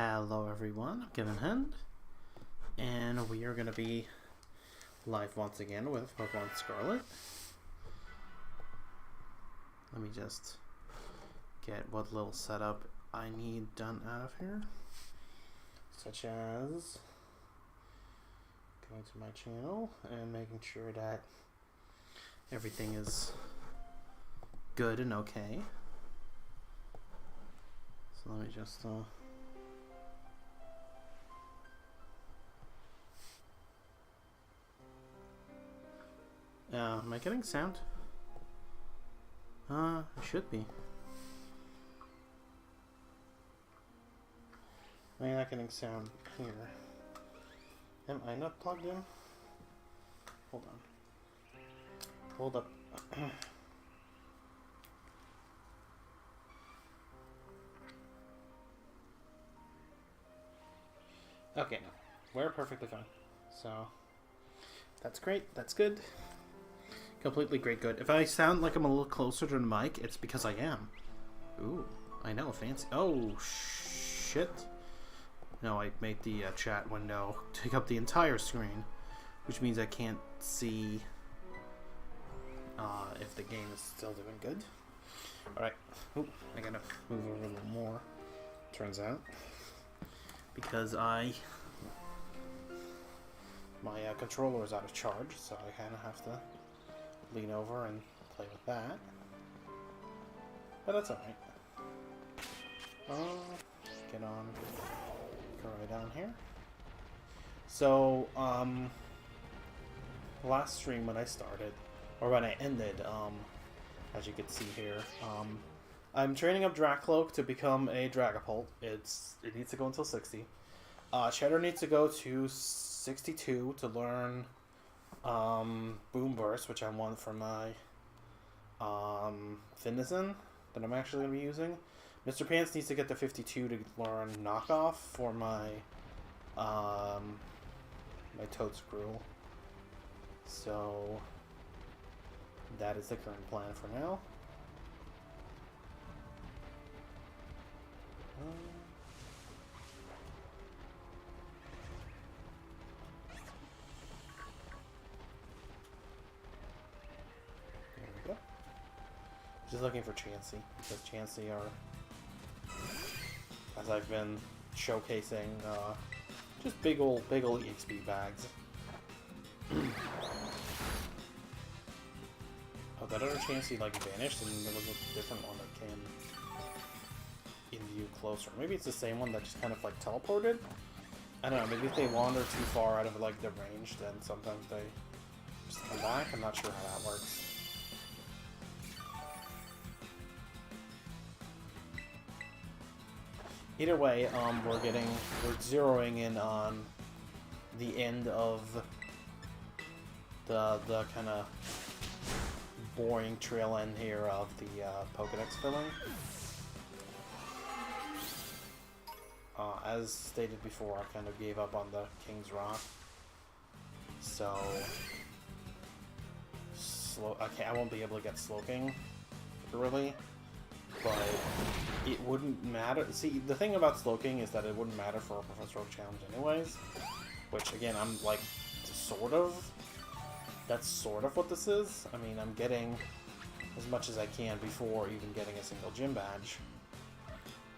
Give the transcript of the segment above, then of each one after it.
Hello everyone, I'm Kevin Hand, and we are going to be live once again with Pokemon Scarlet. Let me just get what little setup I need done out of here, such as going to my channel and making sure that everything is good and okay. So let me just am I getting sound? I should be. Am I not getting sound here? Am I not plugged in? Hold on. Hold up. Okay, no. We're perfectly fine. So, that's great. That's good. Completely great good. If I sound like I'm a little closer to the mic, it's because I am. Ooh, I know, fancy. Oh, shit. No, I made the chat window take up the entire screen, which means I can't see if the game is still doing good. Alright. Oop, I gotta move a little more, turns out. Because my controller is out of charge, so I kind of have to lean over and play with that. But that's alright. Get on. Go right down here. So, last stream when I started, or when I ended, as you can see here, I'm training up Dracloak to become a Dragapult. It needs to go until 60. Cheddar needs to go to 62 to learn Boom Burst, which I want for my Finizen that I'm actually going to be using. Mr. Pants needs to get to 52 to learn Knockoff for my my Toadscrew. So that is the current plan for now. Just looking for Chansey, because Chansey are, as I've been showcasing, just big ol' EXP bags. Oh, that other Chansey like vanished, and there was a different one that came in view closer. Maybe it's the same one that just kind of like teleported. I don't know. Maybe if they wander too far out of like the range, then sometimes they just come back. I'm not sure how that works. Either way, we're zeroing in on the end of the kind of boring trail end here of the Pokédex filling. As stated before, I kind of gave up on the King's Rock, so I won't be able to get Slowking really. But it wouldn't matter. See, the thing about Slowking is that it wouldn't matter for a Professor Oak challenge anyways. Which, again, I'm like, sort of. That's sort of what this is. I mean, I'm getting as much as I can before even getting a single gym badge.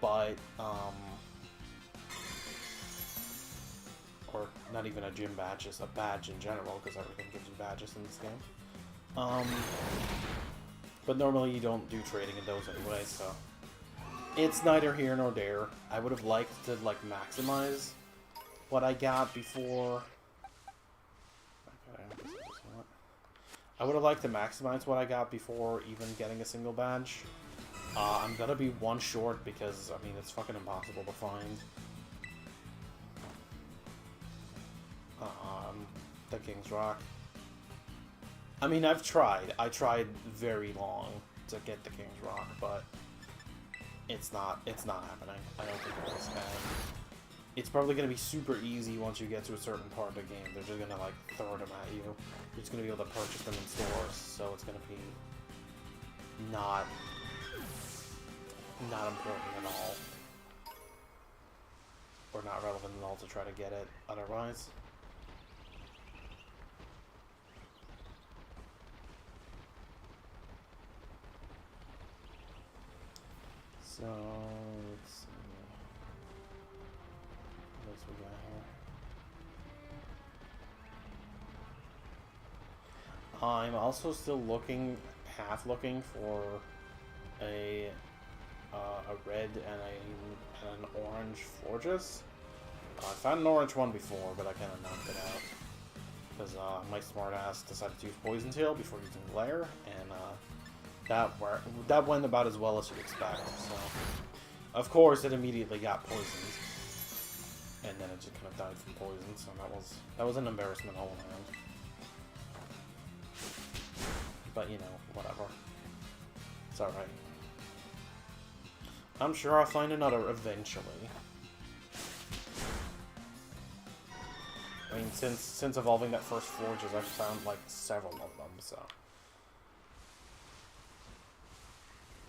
But, or not even a gym badge, just a badge in general, because everything gives you badges in this game. But normally you don't do trading in those anyway, so it's neither here nor there. I would have liked to like maximize what I got before. I would have liked to maximize what I got before even getting a single badge. I'm gonna be one short because I mean it's fucking impossible to find. The King's Rock. I mean, I've tried. I tried very long to get the King's Rock, but it's not happening. I don't think it is. And it's probably going to be super easy once you get to a certain part of the game. They're just going to, like, throw them at you. You're just going to be able to purchase them in stores, so it's going to be not important at all. or not relevant at all to try to get it otherwise. So, let's see. What else we got here? I'm also still looking, half looking for a red and an orange Forges. I found an orange one before, but I kind of knocked it out. Because my smartass decided to use Poison Tail before using Glare, and that went about as well as you'd expect. So, of course, it immediately got poisoned, and then it just kind of died from poison. So that was an embarrassment all around. But you know, whatever. It's all right. I'm sure I'll find another eventually. I mean, since evolving that first Forges, I've found like several of them, so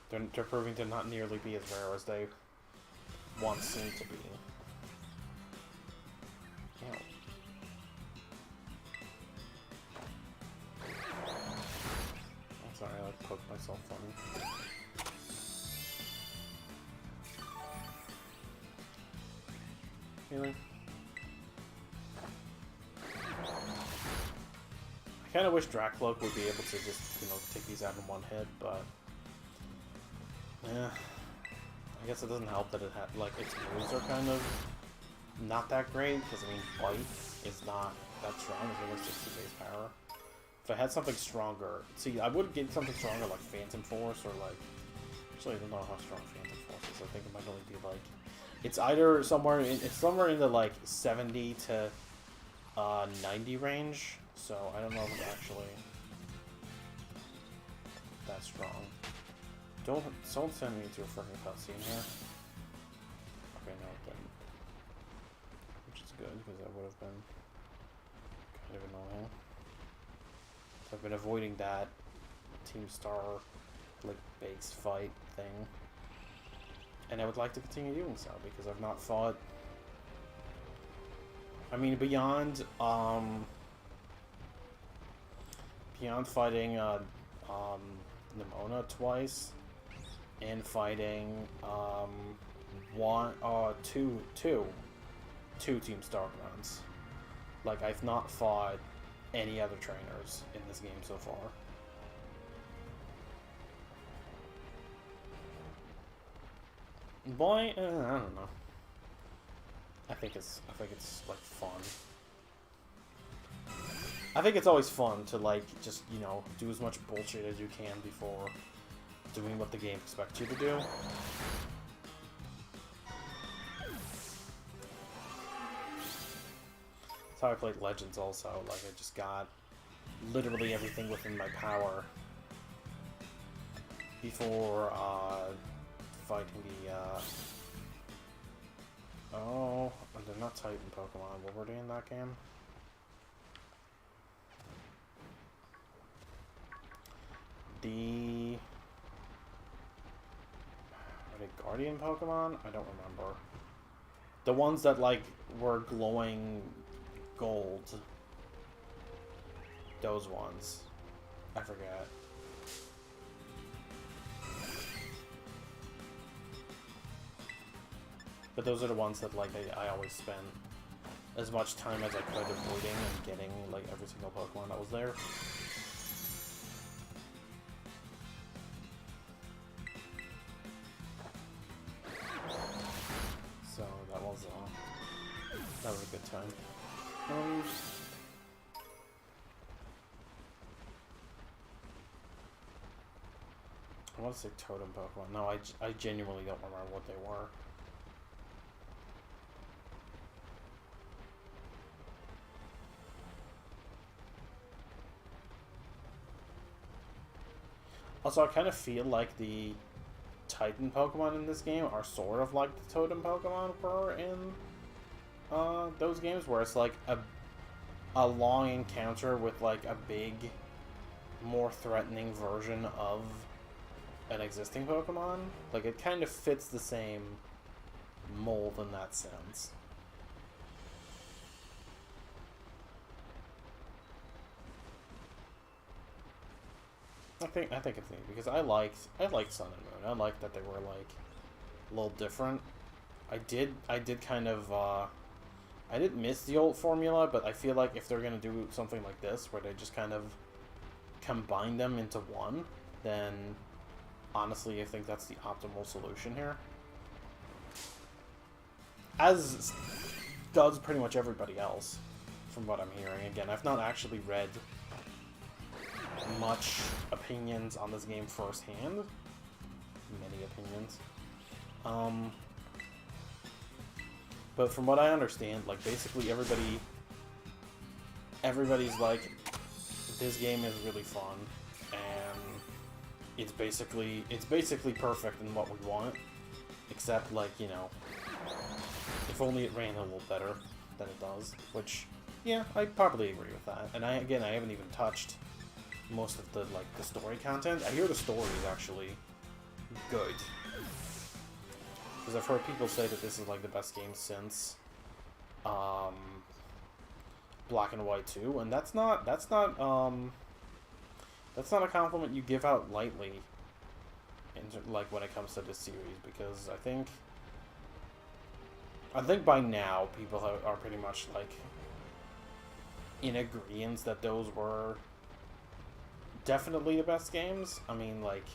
they're proving to not nearly be as rare as they once seemed to be. Ew. I'm sorry, I like poked myself funny. Really? I kind of wish Dracloak would be able to just, you know, take these out in one hit, but yeah, I guess it doesn't help that it had, like, its moves are kind of not that great, because, I mean, Bite is not that strong, it's only 60 base power. If I had something stronger, see, I would get something stronger like Phantom Force, or like, actually I don't know how strong Phantom Force is, I think it might only be like, it's either somewhere in the like 70 to 90 range, so I don't know if it's actually that strong. Don't send me to a freaking cutscene here. Okay, no, it didn't. Which is good, because that would have been kind of annoying. So I've been avoiding that Team Star, like, base fight thing. And I would like to continue doing so, because I've not fought... I mean, beyond fighting Nimona twice, and fighting two Team Star runs. Like, I've not fought any other trainers in this game so far. Boy, I don't know. I think it's like fun. I think it's always fun to, like, just, you know, do as much bullshit as you can before doing what the game expects you to do. That's how I played Legends also. Like, I just got literally everything within my power before fighting the oh, they're not Titan Pokemon. What were they in that game? Are they Guardian Pokemon? I don't remember. The ones that, like, were glowing gold. Those ones. I forget. But those are the ones that, like, I always spent as much time as I could avoiding and getting, like, every single Pokemon that was there. So that was a good time. I want to say Totem Pokemon. No, I genuinely don't remember what they were. Also, I kind of feel like the Titan Pokemon in this game are sort of like the Totem Pokemon were in those games, where it's like a long encounter with, like, a big, more threatening version of an existing Pokemon. Like, it kind of fits the same mold in that sense. I think it's neat because I liked Sun and Moon. I liked that they were like a little different. I did kind of I didn't miss the old formula, but I feel like if they're gonna do something like this, where they just kind of combine them into one, then honestly, I think that's the optimal solution here. As does pretty much everybody else, from what I'm hearing. Again, I've not actually read much opinions on this game firsthand. Many opinions. But from what I understand, like, basically everybody's like, this game is really fun, and it's basically perfect in what we want, except, like, you know, if only it ran a little better than it does, which, yeah, I probably agree with that. And I haven't even touched most of the, like, the story content. I hear the story is actually good. Because I've heard people say that this is, like, the best game since Black and White 2, and that's not a compliment you give out lightly, like, when it comes to this series, because I think by now people are pretty much, like, in agreement that those were definitely the best games. I mean, like,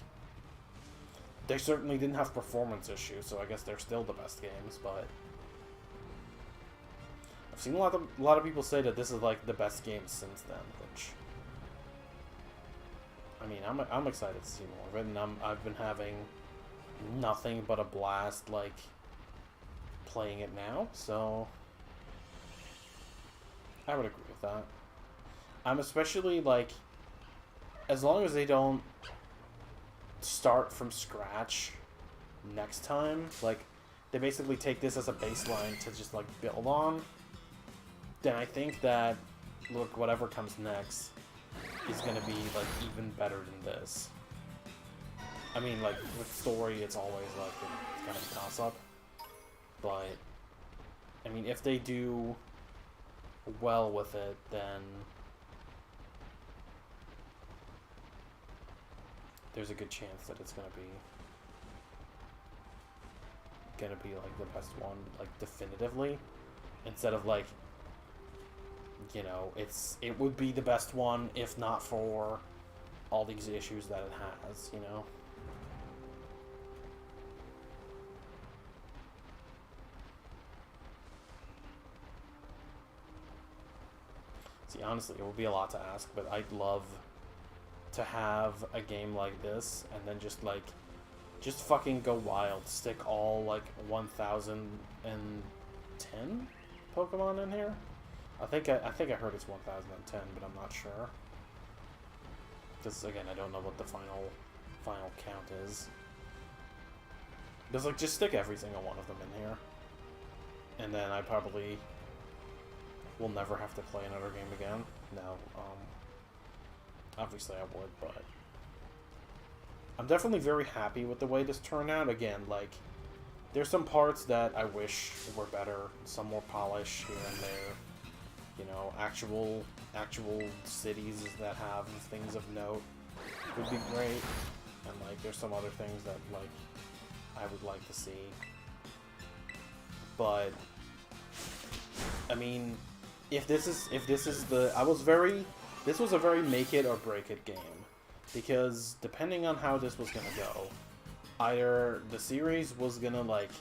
they certainly didn't have performance issues, so I guess they're still the best games, but I've seen a lot of people say that this is, like, the best game since then, which, I mean, I'm excited to see more of it, and I've been having nothing but a blast, like, playing it now, so I would agree with that. I'm especially, like, as long as they don't start from scratch next time, like, they basically take this as a baseline to just, like, build on, then I think that, look, whatever comes next is gonna be, like, even better than this. I mean, like, with story, it's always, like, it's kind of a toss-up, but, I mean, if they do well with it, then there's a good chance that it's gonna be like the best one, like, definitively, instead of, like, you know, it would be the best one if not for all these issues that it has, you know. See, honestly, it would be a lot to ask, but I'd love to have a game like this, and then just, like, just fucking go wild. Stick all, like, 1010 Pokemon in here? I think I heard it's 1010, but I'm not sure. Because, again, I don't know what the final count is. Just, like, just stick every single one of them in here. And then I probably will never have to play another game again. No, obviously I would, but I'm definitely very happy with the way this turned out. Again, like, there's some parts that I wish were better, some more polish here and there. You know, actual cities that have things of note would be great. And, like, there's some other things that, like, I would like to see. But, I mean, this was a very make it or break it game, because depending on how this was gonna go, either the series was gonna, like,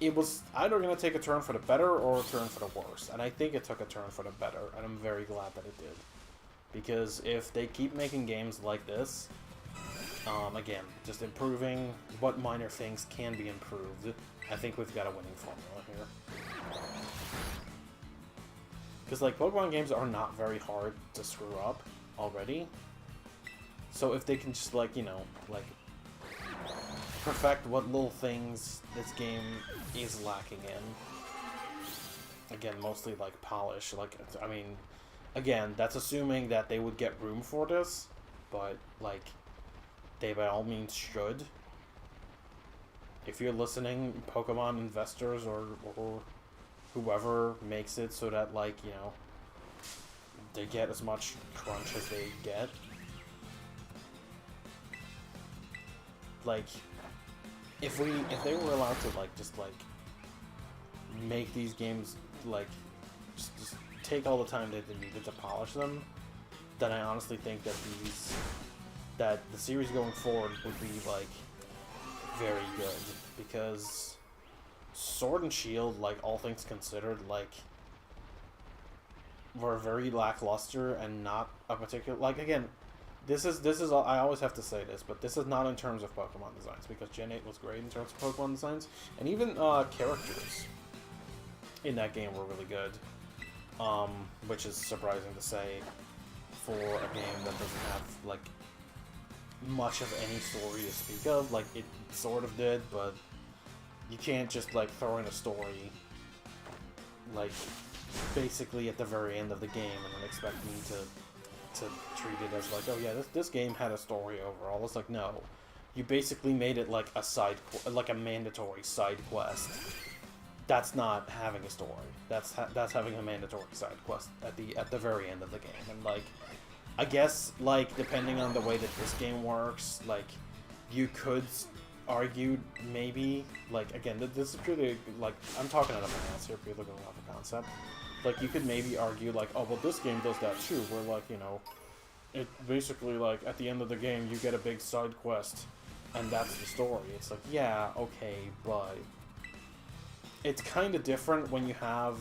it was either gonna take a turn for the better or a turn for the worse, and I think it took a turn for the better, and I'm very glad that it did, because if they keep making games like this, again, just improving what minor things can be improved, I think we've got a winning formula here. Because, like, Pokemon games are not very hard to screw up already. So if they can just, like, you know, like, perfect what little things this game is lacking in. Again, mostly, like, polish. Like, I mean, again, that's assuming that they would get room for this. But, like, they by all means should. If you're listening, Pokemon investors or whoever makes it so that, like, you know, they get as much crunch as they get, like, if they were allowed to, like, just, like, make these games, like, just take all the time that they needed to polish them, then I honestly think that the series going forward would be, like, very good, because Sword and Shield, like, all things considered, like, were very lackluster and not a particular, like, again, this is I always have to say this, but this is not in terms of Pokemon designs, because Gen 8 was great in terms of Pokemon designs, and even characters in that game were really good, which is surprising to say for a game that doesn't have, like, much of any story to speak of. Like, it sort of did, but you can't just, like, throw in a story, like, basically at the very end of the game and then expect me to treat it as like, oh yeah, this game had a story overall. It's like, no, you basically made it like a mandatory side quest. That's not having a story. That's having a mandatory side quest at the very end of the game. And like, I guess, like, depending on the way that this game works, like, you could argue maybe, like, again, this is purely, like, I'm talking out of my ass here, purely going off a concept. Like, you could maybe argue, like, oh, well, this game does that too, where, like, you know, it basically, like, at the end of the game, you get a big side quest, and that's the story. It's like, yeah, okay, but it's kind of different when you have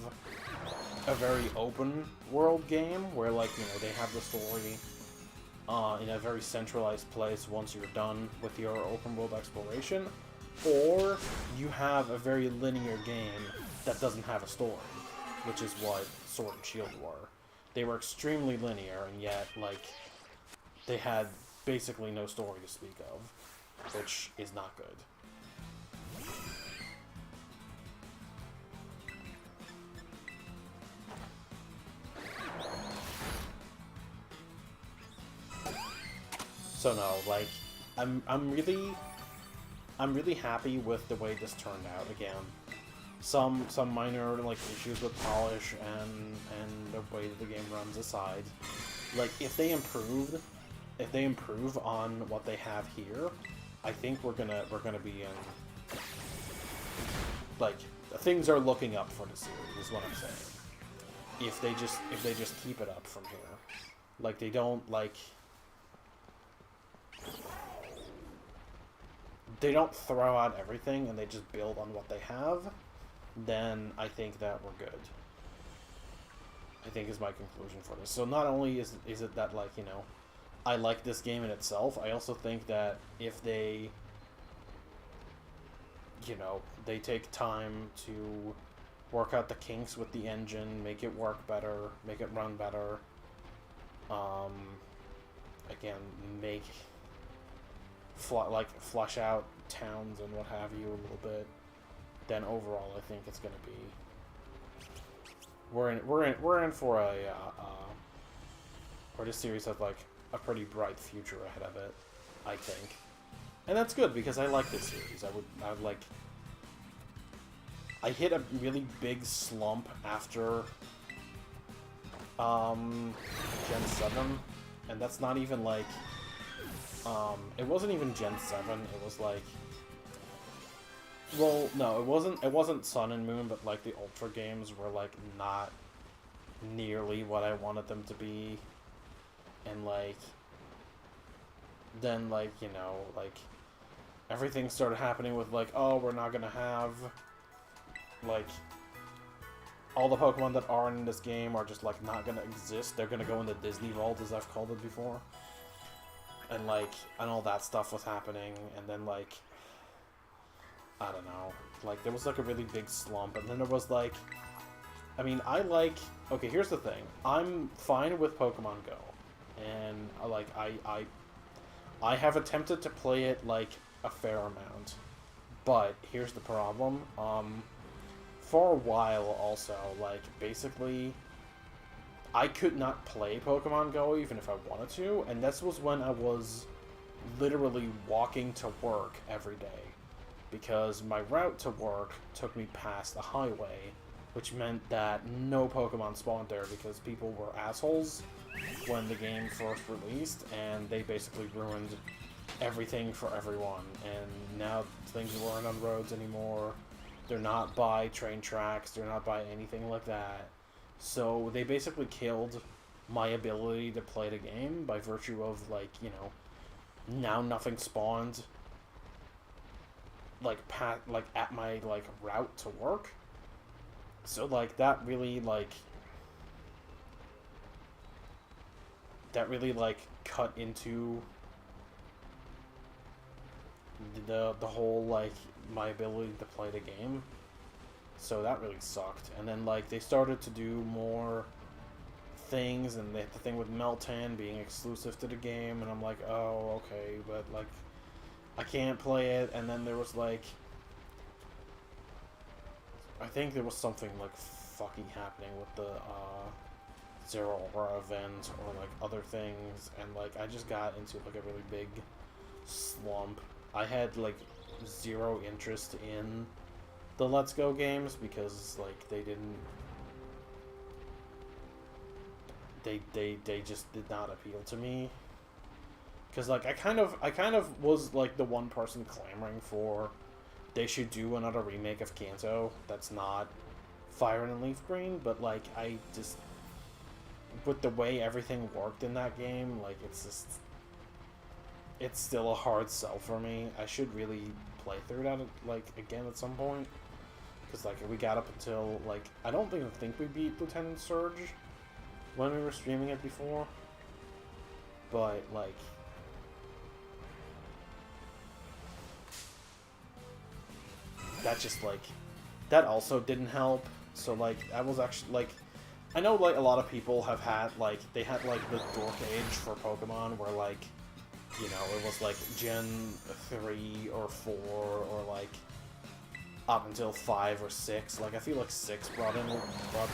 a very open world game, where, like, you know, they have the story in a very centralized place once you're done with your open world exploration, or you have a very linear game that doesn't have a story, which is what Sword and Shield were. They were extremely linear, and yet, like, they had basically no story to speak of, which is not good. So no, like, I'm really happy with the way this turned out. Again, some minor, like, issues with polish and the way that the game runs aside. Like, if they improve on what they have here, I think we're gonna be in, like, things are looking up for the series, is what I'm saying. If they just keep it up from here, like, they don't, like, they don't throw out everything and they just build on what they have, then I think that we're good. I think is my conclusion for this. So not only is it that, like, you know, I like this game in itself, I also think that if they, you know, they take time to work out the kinks with the engine, make it work better, make it run better, again, make flush out towns and what have you a little bit, then overall I think it's gonna be, we're in for a or this series has, like, a pretty bright future ahead of it, I think, and that's good because I like this series. I hit a really big slump after Gen 7, and that's not even, like, it wasn't even Gen 7, it was, like, well, no, it wasn't Sun and Moon, but, like, the Ultra games were, like, not nearly what I wanted them to be, and, like, then, like, you know, like, everything started happening with, like, oh, we're not gonna have, like, all the Pokemon that are in this game are just, like, not gonna exist. They're gonna go in the Disney Vault, as I've called it before. And, like, and all that stuff was happening, and then, like, I don't know. Like, there was, like, a really big slump, and then there was, like, I mean, okay, here's the thing. I'm fine with Pokemon Go. And, like, I have attempted to play it, like, a fair amount. But, here's the problem. For a while, also, like, basically, I could not play Pokemon Go even if I wanted to, and this was when I was literally walking to work every day. Because my route to work took me past a highway, which meant that no Pokemon spawned there because people were assholes when the game first released, and they basically ruined everything for everyone, and now things weren't on roads anymore. They're not by train tracks, they're not by anything like that. So they basically killed my ability to play the game by virtue of, like, you know, now nothing spawned, like, at my, like, route to work. So, like, that really, like, cut into the whole, like, my ability to play the game. So that really sucked. And then, like, they started to do more things, and the thing with Meltan being exclusive to the game, and I'm like, oh, okay, but, like, I can't play it. And then there was, like, I think there was something, like, fucking happening with the, Zero Aura event, or, like, other things, and, like, I just got into, like, a really big slump. I had, like, zero interest in the Let's Go games, because, like, they didn't... They just did not appeal to me. Because, like, I kind of was, like, the one person clamoring for they should do another remake of Kanto that's not Fire and Leaf Green, but, like, I just... with the way everything worked in that game, like, it's just... it's still a hard sell for me. I should really play through that, like, again at some point. Because, like, we got up until, like, I don't even think we beat Lieutenant Surge when we were streaming it before. But, like... that just, like... that also didn't help. So, like, I was actually, like... I know, like, a lot of people have had, like, they had, like, the Dork Age for Pokemon, where, like, you know, it was, like, Gen 3 or 4, or, like, up until 5 or 6. Like, I feel like 6 brought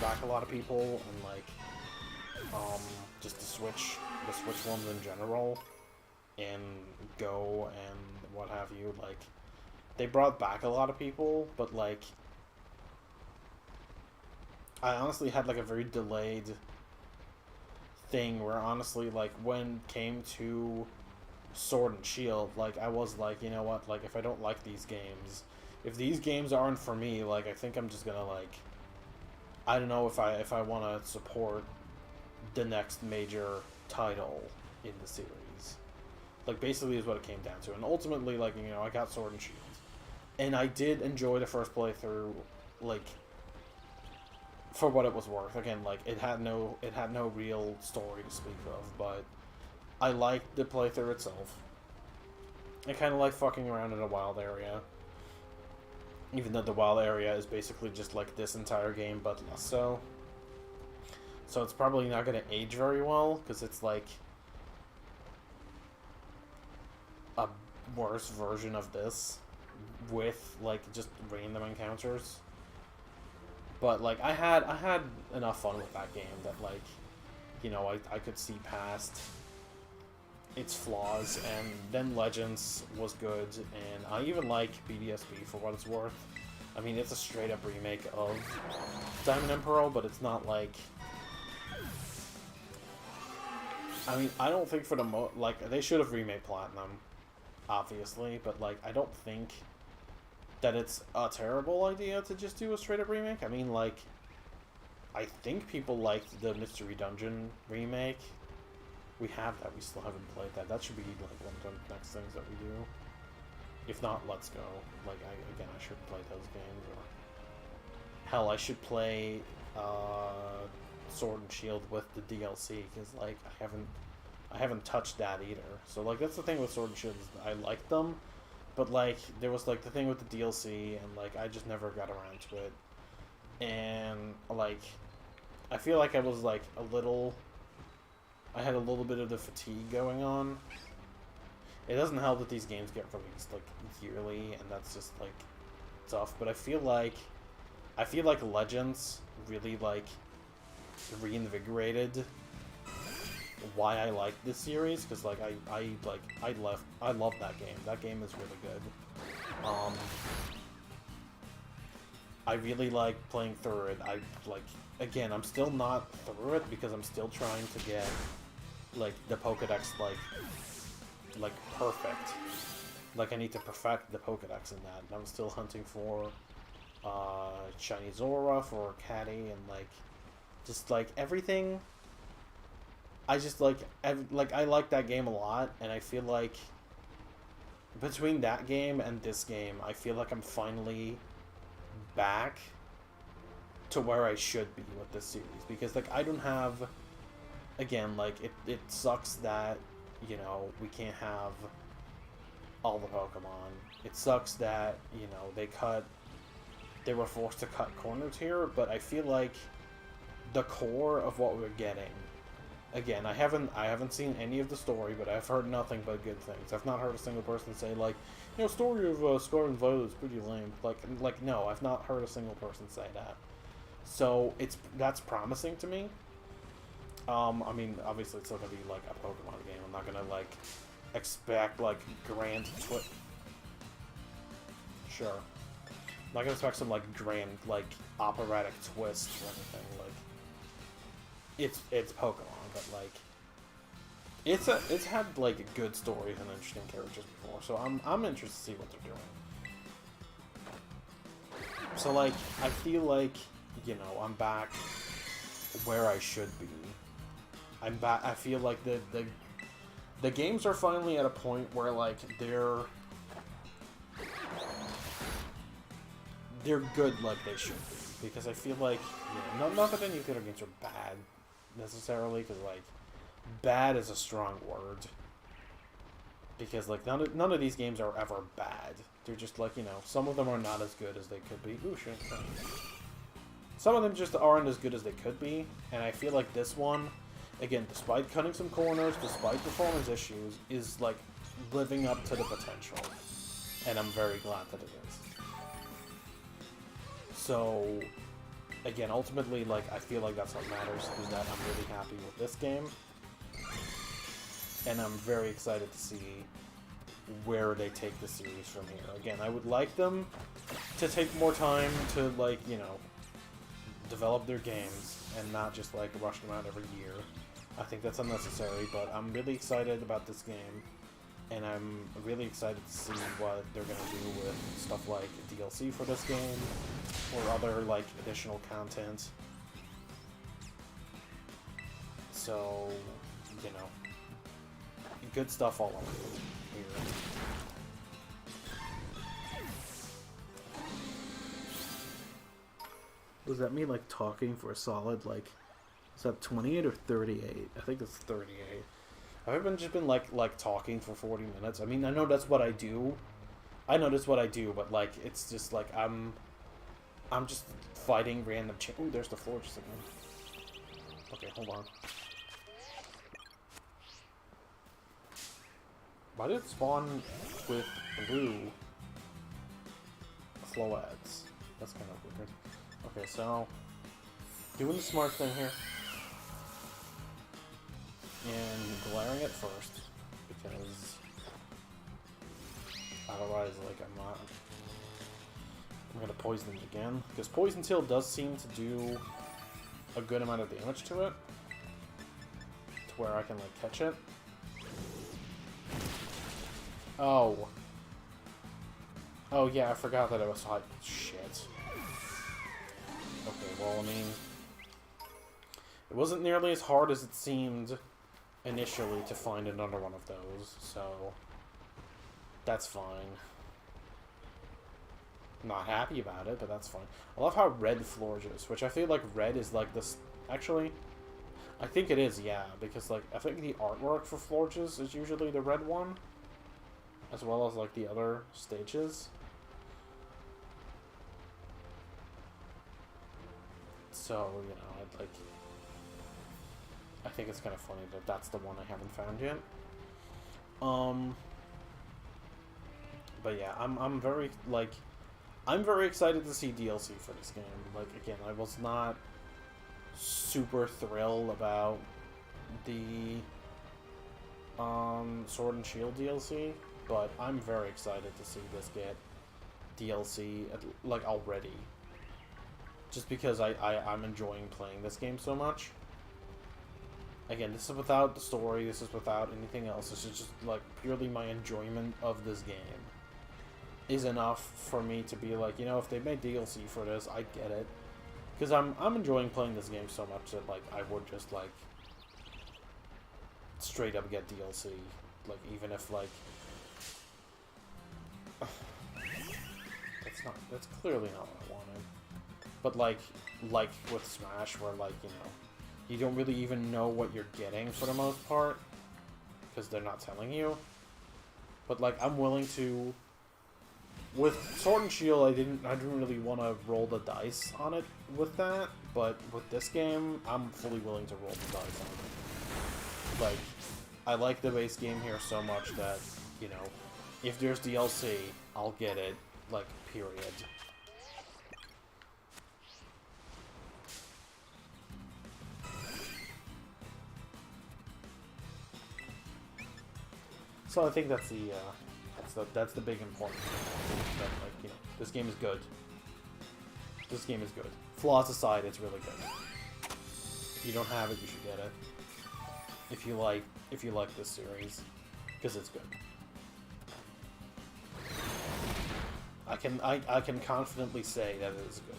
back a lot of people, and, like, just the Switch ones in general, and Go, and what have you, like, they brought back a lot of people, but, like, I honestly had, like, a very delayed thing where, honestly, like, when it came to Sword and Shield, like, I was like, you know what, like, if I don't like these games, if these games aren't for me, like, I think I'm just gonna, like, I don't know if I want to support the next major title in the series. Like, basically is what it came down to. And ultimately, like, you know, I got Sword and Shield. And I did enjoy the first playthrough, like, for what it was worth. Again, like, it had no real story to speak of, but I liked the playthrough itself. I kind of like fucking around in a wild area, even though the wild area is basically just like this entire game, but less so. So it's probably not going to age very well, because it's like a worse version of this, with, like, just random encounters. But, like, I had enough fun with that game that, like, you know, I could see past its flaws, and then Legends was good, and I even like BDSP for what it's worth. I mean, it's a straight-up remake of Diamond and Pearl, but it's not, like... I mean, I don't think for the like, they should have remade Platinum, obviously, but, like, I don't think that it's a terrible idea to just do a straight-up remake. I mean, like, I think people liked the Mystery Dungeon remake. We have that. We still haven't played that. That should be, like, one of the next things that we do. If not, Let's Go. Like, I should play those games. Or hell, I should play Sword and Shield with the DLC, because, like, I haven't touched that either. So, like, that's the thing with Sword and Shield, is I like them, but, like, there was, like, the thing with the DLC, and, like, I just never got around to it. And, like, I feel like I was, like, I had a little bit of the fatigue going on. It doesn't help that these games get released, like, yearly, and that's just, like, tough. But I feel like Legends really, like, reinvigorated why I like this series, because, like, I love that game. That game is really good. I really like playing through it. Again, I'm still not through it because I'm still trying to get, like, the Pokédex, like, like perfect. Like, I need to perfect the Pokedex in that. And I'm still hunting for shiny Zora, for Caddy, and like just like everything. I just like I like that game a lot, and I feel like between that game and this game, I feel like I'm finally back to where I should be with this series, because like I don't have, again, like it sucks that, you know, we can't have all the Pokemon. It sucks that, you know, they were forced to cut corners here, but I feel like the core of what we're getting, again, I haven't seen any of the story, but I've heard nothing but good things. I've not heard a single person say, like, you know, story of Scarlet and Violet is pretty lame. Like no, I've not heard a single person say that. So that's promising to me. I mean, obviously it's still gonna be like a Pokemon game. I'm not gonna like expect like grand Sure. I'm not gonna expect some like grand like operatic twist or anything. Like it's Pokemon, but like it's had like good stories and interesting characters before, so I'm interested to see what they're doing. So like I feel like, you know, I'm back where I should be. I'm back. I feel like the games are finally at a point where like they're good like they should be, because I feel like, you know, not that any video games are bad necessarily, because like bad is a strong word, because like none of these games are ever bad. They're just like, you know, some of them are not as good as they could be. Ooh, shit. Some of them just aren't as good as they could be, and I feel like this one, again, despite cutting some corners, despite performance issues, is like living up to the potential, and I'm very glad that it is. So, again, ultimately, like, I feel like that's what matters, is that I'm really happy with this game, and I'm very excited to see where they take the series from here. Again, I would like them to take more time to, like, you know, develop their games, and not just, like, rush them out every year. I think that's unnecessary, but I'm really excited about this game, and I'm really excited to see what they're going to do with stuff like DLC for this game, or other, like, additional content. So, you know, good stuff all over here. Was that me, like, talking for a solid, like, is that 28 or 38? I think it's 38. I've just been like talking for 40 minutes. I mean, I know that's what I do. I know that's what I do, but like it's just like I'm just fighting random Ooh, there's the Forge again. Okay, hold on. Why did it spawn with blue Floads? That's kind of weird. Okay, so doing the smart thing here. And glaring it first, because otherwise, like, I'm gonna poison it again, because Poison Tail does seem to do a good amount of damage to it, to where I can, like, catch it. Oh. Oh, yeah, I forgot that it was hot. Shit. Okay, well, I mean, it wasn't nearly as hard as it seemed initially to find another one of those, so that's fine. I'm not happy about it, but that's fine. I love how red Florge is, which I feel like red is like this. Actually, I think it is, yeah, because like I think the artwork for Florges is usually the red one, as well as like the other stages. So, you know, I'd like. I think it's kind of funny that that's the one I haven't found yet. But yeah, I'm very excited to see DLC for this game. Like, again, I was not super thrilled about the Sword and Shield DLC, but I'm very excited to see this get DLC like already. Just because I'm enjoying playing this game so much. Again, this is without the story, this is without anything else. This is just, like, purely my enjoyment of this game is enough for me to be like, you know, if they made DLC for this, I get it. Because I'm enjoying playing this game so much that, like, I would just, like, straight up get DLC. Like, even if, like... That's clearly not what I wanted. But, like with Smash, where, like, you know, you don't really even know what you're getting for the most part, because they're not telling you. But, like, I'm willing to... With Sword and Shield, I didn't really want to roll the dice on it with that, but with this game, I'm fully willing to roll the dice on it. Like, I like the base game here so much that, you know, if there's DLC, I'll get it, like, period. So I think that's the big important thing. That, like, you know, this game is good. This game is good. Flaws aside, it's really good. If you don't have it, you should get it. If you like this series, because it's good. I can confidently say that it is good.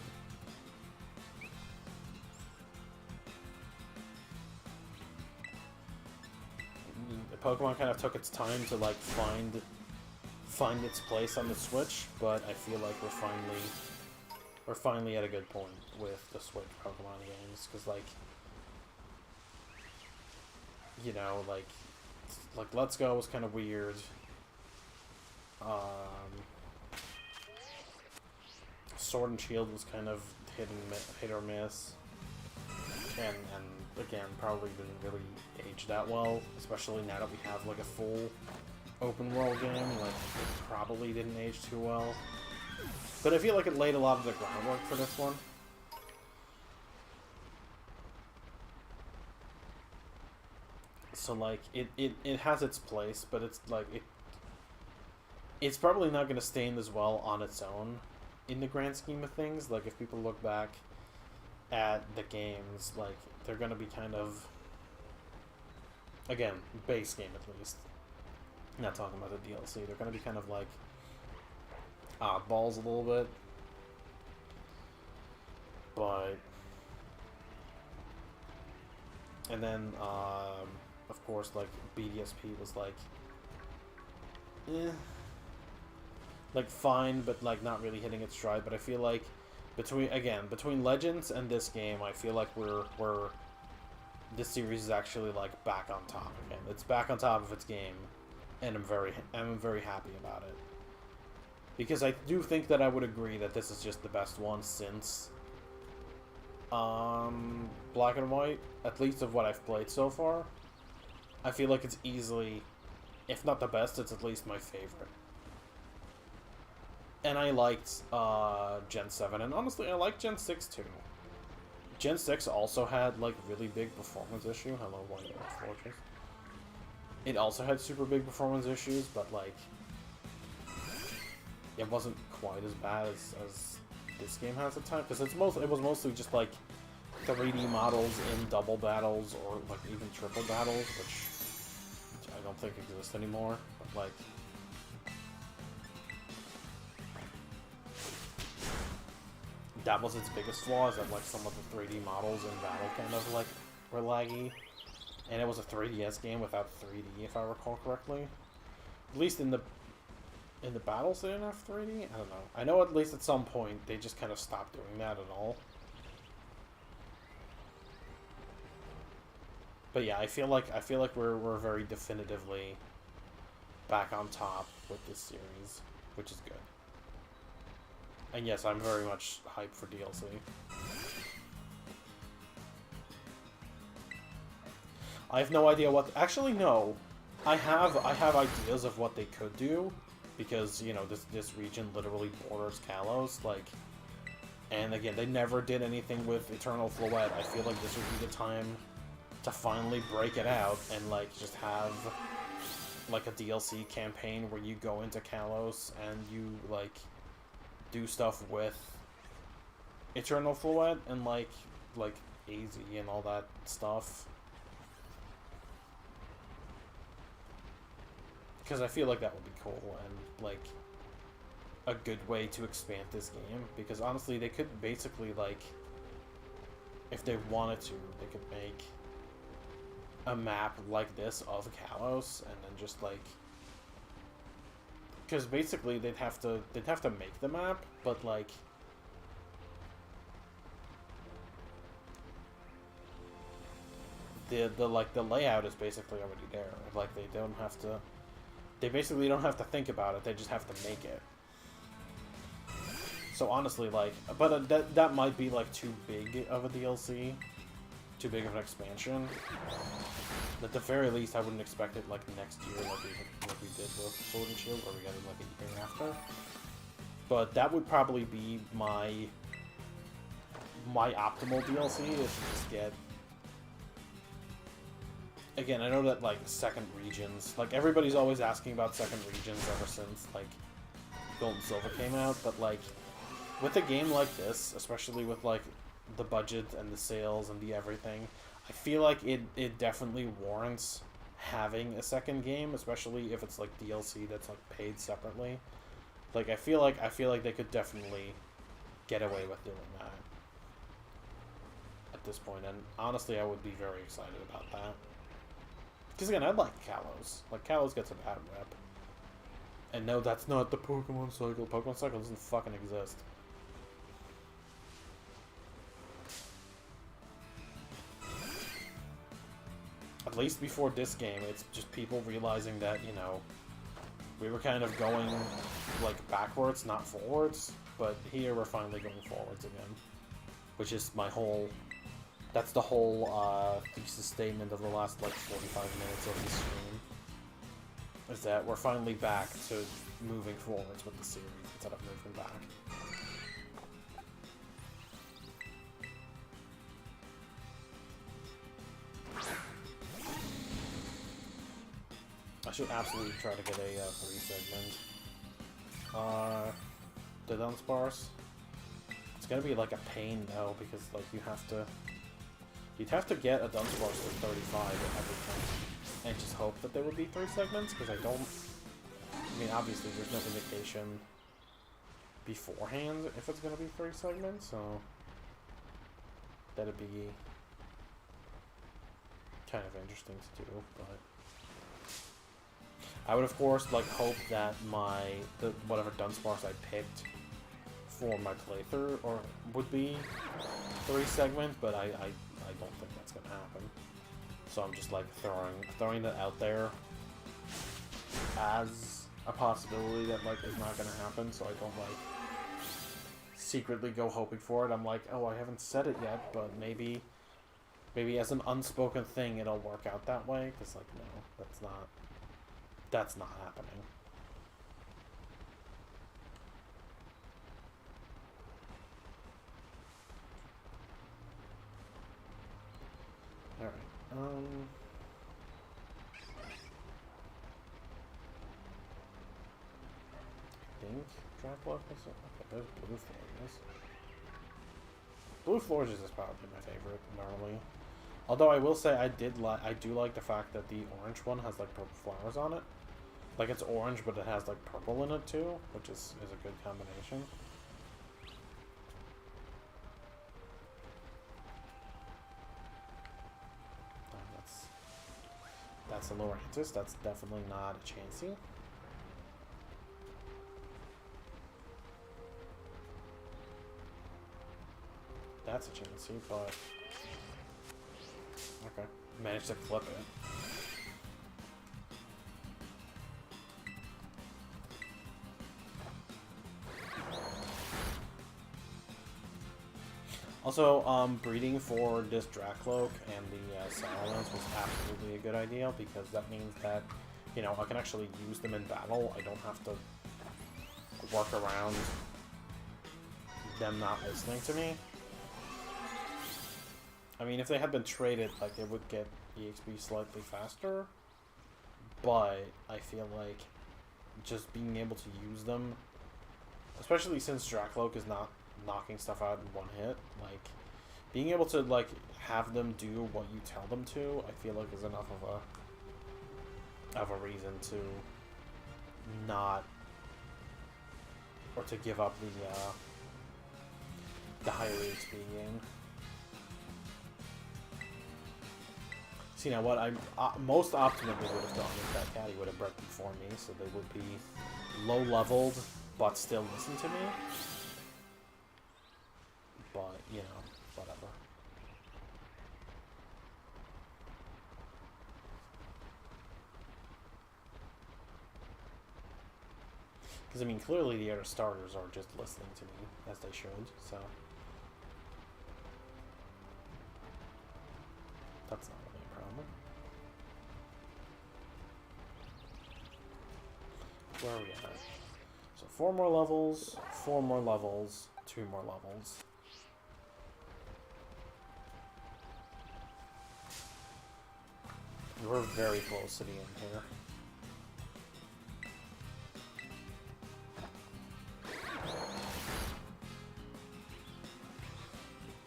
Pokemon kind of took its time to, like, find its place on the Switch, but I feel like we're finally at a good point with the Switch Pokemon games, because, like, you know, like Let's Go was kind of weird. Sword and Shield was kind of hit or miss, and again, probably didn't really age that well, especially now that we have, like, a full open world game. Like, it probably didn't age too well, but I feel like it laid a lot of the groundwork for this one. So, like, it has its place, but it's like it's probably not going to stand as well on its own in the grand scheme of things. Like, if people look back at the games, like, they're going to be kind of, again, base game at least, not talking about the DLC, they're going to be kind of like oddballs a little bit, but, and then, of course, like, BDSP was like, like, fine, but, like, not really hitting its stride. But I feel like between Legends and this game, I feel like this series is actually, like, back on top again. It's back on top of its game, and I'm very happy about it, because I do think that I would agree that this is just the best one since Black and White, at least of what I've played so far. I feel like it's easily, if not the best, it's at least my favorite. And I liked Gen 7, and honestly, I like Gen 6 too. Gen 6 also had, like, really big performance issue. Hello, White Fortress. It also had super big performance issues, but, like, it wasn't quite as bad as this game has at times, because it was mostly just, like, 3D models in double battles, or, like, even triple battles, which I don't think exist anymore, but, like, that was its biggest flaw, is that, like, some of the 3D models in battle kind of, like, were laggy. And it was a 3DS game without 3D, if I recall correctly. At least in the battles they didn't have 3D? I don't know. I know at least at some point they just kind of stopped doing that at all. But yeah, I feel like we're very definitively back on top with this series, which is good. And yes, I'm very much hyped for DLC. I have no idea what... Actually, no. I have ideas of what they could do, because, you know, this region literally borders Kalos, like... And again, they never did anything with Eternal Fluid. I feel like this would be the time to finally break it out and, like, just have, like, a DLC campaign where you go into Kalos and you, like, do stuff with Eternal Fluid and, like AZ and all that stuff. because I feel like that would be cool and like a good way to expand this game. Because honestly, they could basically like, if they wanted to, they could make a map like this of Kalos, and then just like, because basically they'd have to make the map, but like the layout is basically already there. Like they basically don't have to think about it. They just have to make it. So honestly, like, but that might be like too big of a DLC, too big of an expansion. At the very least, I wouldn't expect it like next year, like we did with Sword and Shield, or we got it like a year after. But that would probably be my optimal DLC, is to just get. Again, I know that like second regions, like everybody's always asking about second regions ever since like Gold and Silver came out, but like with a game like this, especially with like the budget and the sales and the everything, I feel like it definitely warrants having a second game, especially if it's like DLC that's like paid separately. Like I feel like they could definitely get away with doing that at this point, and honestly, I would be very excited about that. Because again, I like Kalos. Like, Kalos gets a bad rep. And no, that's not the Pokemon cycle. Pokemon cycle doesn't fucking exist. At least before this game, it's just people realizing that, you know, we were kind of going, like, backwards, not forwards. But here we're finally going forwards again. Which is my whole... That's the whole thesis statement of the last, like, 45 minutes of the stream. Is that we're finally back to moving forwards with the series instead of moving back. I should absolutely try to get a 3-segment. The Dunsparce. It's gonna be, like, a pain, though, because, like, you'd have to get a Dunsparce to 35 every time, and just hope that there would be 3 segments, because I mean, obviously there's no indication beforehand if it's going to be 3 segments, so that'd be kind of interesting to do, but I would of course like hope that whatever Dunsparce I picked for my playthrough would be 3 segments, but I don't think that's gonna happen. So I'm just like throwing that out there as a possibility that like is not gonna happen, so I don't like secretly go hoping for it. I'm like, oh, I haven't said it yet, but maybe as an unspoken thing it'll work out that way, because like no, that's not happening. Alright, I think Dracula is... Okay, there's Blue Flores. Blue Flores is probably my favorite, normally. Although I will say I do like the fact that the orange one has like purple flowers on it. Like it's orange, but it has like purple in it too, which is a good combination. That's a Lurantis. That's definitely not a Chansey. That's a Chansey, but okay, managed to flip it. Also, breeding for this Dracloak and the Salamence was absolutely a good idea, because that means that, you know, I can actually use them in battle. I don't have to work around them not listening to me. I mean, if they had been traded, like, they would get EXP slightly faster, but I feel like just being able to use them, especially since Dracloak is not knocking stuff out in one hit, like being able to like have them do what you tell them to, I feel like is enough of a reason to not, or to give up the higher HP gain. See, now what I'm most optimally would have done is that Caddy would have bred them for me, so they would be low-leveled, but still listen to me. But, you know, whatever. Because, I mean, clearly the other starters are just listening to me, as they should, so... That's not really a problem. Where are we at? So 4 more levels, 4 more levels, 2 more levels. We're very close to the end here.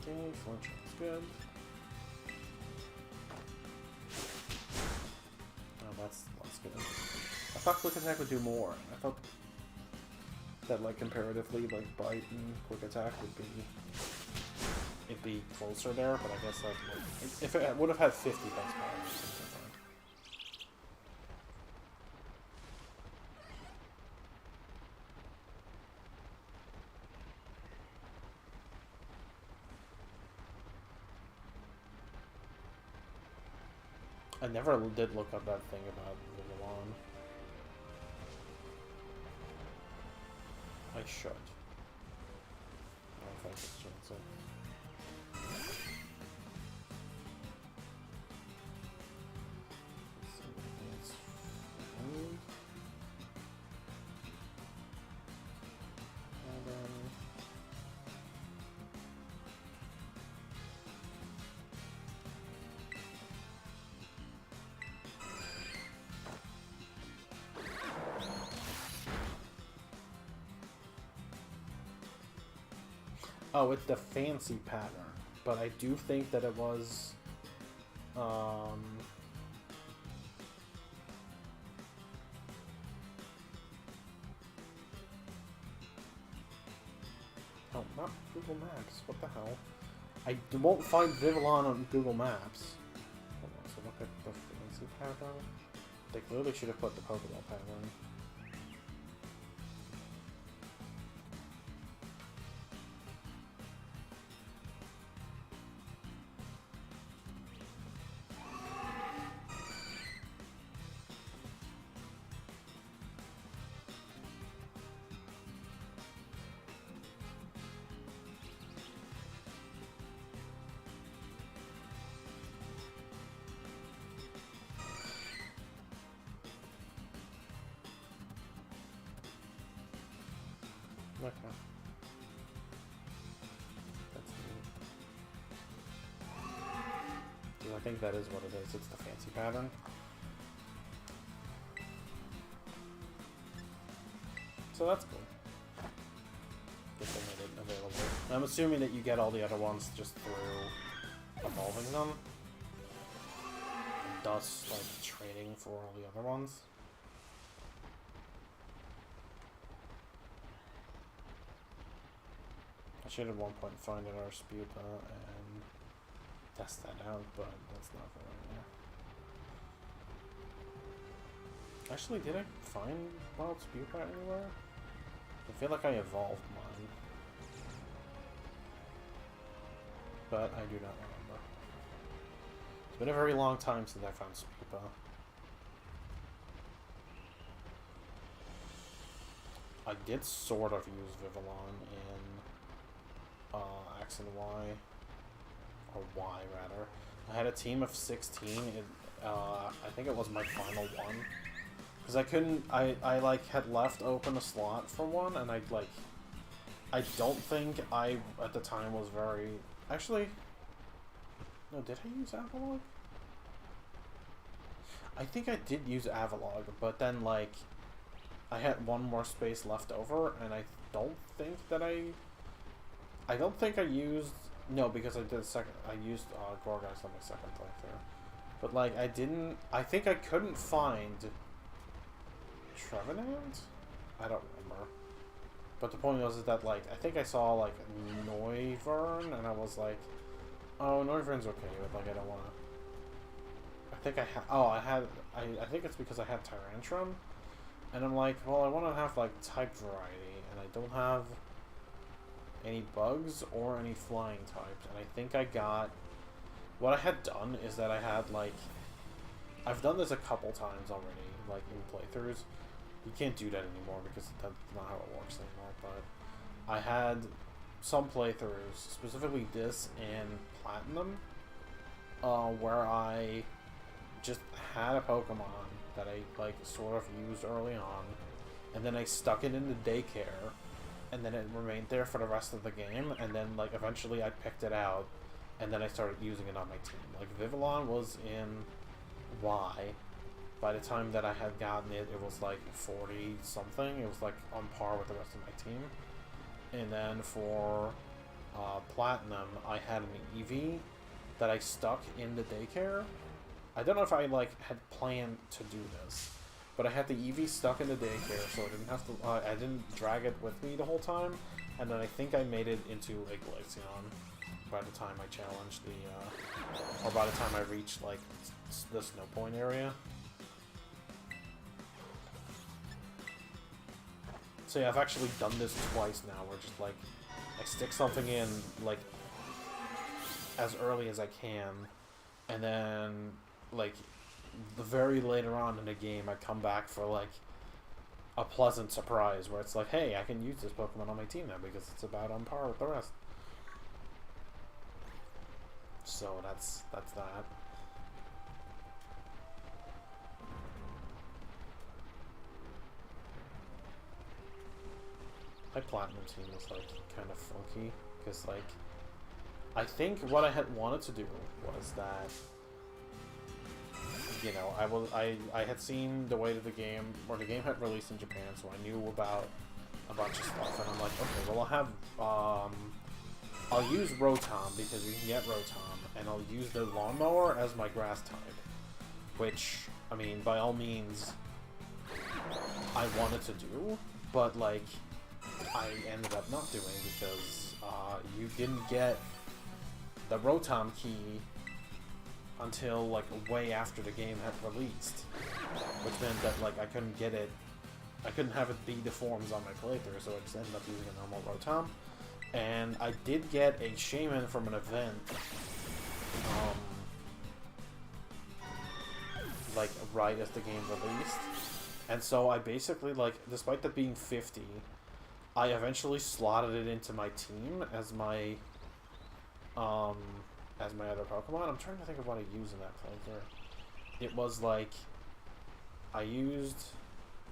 Okay, flinch is good. Oh, that's good. I thought quick attack would do more. I thought that, like, comparatively, like, bite and quick attack would be... it'd be closer there, but I guess, like if it would have had 50 best power, it would have been fine. I never did look up that thing about Vivillon. I should. I don't think it's chance it. Let's see, it's food. And then oh, it's the fancy pattern, but I do think that it was, oh, not Google Maps, what the hell? I won't find Vivillon on Google Maps. Hold on, so look at the fancy pattern. They clearly should have put the Pokeball pattern. Okay. That's neat. I think that is what it is. It's the fancy pattern. So that's cool. Good thing I didn't available. I'm assuming that you get all the other ones just through evolving them. And thus, like, training for all the other ones. I should at one point find our Spupa and test that out, but that's not for right now. Actually, did I find Wild Spupa anywhere? I feel like I evolved mine, but I do not remember. It's been a very long time since I found Spupa. I did sort of use Vivillon in X and Y, or Y rather. I had a team of 16. I think it was my final one, because I couldn't. I like had left open a slot for one, and I don't think I at the time was very. Actually, no. Did I use Avalog? I think I did use Avalog, but then like I had one more space left over, and I don't think that I don't think I used... No, because I did second... I used Gorgeist on my second playthrough. But, like, I didn't... I think I couldn't find Trevenant? I don't remember. But the point was is that, like, I think I saw, like, Noivern, and I was like, oh, Noivern's okay, but, like, I don't want to... I think I had... Oh, I think it's because I had Tyrantrum, and I'm like, well, I want to have, like, type variety, and I don't have any bugs or any flying types, and I think I got... What I had done is that I had, like... I've done this a couple times already, like, in playthroughs. You can't do that anymore because that's not how it works anymore, but I had some playthroughs, specifically this and Platinum, where I just had a Pokemon that I, like, sort of used early on, and then I stuck it into daycare, and then it remained there for the rest of the game, and then, like, eventually I picked it out, and then I started using it on my team. Like, Vivillon was in Y. By the time that I had gotten it, it was like 40 something. It was like on par with the rest of my team. And then for Platinum, I had an Eevee that I stuck in the daycare. I don't know if I like had planned to do this, but I had the Eevee stuck in the daycare, so I didn't have to. I didn't drag it with me the whole time. And then I think I made it into a Glaceon by the time I challenged the, or by the time I reached like the Snow Point area. So yeah, I've actually done this twice now, where just, like, I stick something in, like, as early as I can, and then, like, the very later on in the game, I come back for, like, a pleasant surprise, where it's like, hey, I can use this Pokemon on my team now, because it's about on par with the rest. So that's that. My Platinum team was, like, kind of funky, because, like, I think what I had wanted to do was that, you know, I had seen the way that the game, or the game had released in Japan, so I knew about a bunch of stuff, and I'm like, okay, well, I'll use Rotom, because you can get Rotom, and I'll use the Lawnmower as my grass type, which, I mean, by all means, I wanted to do, but, like, I ended up not doing because you didn't get the Rotom key until, like, way after the game had released, which meant that, like, I couldn't get it, I couldn't have it be the forms on my playthrough, so I just ended up using a normal Rotom. And I did get a Shaman from an event, like, right as the game released, and so I basically, like, despite that being 50, I eventually slotted it into my team as my other Pokemon. I'm trying to think of what I used in that playthrough. It was like, I used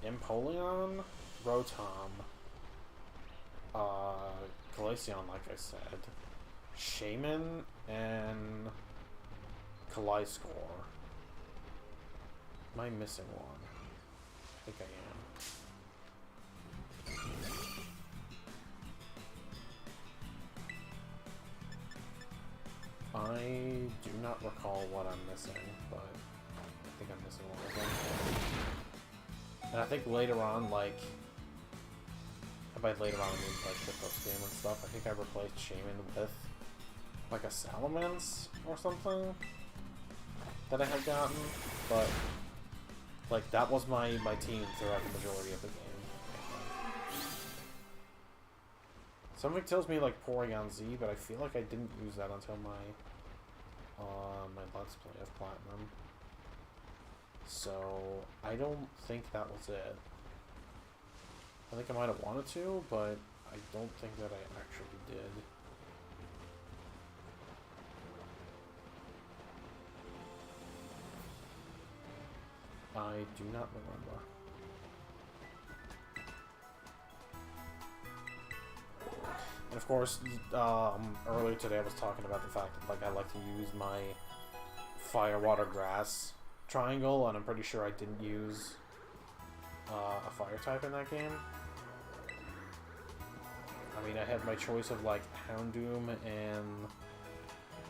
Empoleon, Rotom, Glaceon, like I said, Shaman, and Kaleidoscore. Am I missing one? I think I am. I do not recall what I'm missing, but I think I'm missing one of them. And I think later on, like, by later on I mean, like, the post-game and stuff, I think I replaced Shaman with, like, a Salamence or something that I had gotten, but, like, that was my team throughout the majority of the game. Something tells me, like, Porygon Z, but I feel like I didn't use that until my Let's Play of Platinum. So, I don't think that was it. I think I might have wanted to, but I don't think that I actually did. I do not remember. And of course, earlier today I was talking about the fact that, like, I like to use my fire, water, grass triangle, and I'm pretty sure I didn't use a fire type in that game. I mean, I had my choice of, like, Houndoom and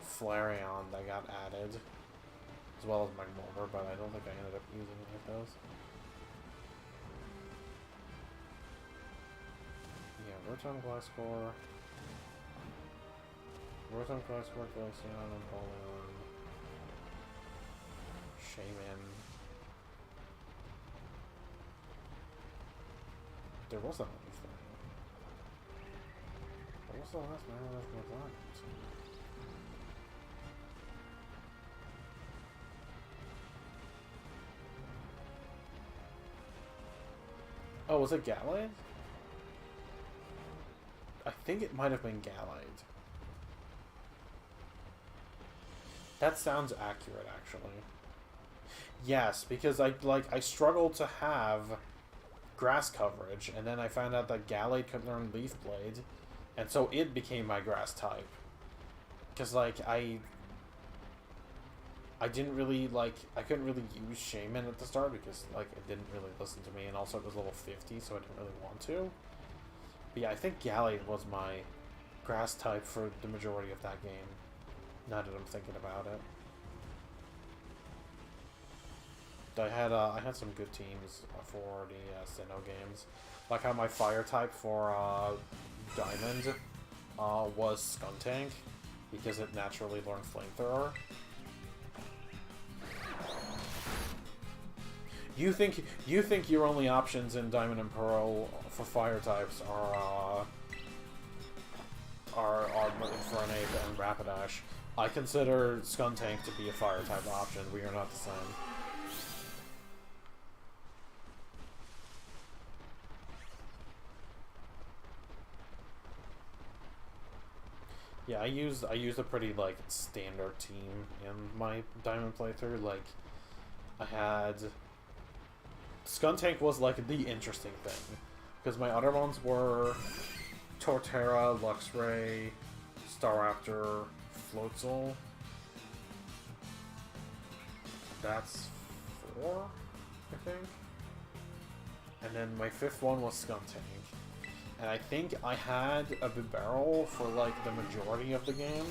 Flareon that got added, as well as Magmortar, but I don't think I ended up using any of those. Rotom, Gliscor, Glaceon, Empoleon, Shaman. There wasn't anything. What was the last man left with that? Oh, was it Gallade? I think it might have been Gallade. That sounds accurate, actually. Yes, because I struggled to have grass coverage, and then I found out that Gallade could learn Leaf Blade, and so it became my grass type. Because, like, I didn't really, like, I couldn't really use Shaman at the start because, like, it didn't really listen to me, and also it was level 50, so I didn't really want to. But yeah, I think Gallade was my grass type for the majority of that game, now that I'm thinking about it. I had some good teams for the Sinnoh games. Like how my fire type for Diamond was Skuntank, because it naturally learned Flamethrower. You think your only options in Diamond and Pearl for fire types are Infernape and Rapidash. I consider Skuntank to be a fire type option. We are not the same. Yeah, I used a pretty, like, standard team in my Diamond playthrough. Like, I had... Skuntank was, like, the interesting thing. Because my other ones were Torterra, Luxray, Staraptor, Floatzel. That's 4, I think. And then my 5th one was Skuntank. And I think I had a Bibarel for, like, the majority of the game,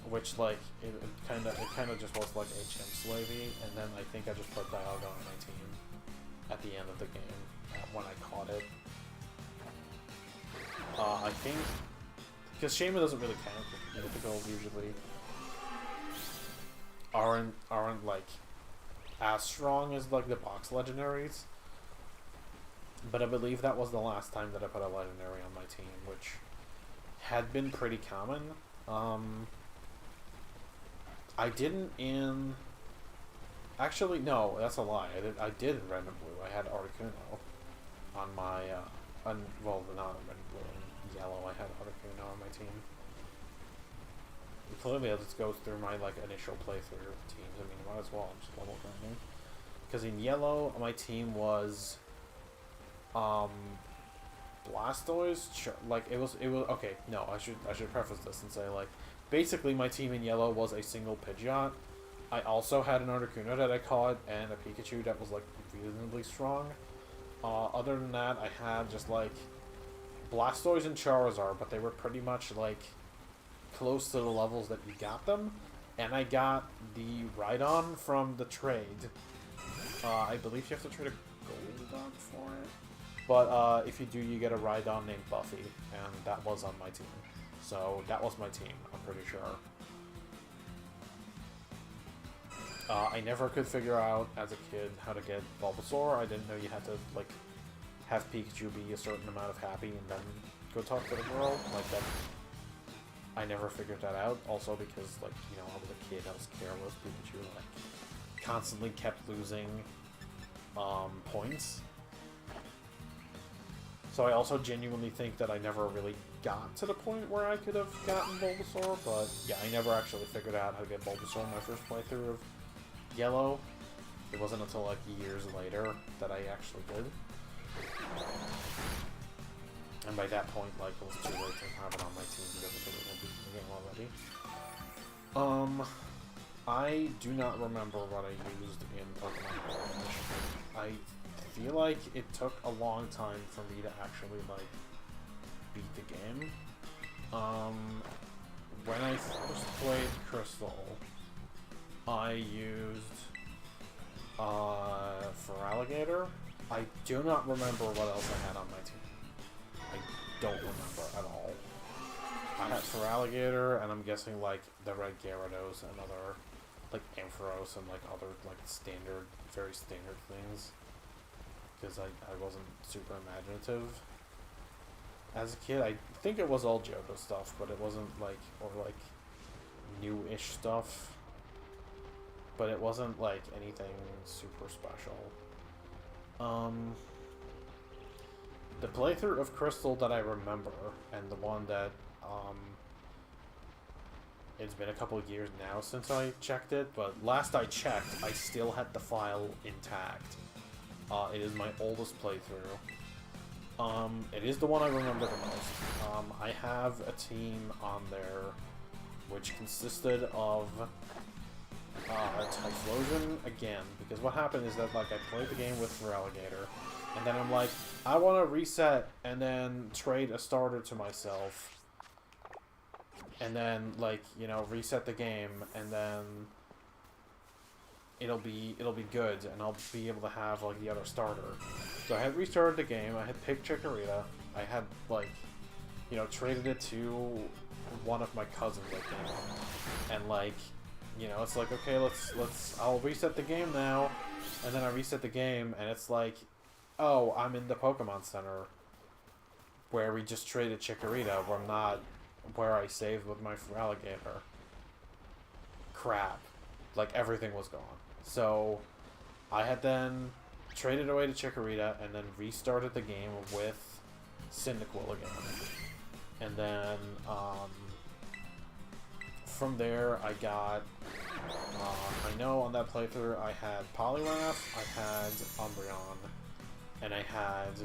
which, like, it kind of just was, like, HM Slavey, and then I think I just put Dialga on my team at the end of the game, when I caught it. I think, because Shaman doesn't really count, mythical usually aren't, like, as strong as, like, the box legendaries. But I believe that was the last time that I put a legendary on my team, which had been pretty common. I didn't in... Actually, no, that's a lie. I did in Red and Blue. I had Articuno on my... well, not in Red and Blue. In Yellow, I had Articuno on my team. And clearly, I'll just go through my, like, initial playthrough of teams. I mean, might as well. I'm just level grinding. Because in Yellow, my team was... Blastoise, like, it was, okay, no, I should preface this and say, like, basically my team in Yellow was a single Pidgeot. I also had an Articuno that I caught, and a Pikachu that was, like, reasonably strong. Other than that, I had just, like, Blastoise and Charizard, but they were pretty much, like, close to the levels that you got them. And I got the Rhydon from the trade. I believe you have to trade a Golduck for it. But if you do, you get a Rhydon named Buffy, and that was on my team. So that was my team, I'm pretty sure. I never could figure out, as a kid, how to get Bulbasaur. I didn't know you had to, like, have Pikachu be a certain amount of happy and then go talk to the girl. Like, that... I never figured that out. Also because, like, you know, I was a kid, I was careless. Pikachu, like, constantly kept losing points. So I also genuinely think that I never really got to the point where I could have gotten Bulbasaur, but yeah, I never actually figured out how to get Bulbasaur in my first playthrough of Yellow. It wasn't until, like, years later that I actually did. And by that point, like, it was too late to have it on my team because I could have beaten the game already. I do not remember what I used in Pokemon Orange. I feel like it took a long time for me to actually, like, beat the game. When I first played Crystal, I used for Alligator. I do not remember what else I had on my team. I don't remember at all. I had Feraligatr, and I'm guessing, like, the Red Gyarados and other, like, Ampharos and, like, other, like, standard, very standard things. Because I wasn't super imaginative. As a kid, I think it was all Johto stuff, but it wasn't, like, or, like, new-ish stuff. But it wasn't, like, anything super special. The playthrough of Crystal that I remember, and the one that, it's been a couple of years now since I checked it, but last I checked, I still had the file intact. It is my oldest playthrough. It is the one I remember the most. I have a team on there which consisted of Typhlosion again, because what happened is that, like, I played the game with Feraligatr, and then I'm like, I want to reset and then trade a starter to myself, and then, like, you know, reset the game, and then it'll be good, and I'll be able to have, like, the other starter. So I had restarted the game, I had picked Chikorita, I had, like, you know, traded it to one of my cousins, I think, and, like, you know, it's like, okay, I'll reset the game now, and then I reset the game, and it's like, oh, I'm in the Pokemon Center, where we just traded Chikorita, where I'm not, where I saved with my Feraligatr. Crap. Like, everything was gone. So, I had then traded away to Chikorita, and then restarted the game with Cyndaquil again. And then, from there, I got, I know on that playthrough I had Poliwrath, I had Umbreon, and I had,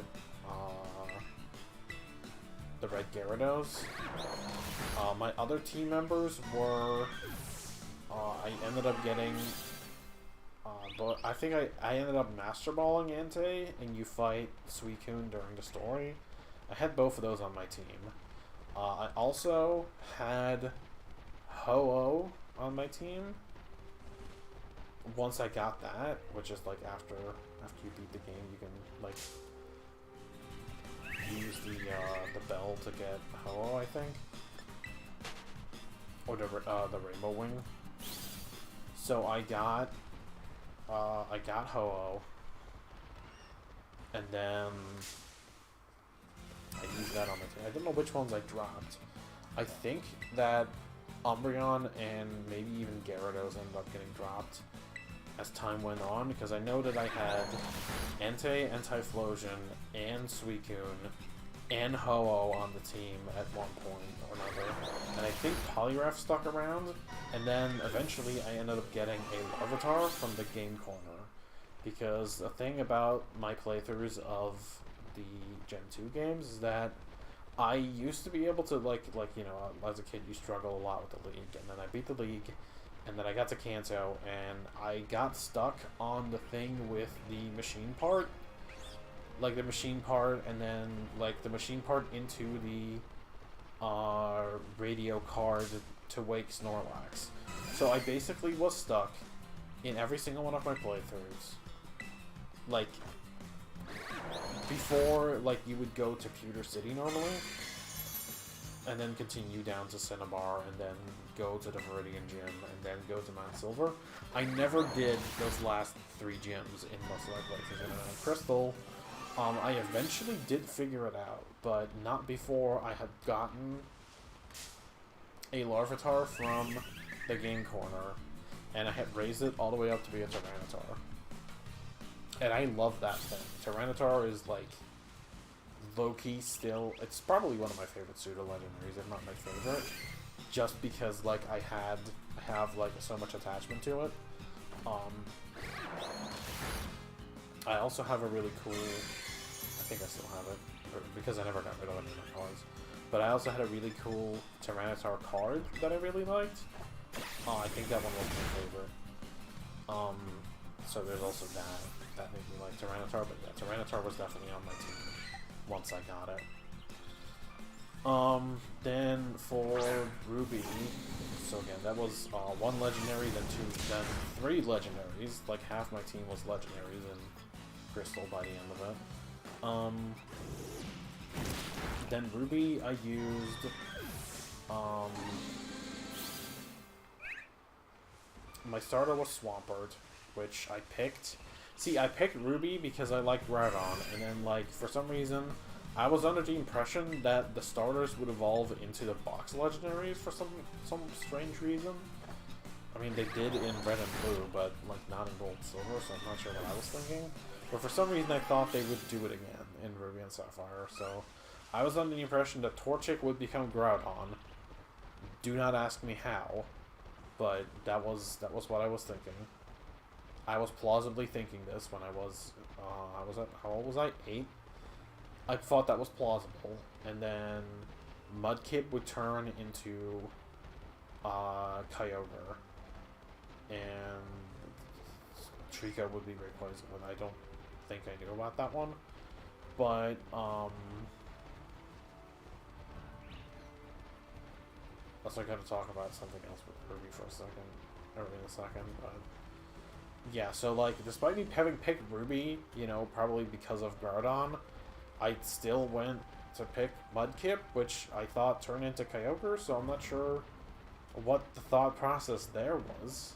the Red Gyarados. My other team members were, I ended up getting, but I think I ended up Master Balling Entei, and you fight Suicune during the story. I had both of those on my team. I also had Ho-Oh on my team. Once I got that, which is like after you beat the game, you can like use the bell to get Ho-Oh, I think, or the Rainbow Wing. So I got Ho-Oh, and then I used that on my team. I don't know which ones I dropped. I think that Umbreon and maybe even Gyarados ended up getting dropped as time went on, because I know that I had Entei and Typhlosion and Suicune and Ho-Oh on the team at one point or another, and I think Poliwrath stuck around, and then eventually I ended up getting a Larvitar from the Game Corner, because the thing about my playthroughs of the Gen 2 games is that I used to be able to, like you know, as a kid you struggle a lot with the league, and then I beat the league, and then I got to Kanto, and I got stuck on the thing with the machine part. Like, the machine part, and then, like, the machine part into the, radio card to wake Snorlax. So I basically was stuck in every single one of my playthroughs. Like, before, like, you would go to Pewter City normally, and then continue down to Cinnabar, and then go to the Viridian Gym, and then go to Mount Silver. I never did those last 3 gyms in most of my playthroughs. And then Crystal, I eventually did figure it out, but not before I had gotten a Larvitar from the Game Corner, and I had raised it all the way up to be a Tyranitar. And I love that thing. Tyranitar is, like, low-key still, it's probably one of my favorite pseudo-legendaries, if not my favorite, just because, like, I have, like, so much attachment to it. I also have a really cool, I think I still have it, because I never got rid of any of my cards, but I also had a really cool Tyranitar card that I really liked. I think that one was my favorite. So there's also that made me like Tyranitar, but yeah, Tyranitar was definitely on my team once I got it. Then for Ruby, so again, that was 1 legendary, then 3 legendaries. Like, half my team was legendaries in Crystal by the end of it. Then Ruby, I used, my starter was Swampert, which I picked. See, I picked Ruby because I like Groudon, and then, like, for some reason, I was under the impression that the starters would evolve into the box legendaries for some strange reason. I mean, they did in Red and Blue, but, like, not in Gold and Silver, so I'm not sure what I was thinking. But for some reason, I thought they would do it again in Ruby and Sapphire, so I was under the impression that Torchic would become Groudon. Do not ask me how, but that was what I was thinking. I was plausibly thinking this when I was how old was I? 8? I thought that was plausible, and then Mudkip would turn into Kyogre, and Trico would be Rayquaza, but I don't think I knew about that one. But also I gotta talk about something else with Ruby for a second, or in a second, but yeah, so like, despite me having picked Ruby, you know, probably because of Groudon, I still went to pick Mudkip, which I thought turned into Kyogre, so I'm not sure what the thought process there was.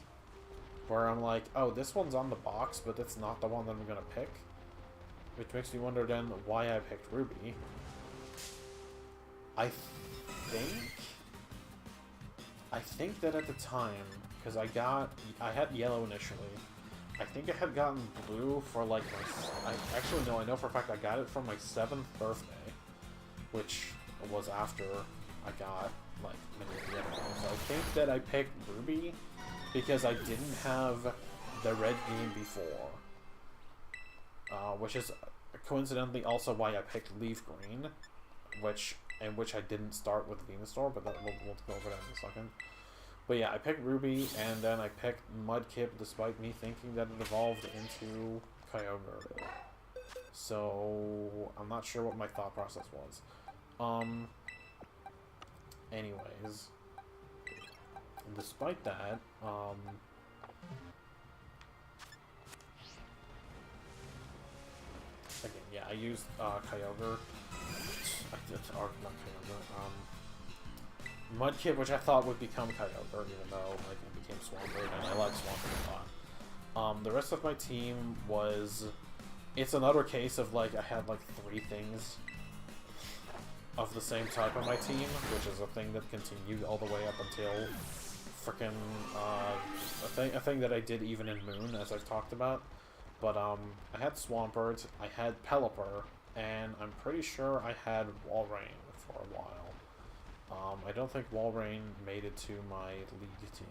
Where I'm like, oh, this one's on the box, but it's not the one that I'm gonna pick. Which makes me wonder then why I picked Ruby. I think that at the time, because I had yellow initially. I think I had gotten blue for like I know for a fact I got it for my 7th birthday, which was after I got like many of the other ones. So I think that I picked Ruby because I didn't have the red game before, which is coincidentally also why I picked Leaf Green, which I didn't start with Venusaur, but we'll go over that in a second. But yeah, I picked Ruby, and then I picked Mudkip, despite me thinking that it evolved into Kyogre. So I'm not sure what my thought process was. Anyways, despite that, again, yeah, I used Kyogre. Or not Kyogre. Mudkip, which I thought would become Kyogre, even though like it became Swampert, and I like Swampert a lot. The rest of my team was... It's another case of like I had like 3 things of the same type on my team, which is a thing that continued all the way up until frickin' a thing that I did even in Moon, as I've talked about. But I had Swampert, I had Pelipper, and I'm pretty sure I had Walrein for a while. I don't think Walrein made it to my league team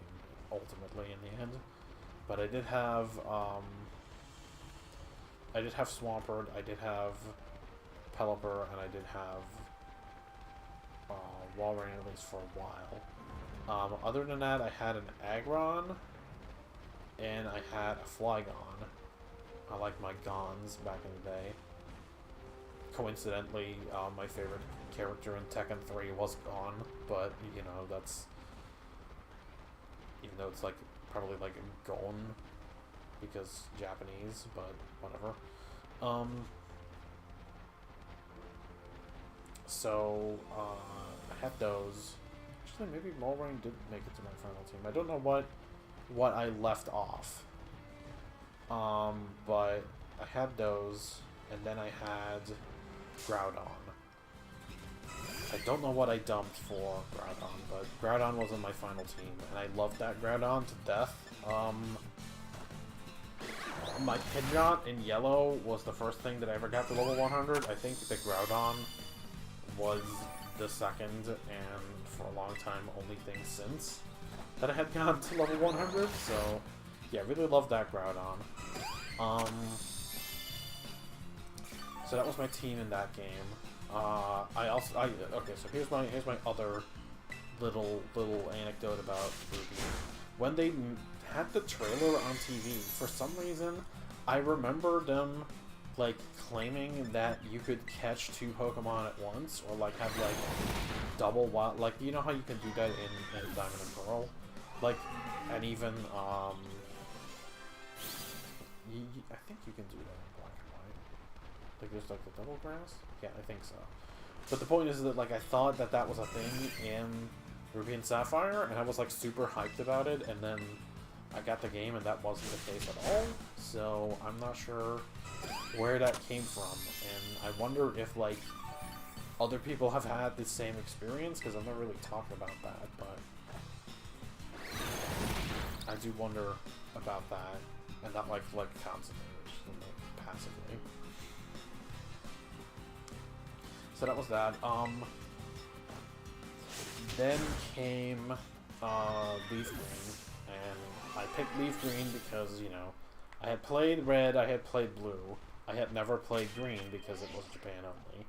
ultimately in the end, but I did have Swampert, I did have Pelipper, and I did have Walrein at least for a while. Other than that, I had an Aggron, and I had a Flygon. I like my Gons back in the day. Coincidentally, my favorite character in Tekken 3 was Gon, but, you know, that's... Even though it's, like, probably, like, Gon, because Japanese, but whatever. So, I had those. Actually, maybe Walrein did make it to my final team. I don't know what I left off. But I had those, and then I had Groudon. I don't know what I dumped for Groudon, but Groudon was on my final team, and I loved that Groudon to death. My Pidgeot in yellow was the first thing that I ever got to level 100. I think the Groudon was the second, and for a long time, only thing since that I had gotten to level 100, so yeah, I really loved that Groudon. So that was my team in that game. Okay, so here's my other little anecdote about Ruby. When they had the trailer on TV, for some reason, I remember them like claiming that you could catch 2 Pokemon at once, or like have like double wild, like you know how you can do that in Diamond and Pearl, like, and even I think you can do that in Black and White. Like there's like the double grass? Yeah, I think so. But the point is that, like, I thought that that was a thing in Ruby and Sapphire, and I was, like, super hyped about it, and then I got the game, and that wasn't the case at all. So I'm not sure where that came from, and I wonder if, like, other people have had the same experience, because I've never really talked about that, but I do wonder about that, and not, like constantly, just, passively. So that was that. Then came Leaf Green, and I picked Leaf Green because, you know, I had played Red, I had played Blue, I had never played Green because it was Japan only,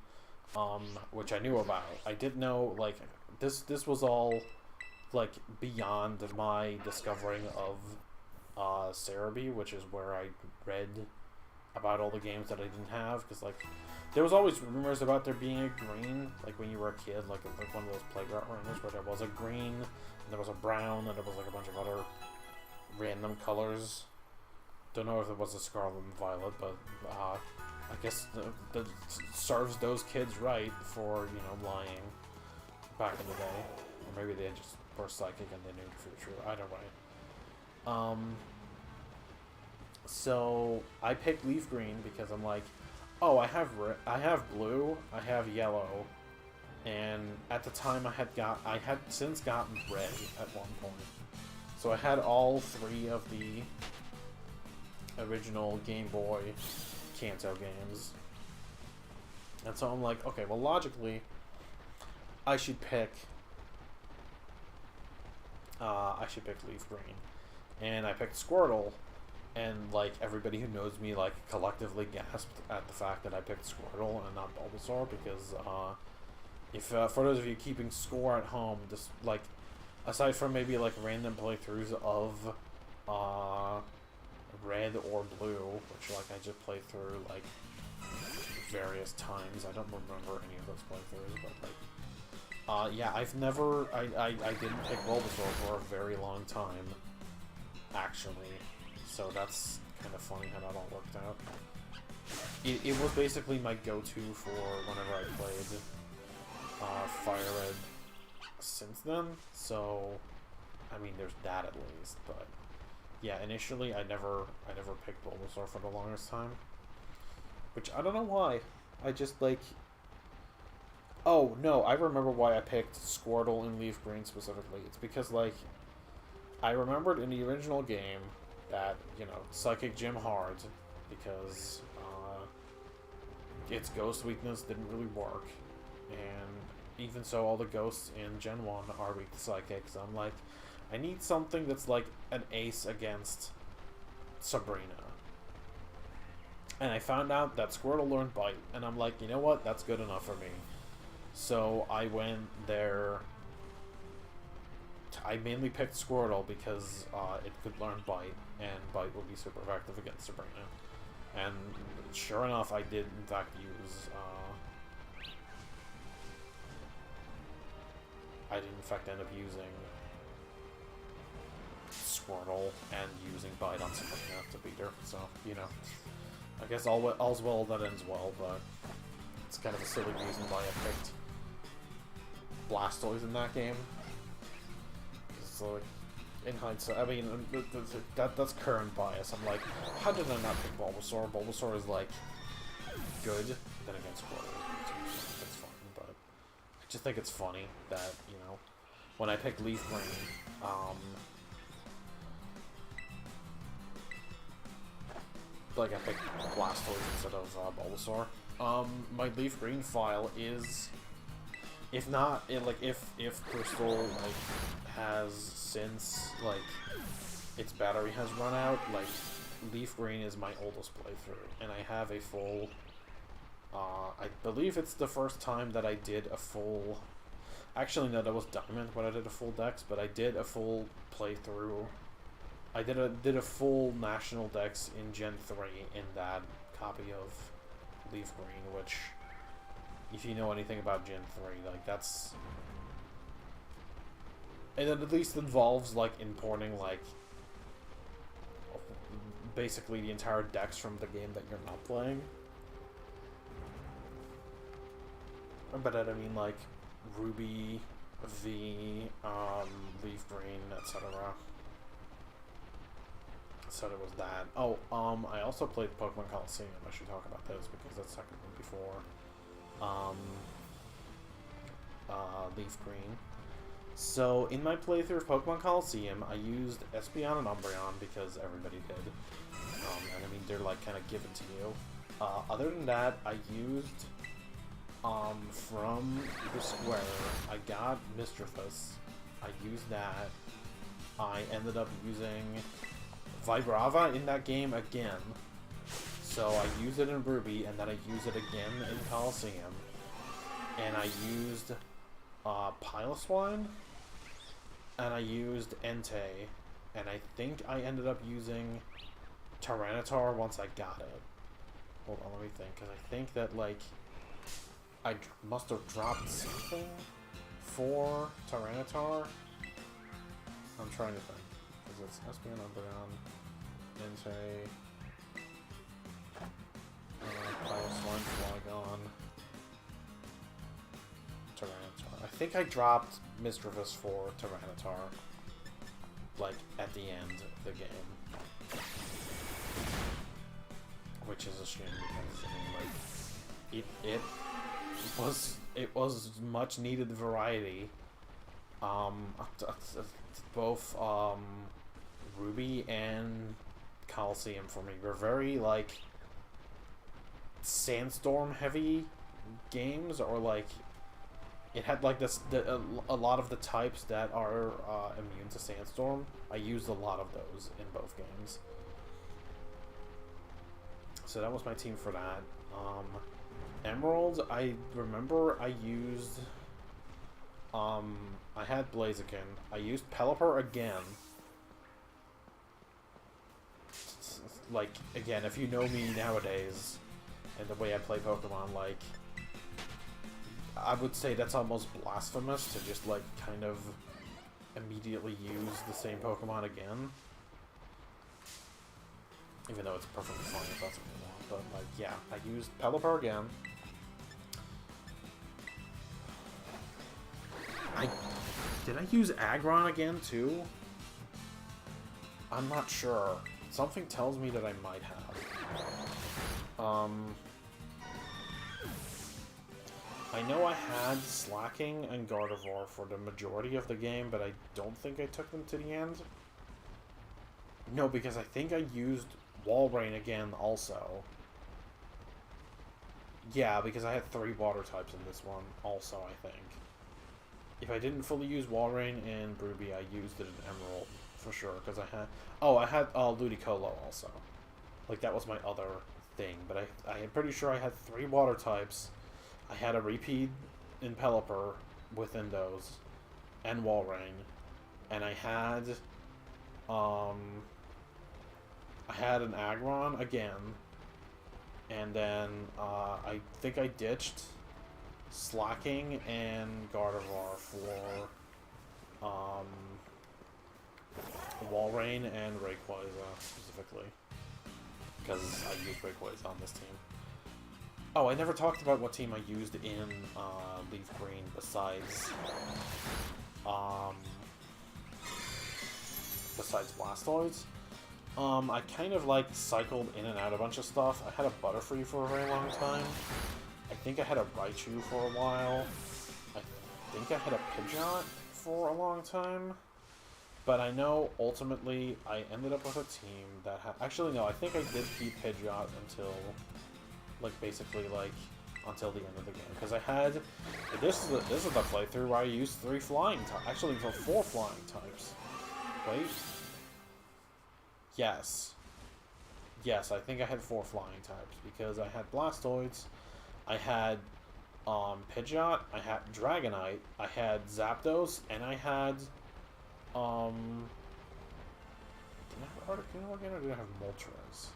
which I knew about. I didn't know, like, this was all, like, beyond my discovering of Cerebi, which is where I read about all the games that I didn't have, because, like, there was always rumors about there being a green, like when you were a kid, like one of those playground rumors where there was a green, and there was a brown, and there was like a bunch of other random colors. Don't know if it was a Scarlet and Violet, but I guess that serves those kids right for, you know, lying back in the day. Or maybe they just were psychic and they knew the future. Either way. So I picked Leaf Green because I'm like, oh, I have blue, I have yellow, and at the time I had since gotten red at one point. So I had all three of the original Game Boy Kanto games. And so I'm like, okay, well, logically, I should pick Leaf Green. And I picked Squirtle, and, like, everybody who knows me, like, collectively gasped at the fact that I picked Squirtle and not Bulbasaur, because, for those of you keeping score at home, just, like, aside from maybe, like, random playthroughs of, Red or Blue, which, like, I just played through, like, various times, I don't remember any of those playthroughs, but, like, yeah, I didn't pick Bulbasaur for a very long time, actually. So that's kind of funny how that all worked out. It was basically my go-to for whenever I played Fire Red since then. So, I mean, there's that at least. But yeah, initially I never picked Bulbasaur for the longest time, which I don't know why. I just like. Oh no, I remember why I picked Squirtle and Leaf Green specifically. It's because, like, I remembered in the original game that, you know, Psychic Gym hard because its ghost weakness didn't really work, and even so, all the ghosts in Gen 1 are weak to Psychic, so I'm like, I need something that's like an ace against Sabrina. And I found out that Squirtle learned Bite, and I'm like, you know what, that's good enough for me. So I went there. I mainly picked Squirtle because it could learn Bite, and Bite would be super effective against Sabrina. And sure enough, I did in fact use. I did in fact end up using Squirtle and using Bite on Sabrina to beat her. So, you know, I guess all's well that ends well, but it's kind of a silly reason why I picked Blastoise in that game. So, in hindsight, I mean, that's current bias. I'm like, how did I not pick Bulbasaur? Bulbasaur is, like, good. Then again, Squirtle it's fun, but I just think it's funny that, you know, when I picked Leaf Green, like, I picked Blastoise instead of Bulbasaur. My Leaf Green file is, if not, if Crystal, like, has since, like, its battery has run out, like, Leaf Green is my oldest playthrough, and I have a full, I believe it's the first time that I did a full, actually no, that was Diamond when I did a full Dex, but I did a full playthrough, I did a full National Dex in Gen 3 in that copy of Leaf Green, which, if you know anything about Gen 3, like, that's... And it at least involves, like, importing, like, basically the entire dex from the game that you're not playing. But I mean, like, Ruby, V, Leaf Green, etc. So there was that. Oh, I also played Pokemon Coliseum. I should talk about this because that's technically before Leaf Green. So in my playthrough of Pokemon Coliseum, I used Espeon and Umbreon because everybody did. And I mean, they're like kind of given to you. Other than that, I used from the square, I got Misdreavus. I used that. I ended up using Vibrava in that game again. So I used it in Ruby, and then I used it again in Coliseum. And I used Piloswine, and I used Entei, and I think I ended up using Tyranitar once I got it. Hold on, let me think, because I think that, like, I must have dropped something for Tyranitar. I'm trying to think, because it's Espeon, Umbreon, Entei, Piloswine, Flygon, Tyranitar. I think I dropped Misdreavus for Tyranitar, like, at the end of the game. Which is a shame because, I mean, like, it was much needed variety. Both, Ruby and Coliseum for me were very, like, Sandstorm heavy games, or like, it had like a lot of the types that are immune to Sandstorm. I used a lot of those in both games. So that was my team for that. Emerald, I remember I used... I had Blaziken. I used Pelipper again. Like, again, if you know me nowadays, and the way I play Pokemon, like, I would say that's almost blasphemous to just, like, kind of immediately use the same Pokemon again. Even though it's perfectly fine if that's what you want. But, like, yeah, I used Pelipper again. Did I use Aggron again, too? I'm not sure. Something tells me that I might have. I know I had Slacking and Gardevoir for the majority of the game, but I don't think I took them to the end. No, because I think I used Walrein again also. Yeah, because I had 3 water types in this one also, I think. If I didn't fully use Walrein in Ruby, I used it in Emerald for sure, because I had... Oh, I had Ludicolo also. Like, that was my other thing, but I am pretty sure I had 3 water types. I had a repeat in Pelipper within those, and Walrein, and I had an Aggron again, and then I think I ditched Slacking and Gardevoir for Walrein and Rayquaza specifically, because I used Rayquaza on this team. Oh, I never talked about what team I used in Leaf Green besides Blastoise. I kind of like cycled in and out a bunch of stuff. I had a Butterfree for a very long time. I think I had a Raichu for a while. I think I had a Pidgeot for a long time. But I know ultimately I ended up with a team that had... Actually, no, I think I did keep Pidgeot until... Like, basically, like, until the end of the game. Because I had... This is the playthrough where I used 3 flying types. Actually, until 4 flying types. Wait. Yes. Yes, I think I had 4 flying types. Because I had Blastoise, I had Pidgeot, I had Dragonite, I had Zapdos, and I had... Did I have Articuno again, or did I have Moltres?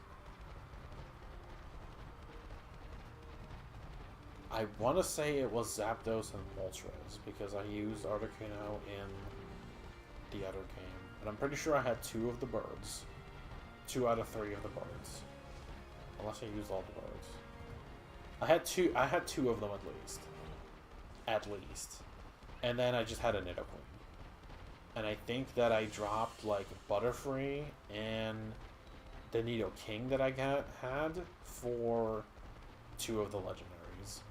I want to say it was Zapdos and Moltres, because I used Articuno in the other game. And I'm pretty sure I had 2 of the birds. 2 out of 3 of the birds. Unless I used all the birds. I had two of them at least. at least. And then I just had a Nidoqueen. And I think that I dropped, like, Butterfree and the Nidoking that I had for 2 of the legendaries.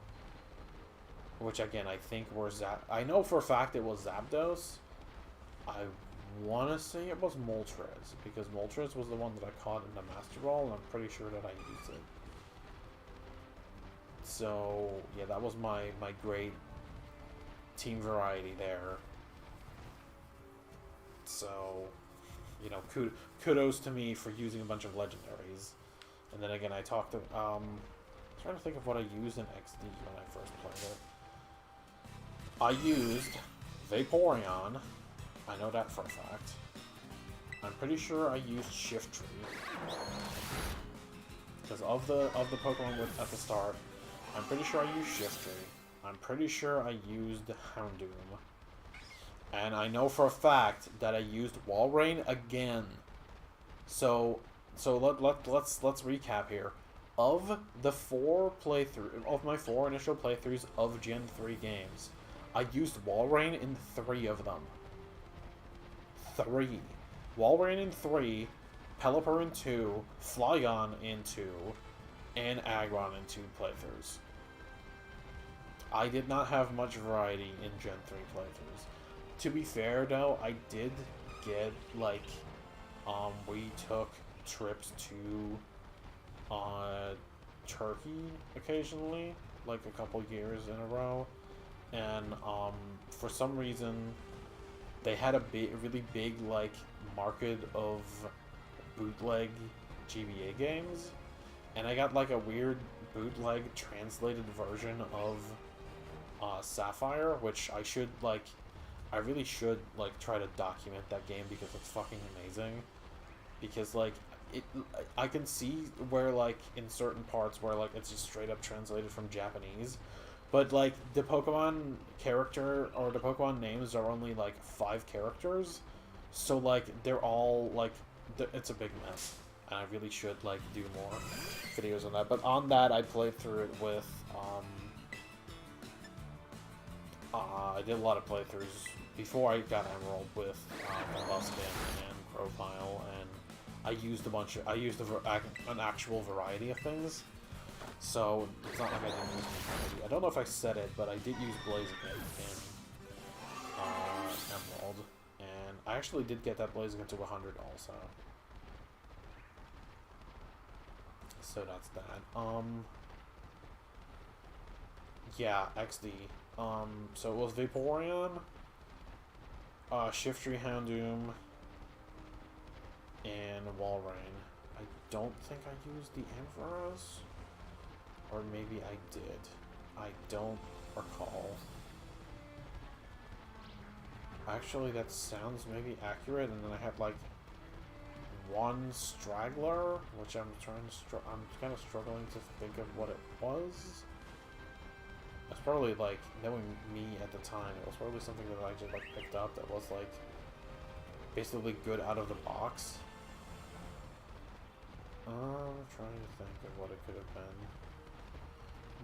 Which, again, I think were I know for a fact it was Zapdos. I want to say it was Moltres, because Moltres was the one that I caught in the Master Ball, and I'm pretty sure that I used it. So, yeah, that was my great team variety there. So, you know, kudos to me for using a bunch of legendaries. And then again, I talked to, trying to think of what I used in XD when I first played it. I used Vaporeon. I know that for a fact. I'm pretty sure I used Shiftry. Because of the Pokemon at the start, I'm pretty sure I used Shiftry. I'm pretty sure I used Houndoom. And I know for a fact that I used Walrein again. So let's recap here. Of the 4 my 4 initial playthroughs of Gen 3 games, I used Walrein in 3 of them. 3. Walrein in 3, Pelipper in 2, Flygon in 2, and Aggron in 2 playthroughs. I did not have much variety in Gen 3 playthroughs. To be fair, though, I did get, like, we took trips to, Turkey occasionally, like a couple years in a row, and, for some reason, they had a really big, like, market of bootleg GBA games, and I got, like, a weird bootleg translated version of, Sapphire, which I really should, like, try to document that game because it's fucking amazing. Because, like, I can see where, like, in certain parts where, like, it's just straight up translated from Japanese. But, like, the Pokemon character, or the Pokemon names are only, like, 5 characters. So, like, they're all, like, it's a big mess. And I really should, like, do more videos on that. But on that, I played through it with, I did a lot of playthroughs before I got Emerald with Luskin and Profile, and I used an actual variety of things. So it's not like I didn't use variety. I don't know if I said it, but I did use Blaziken in Emerald, and I actually did get that Blaziken to 100 also. So that's that. Yeah, XD. So it was Vaporeon, Shiftry, Houndoom, and Walrein. I don't think I used the Ampharos, or maybe I did. I don't recall. Actually, that sounds maybe accurate, and then I had, like, 1 Straggler, which I'm kind of struggling to think of what it was. It's probably, like, knowing me at the time, it was probably something that I just, like, picked up that was, like, basically good out of the box. I'm trying to think of what it could have been.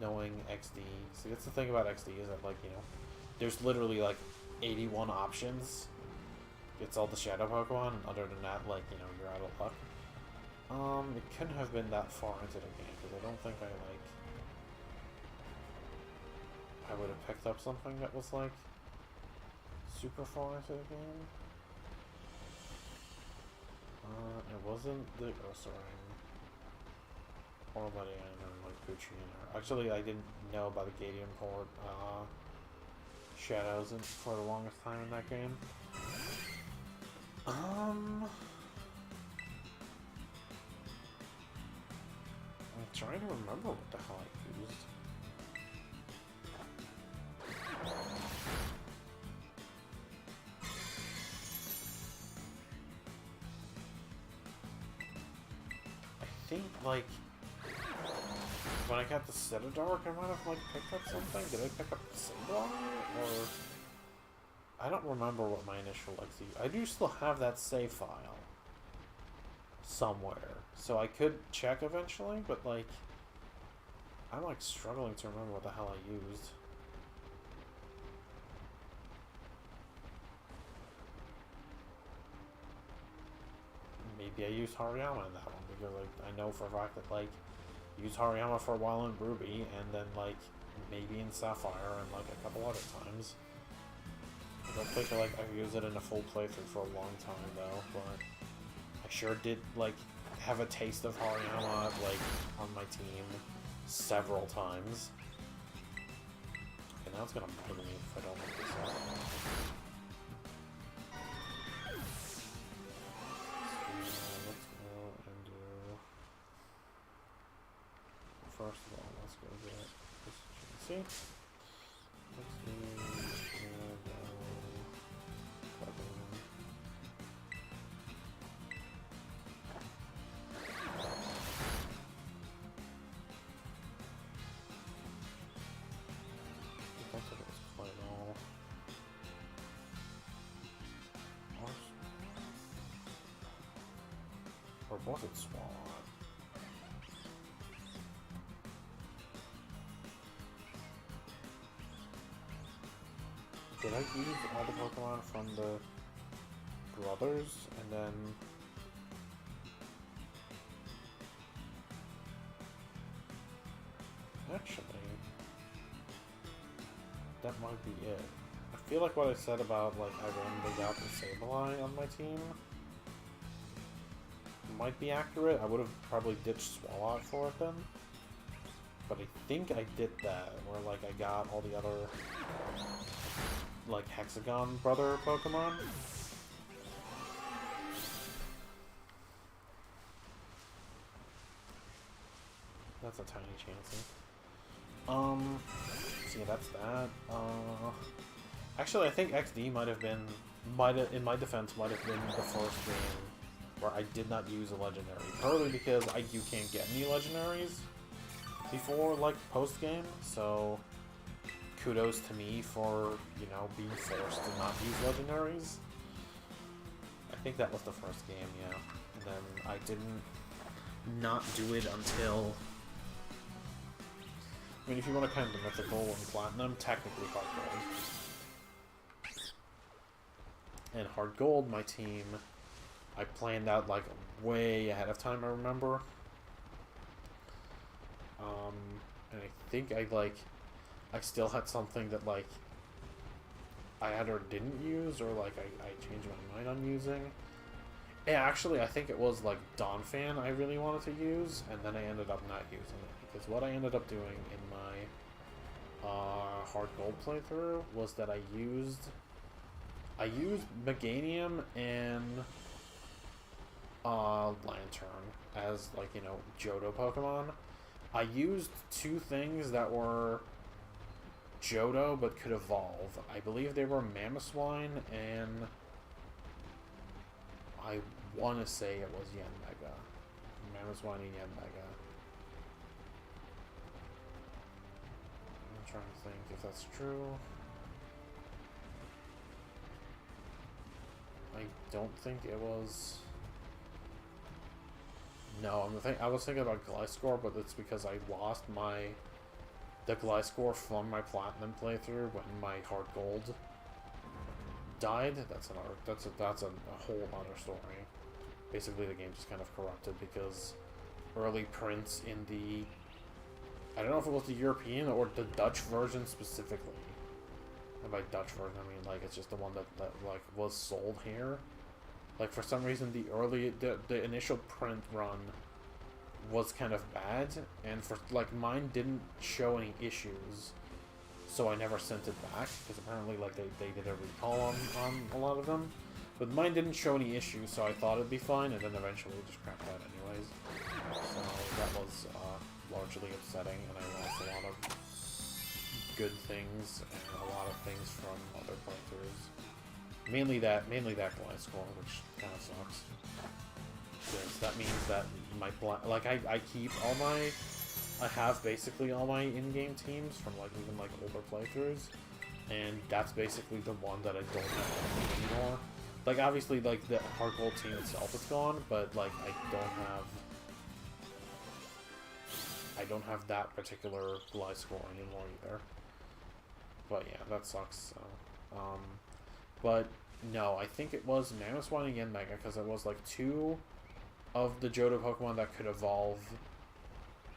Knowing XD. See, that's the thing about XD, is that, like, you know, there's literally, like, 81 options. It's all the Shadow Pokemon, and other than that, like, you know, you're out of luck. It couldn't have been that far into the game, because I don't think I would have picked up something that was, like, super far into the game. It wasn't the Ursaring, or Ledian, or, like, Poochyena. Actually, I didn't know about the Gatium Port, Shadows for the longest time in that game. I'm trying to remember what the hell I used. I think, like, when I got the Cetadark, I might have, like, picked up something. Did I pick up the Sableye? Or... I don't remember what my initial XD... I do still have that save file somewhere, so I could check eventually, but, like, I'm, like, struggling to remember what the hell I used. maybe I used Hariyama in that one, because like I know for a fact that like use Hariyama for a while in Ruby, and then like maybe in Sapphire, and like a couple other times. I don't think like I've used it in a full playthrough for a long time though, but I sure did like have a taste of Hariyama like on my team several times. Okay, now it's gonna bug me if I don't look this up. Let's go and do. First of all, let's go get this GC. Let's do. Or was it Swallow? Did I use all the Pokemon from the brothers and then actually that might be it. I feel like what I said about like I randomly got the Sableye on my team might be accurate. I would have probably ditched Swallow for it then. But I think I did that, where like I got all the other like Hexagon brother Pokemon. That's a tiny chancey. So yeah, that's that. Actually I think XD might have been in my defense might have been the first game where I did not use a legendary. Partly because you can't get any legendaries before, like, post-game, so kudos to me for, you know, being forced to not use legendaries. I think that was the first game, yeah. And then I didn't not do it until... I mean, if you want to count the mythical and platinum, technically hard gold. And hard gold, my team... I planned out, like, way ahead of time, I remember. And I think I still had something that, like, I either didn't use, or, like, I changed my mind on using. Yeah, actually, I think it was, like, Donphan I really wanted to use, and then I ended up not using it. Because what I ended up doing in my hard gold playthrough was that I used Meganium and... Lantern as, like, you know, Johto Pokemon. I used two things that were Johto but could evolve. I believe they were Mamoswine and I want to say it was Yanmega. Mamoswine and Yanmega. I'm trying to think if that's true. I don't think it was... No, I was thinking about Gliscor, but it's because I lost the Gliscor from my Platinum playthrough when my Hard Gold died. That's a whole other story. Basically, the game just kind of corrupted because early prints in the... I don't know if it was the European or the Dutch version specifically. And by Dutch version, I mean, like, it's just the one that like, was sold here. Like, for some reason, the initial print run was kind of bad, and for, like, mine didn't show any issues, so I never sent it back, because apparently, like, they did a recall on a lot of them. But mine didn't show any issues, so I thought it'd be fine, and then eventually it just crapped out anyways. So that was largely upsetting, and I lost a lot of good things, and a lot of things from other playthroughs. Mainly that Gliscor, which kind of sucks. Because that means that my I keep all my... I have basically all my in-game teams from, like, even, like, older playthroughs. And that's basically the one that I don't have anymore. Like, obviously, like, the Hard Gold team itself is gone, but, like, I don't have that particular Gliscor anymore either. But, yeah, that sucks, so... But, no, I think it was Mamoswine and Yanmega, because it was, like, two of the Johto Pokemon that could evolve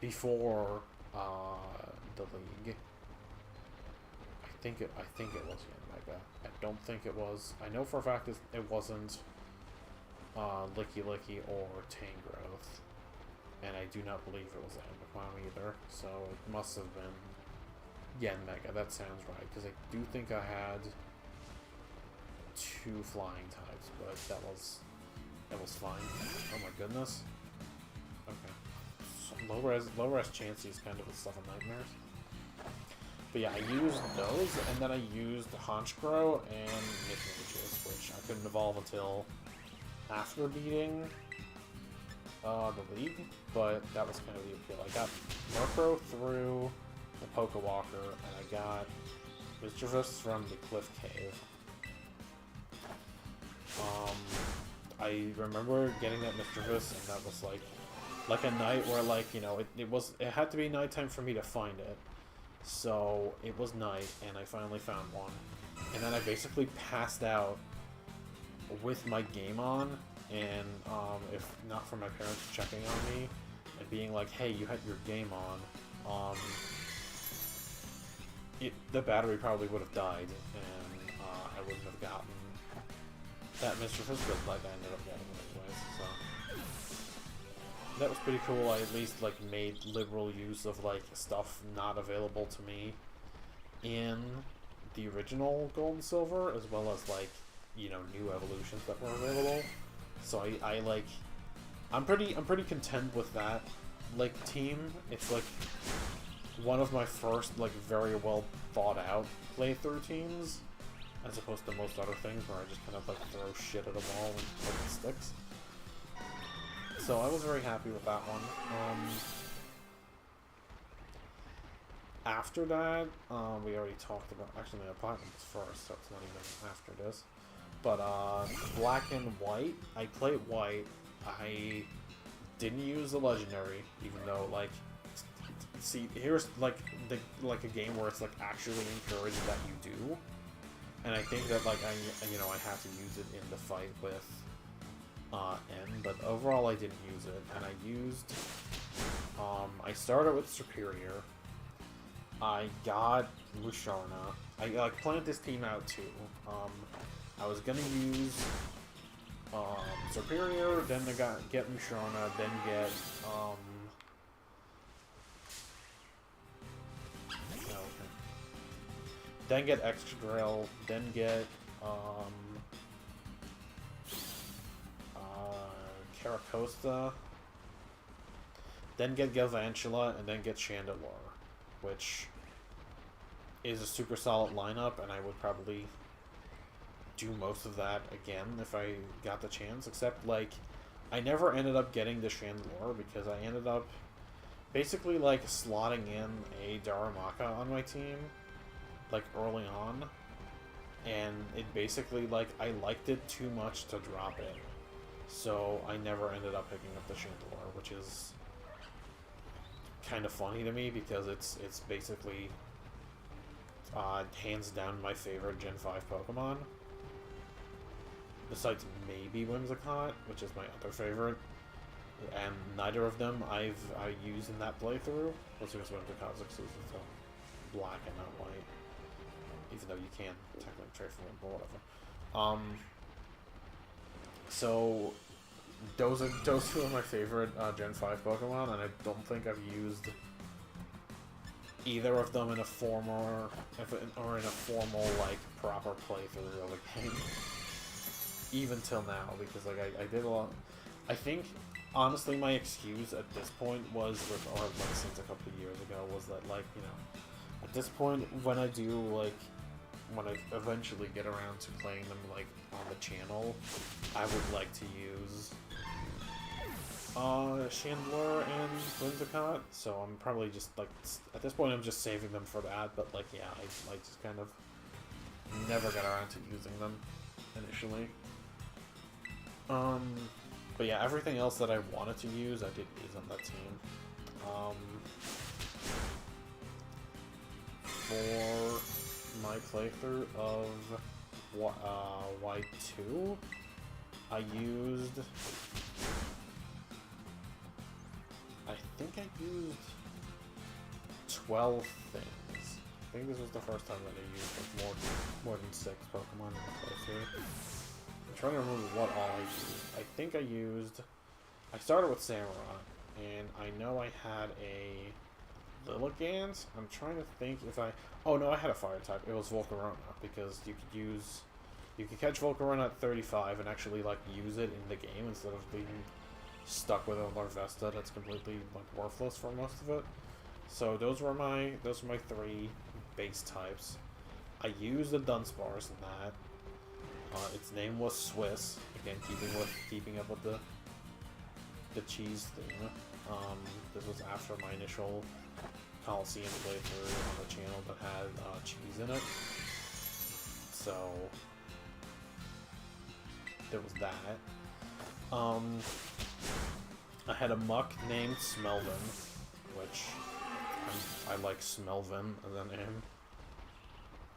before the League. I think it was Yanmega. I don't think it was. I know for a fact it wasn't Licky Licky or Tangrowth. And I do not believe it was Ambipom either. So it must have been Yanmega. That sounds right. Because I do think I had 2 flying types, but that was fine. Oh my goodness. Okay. So low res Chansey is kind of a stuff of nightmares. But yeah, I used those, and then I used Honchkrow and Nickmages, which I couldn't evolve until after beating the League, but that was kind of the appeal. I got Murkrow through the Pokewalker, and I got Mischievous from the Cliff Cave. I remember getting that Mischievous, and that was like a night where, like, you know, it had to be nighttime for me to find it. So it was night, and I finally found one. And then I basically passed out with my game on, and if not for my parents checking on me and being like, "Hey, you had your game on," the battery probably would have died, and I wouldn't have gotten that Mischievous, but like I ended up getting it anyways. So that was pretty cool. I at least like made liberal use of like stuff not available to me in the original Gold and Silver, as well as like, you know, new evolutions that were available. So I like, I'm pretty content with that like team. It's like one of my first like very well thought out playthrough teams, as opposed to most other things where I just kind of like throw shit at a wall and hope it sticks. So I was very happy with that one. After that, we already talked about, actually my Platinum was first, so it's not even after this. But Black and White, I played White. I didn't use the Legendary, even though like, see, here's like a game where it's like actually encouraged that you do, and I think that like I have to use it in the fight with N, but overall I didn't use it, and I used I started with Superior. I got Musharna. I like planned this team out too. I was gonna use Superior, then get Musharna, then get then get Excadrill, then get Caracosta, then get Galvantula, and then get Chandelure, which is a super solid lineup, and I would probably do most of that again if I got the chance, except like I never ended up getting the Chandelure because I ended up basically like slotting in a Darumaka on my team like early on, and it basically like I liked it too much to drop it, so I never ended up picking up the Chandelure, which is kind of funny to me because it's basically hands down my favorite Gen 5 Pokemon, besides maybe Whimsicott, which is my other favorite, and neither of them I used in that playthrough. Let's see, Whimsicott's exclusive to Black and not White, even though you can technically trade for them, but whatever. So those two are my favorite Gen 5 Pokemon, and I don't think I've used either of them in a formal like proper playthrough of a game, even till now, because like I did a lot. I think honestly my excuse at this point was or like since a couple of years ago, was that like, you know, at this point when I eventually get around to playing them like on the channel, I would like to use Chandelure and Whimsicott, so I'm probably just like, at this point I'm just saving them for that, but like, yeah, I just kind of never got around to using them initially. But yeah, everything else that I wanted to use, I did use on that team. For my playthrough of Y2, I used I think I used 12 things. I think this was the first time that I used like more than 6 Pokemon in the playthrough. I'm trying to remember what all I used. I think I started with Samurott, and I know I had a Lilligant. I'm trying to think if oh no, I had a fire type. It was Volcarona, because you could catch Volcarona at 35 and actually like use it in the game instead of being stuck with a Larvesta that's completely like worthless for most of it. So those were my 3 base types. I used the Dunsparce in that. Its name was Swiss. Again, keeping up with the cheese theme. This was after my initial Coliseum playthrough on the channel that had cheese in it. So there was that. I had a Muck named Smelvin, which I like Smelvin as a name.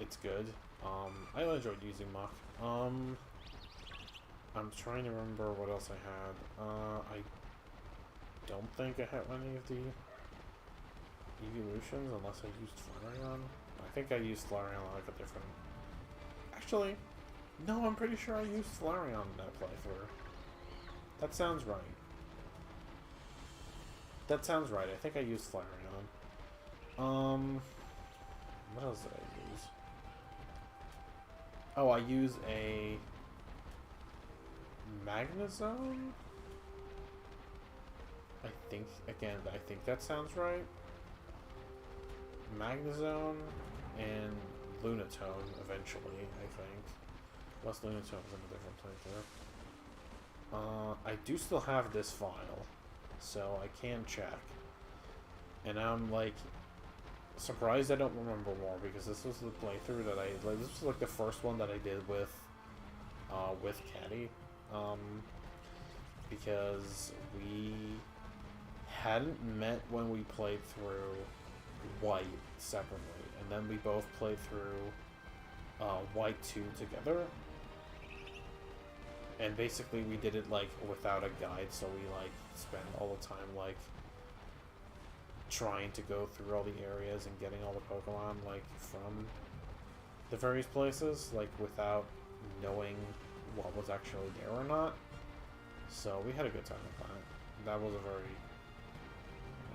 It's good. I enjoyed using Muck. I'm trying to remember what else I had. I don't think I had any of the evolutions unless I used Flareon. I think I used Flareon on like a different... Actually, no, I'm pretty sure I used Flareon in that playthrough. That sounds right. That sounds right. I think I used Flareon. What else did I use? Oh, I use a Magnezone? I think that sounds right. Magnezone and Lunatone eventually, I think. Unless Lunatone's in a different playthrough. I do still have this file, so I can check. And I'm like surprised I don't remember more, because this was the playthrough that this was like the first one that I did with Caddy. Because we hadn't met when we played through White separately, and then we both played through White 2 together. And basically we did it like without a guide, so we like spent all the time like trying to go through all the areas and getting all the Pokemon like from the various places, like without knowing what was actually there or not. So we had a good time with that. That was a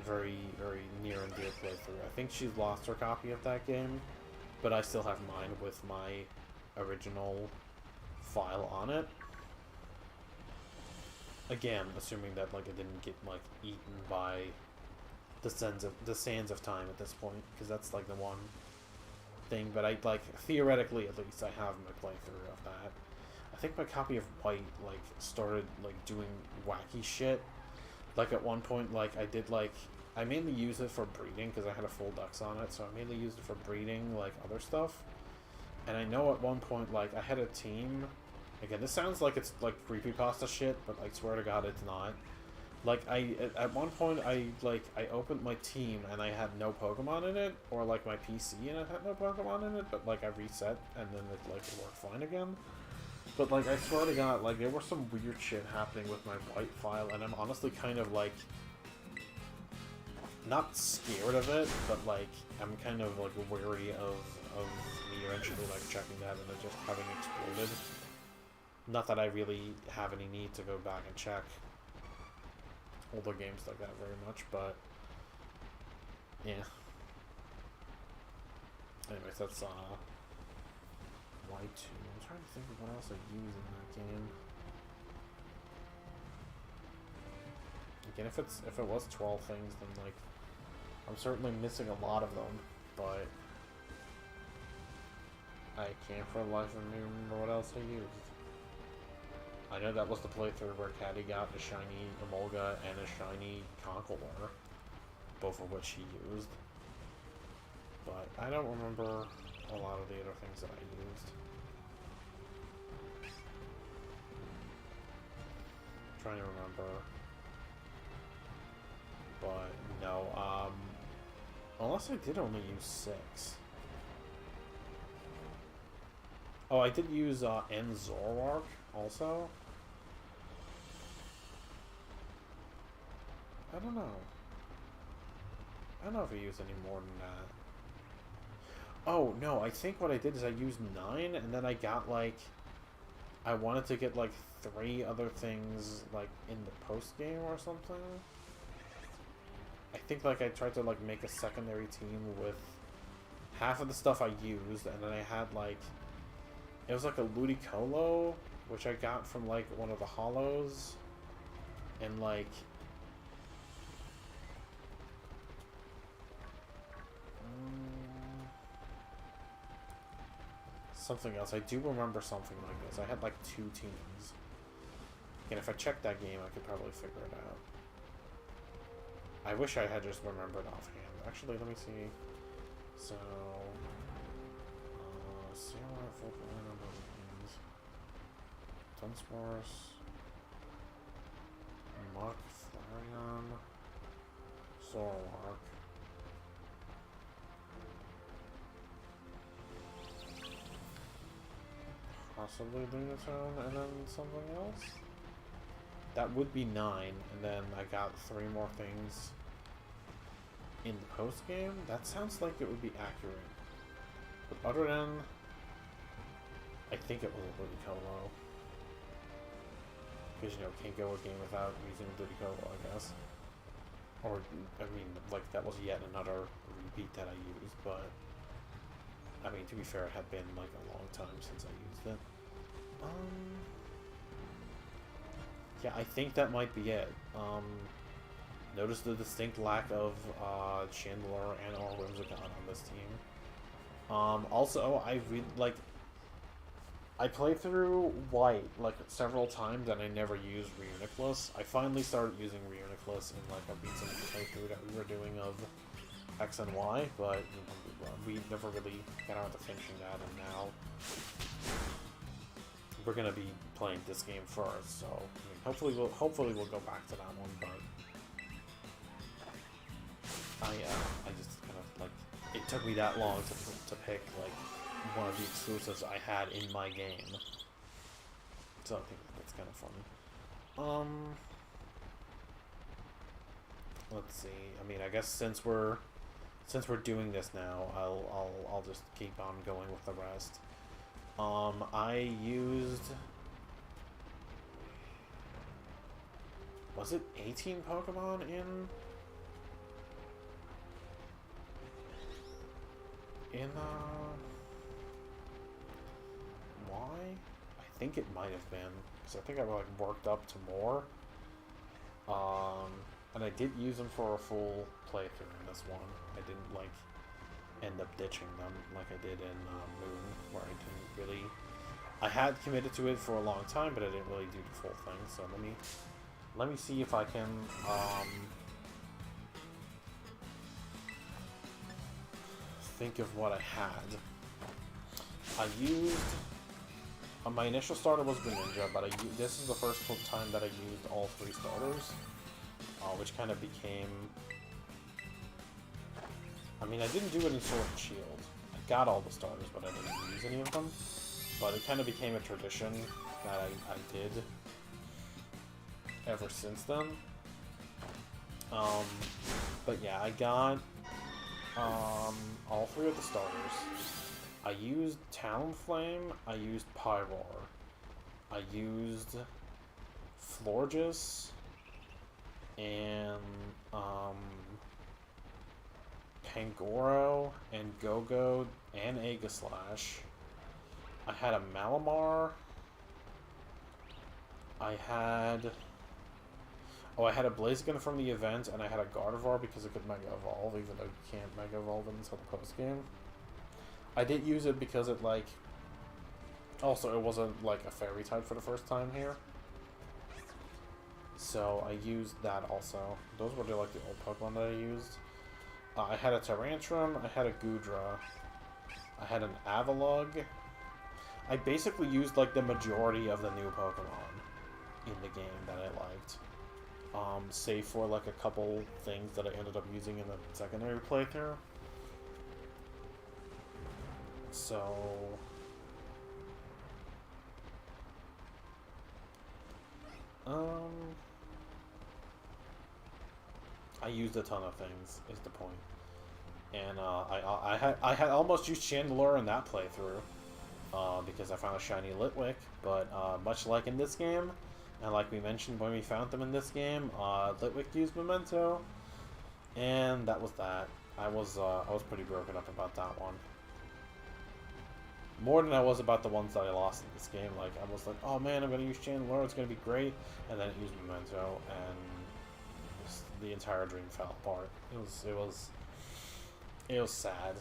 very, very near and dear playthrough. I think she's lost her copy of that game, but I still have mine with my original file on it. Again, assuming that like it didn't get like eaten by the sands of time at this point, because that's like the one thing. But I like theoretically, at least, I have my playthrough of that. I think my copy of White like started like doing wacky shit. Like at one point, like I did like I mainly used it for breeding because I had a full Dex on it, so I mainly used it for breeding like other stuff. And I know at one point like I had a team. Again, this sounds like it's like creepypasta shit, but I swear to God, it's not. Like at one point I opened my team and I had no Pokemon in it, or like my PC and it had no Pokemon in it, but like I reset and then it like worked fine again. But like I swear to God, like there was some weird shit happening with my White file, and I'm honestly kind of like not scared of it, but like I'm kind of like wary of me eventually like checking that and it just having exploded. Not that I really have any need to go back and check older games like that very much, but yeah. Anyways, that's White 2. I'm trying to think of what else I used in that game. Again, if it was 12 things, then like I'm certainly missing a lot of them, but I can't for the life of me remember what else I used. I know that was the playthrough where Caddy got a shiny Emolga and a shiny Conkeldurr, both of which he used. But I don't remember a lot of the other things that I used. I'm trying to remember. But no, unless I did only use 6. Oh, I did use N Zoroark also. I don't know. I don't know if I used any more than that. Oh, no, I think what I did is I used 9, and then I got, like... I wanted to get, like, 3 other things, like, in the post-game or something. I think, like, I tried to, like, make a secondary team with half of the stuff I used, and then I had, like... It was, like, a Ludicolo, which I got from, like, one of the hollows. And, like... something else. I do remember something like this. I had like 2 teams. And if I checked that game, I could probably figure it out. I wish I had just remembered offhand. Actually, let me see. So, Sailor, Volcano, Dunsparce, Mach, Flareon, Zoroark. Possibly Lunatone, and then something else? That would be 9, and then I got 3 more things in the post-game? That sounds like it would be accurate. But other than... I think it was a Ludicolo. Because, you know, can't go a game without using Ludicolo, I guess. Or, I mean, like, that was yet another repeat that I used, but... I mean, to be fair, it had been, like, a long time since I used it. Yeah, I think that might be it. Notice the distinct lack of, Chandelure and or Whimsicott on this team. Also, I played through White, like, several times, and I never used Reuniclus. I finally started using Reuniclus in, like, a Beats and playthrough that we were doing of X and Y, but you know, we never really got around to finishing that, and now we're gonna be playing this game first. So I mean, hopefully we'll go back to that one, but I just kind of like it took me that long to pick like one of the exclusives I had in my game, so I think that's kind of funny. Let's see. I mean, I guess since we're doing this now, I'll just keep on going with the rest. I used... Was it 18 Pokemon in... Y? I think it might have been, because I think I like worked up to more. And I did use them for a full playthrough in this one. I didn't like end up ditching them like I did in Moon, where I didn't really... I had committed to it for a long time, but I didn't really do the full thing. So let me see if I can think of what I had. I used... my initial starter was Greninja, but this is the first time that I used all 3 starters, which kind of became... I mean, I didn't do it in Sword and Shield. I got all the starters, but I didn't use any of them. But it kind of became a tradition that I did ever since then. But yeah, I got all 3 of the starters. I used Talonflame, I used Pyroar, I used Florges, and Pangoro, and Go-Go, and Aegislash. I had a Malamar. I had a Blaziken from the event, and I had a Gardevoir because it could Mega Evolve, even though you can't Mega Evolve until the post-game. I did use it because it, like... Also, it wasn't, like, a Fairy type for the first time here. So, I used that also. Those were, like, the old Pokemon that I used. I had a Tyrantrum, I had a Goodra, I had an Avalugg. I basically used, like, the majority of the new Pokemon in the game that I liked. Save for, like, a couple things that I ended up using in the secondary playthrough. So... I used a ton of things, is the point. And I had almost used Chandelure in that playthrough, because I found a shiny Litwick, but much like in this game, and like we mentioned when we found them in this game, Litwick used Memento, and that was that. I was pretty broken up about that one. More than I was about the ones that I lost in this game. Like, I was like, oh man, I'm gonna use Chandelure, it's gonna be great, and then it used Memento, and just the entire dream fell apart. It was sad.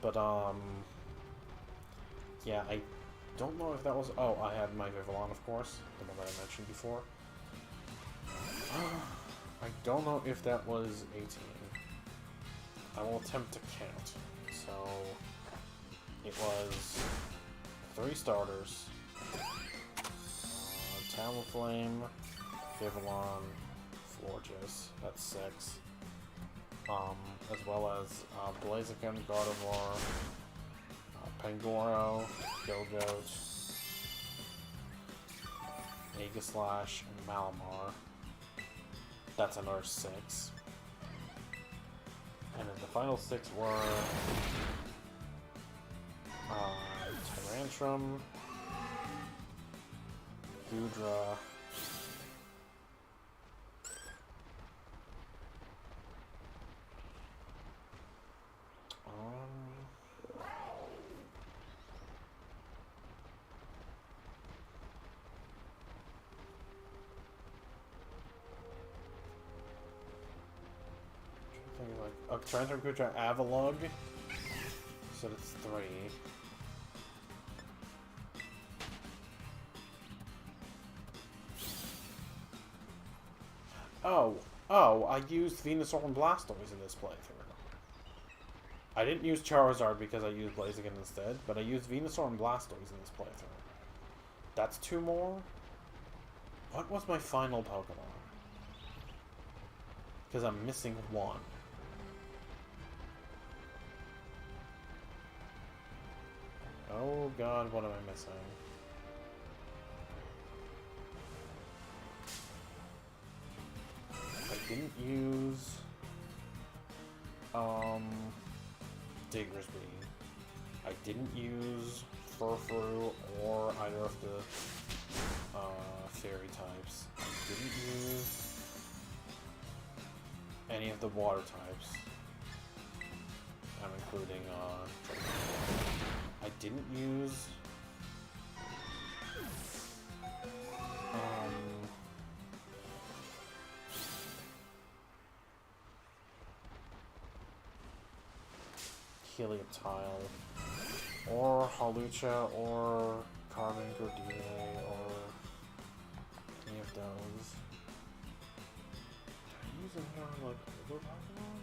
But yeah, I don't know if that was. Oh, I had my Vivillon, of course, the one that I mentioned before. I don't know if that was 18. I will attempt to count. So it was 3 starters: Talonflame, Vivillon, Florges. That's 6. As well as Blaziken, Gardevoir, Pangoro, Gilgoat, Aegislash, and Malamar. That's another 6. And then the final 6 were Tyrantrum, Goodra, Tyrantrum, Goodra, Avalugg. So that's 3. Oh, I used Venusaur and Blastoise in this playthrough. I didn't use Charizard because I used Blaziken instead, but I used Venusaur and Blastoise in this playthrough. That's 2 more? What was my final Pokemon? Because I'm missing 1. Oh god, what am I missing? I didn't use Diggersby. I didn't use Furfrou or either of the fairy types. I didn't use any of the water types. I'm including I didn't use Helioptile or Hawlucha or Carmen Gordine or any of those. Did I use any other, like, older Pokemon?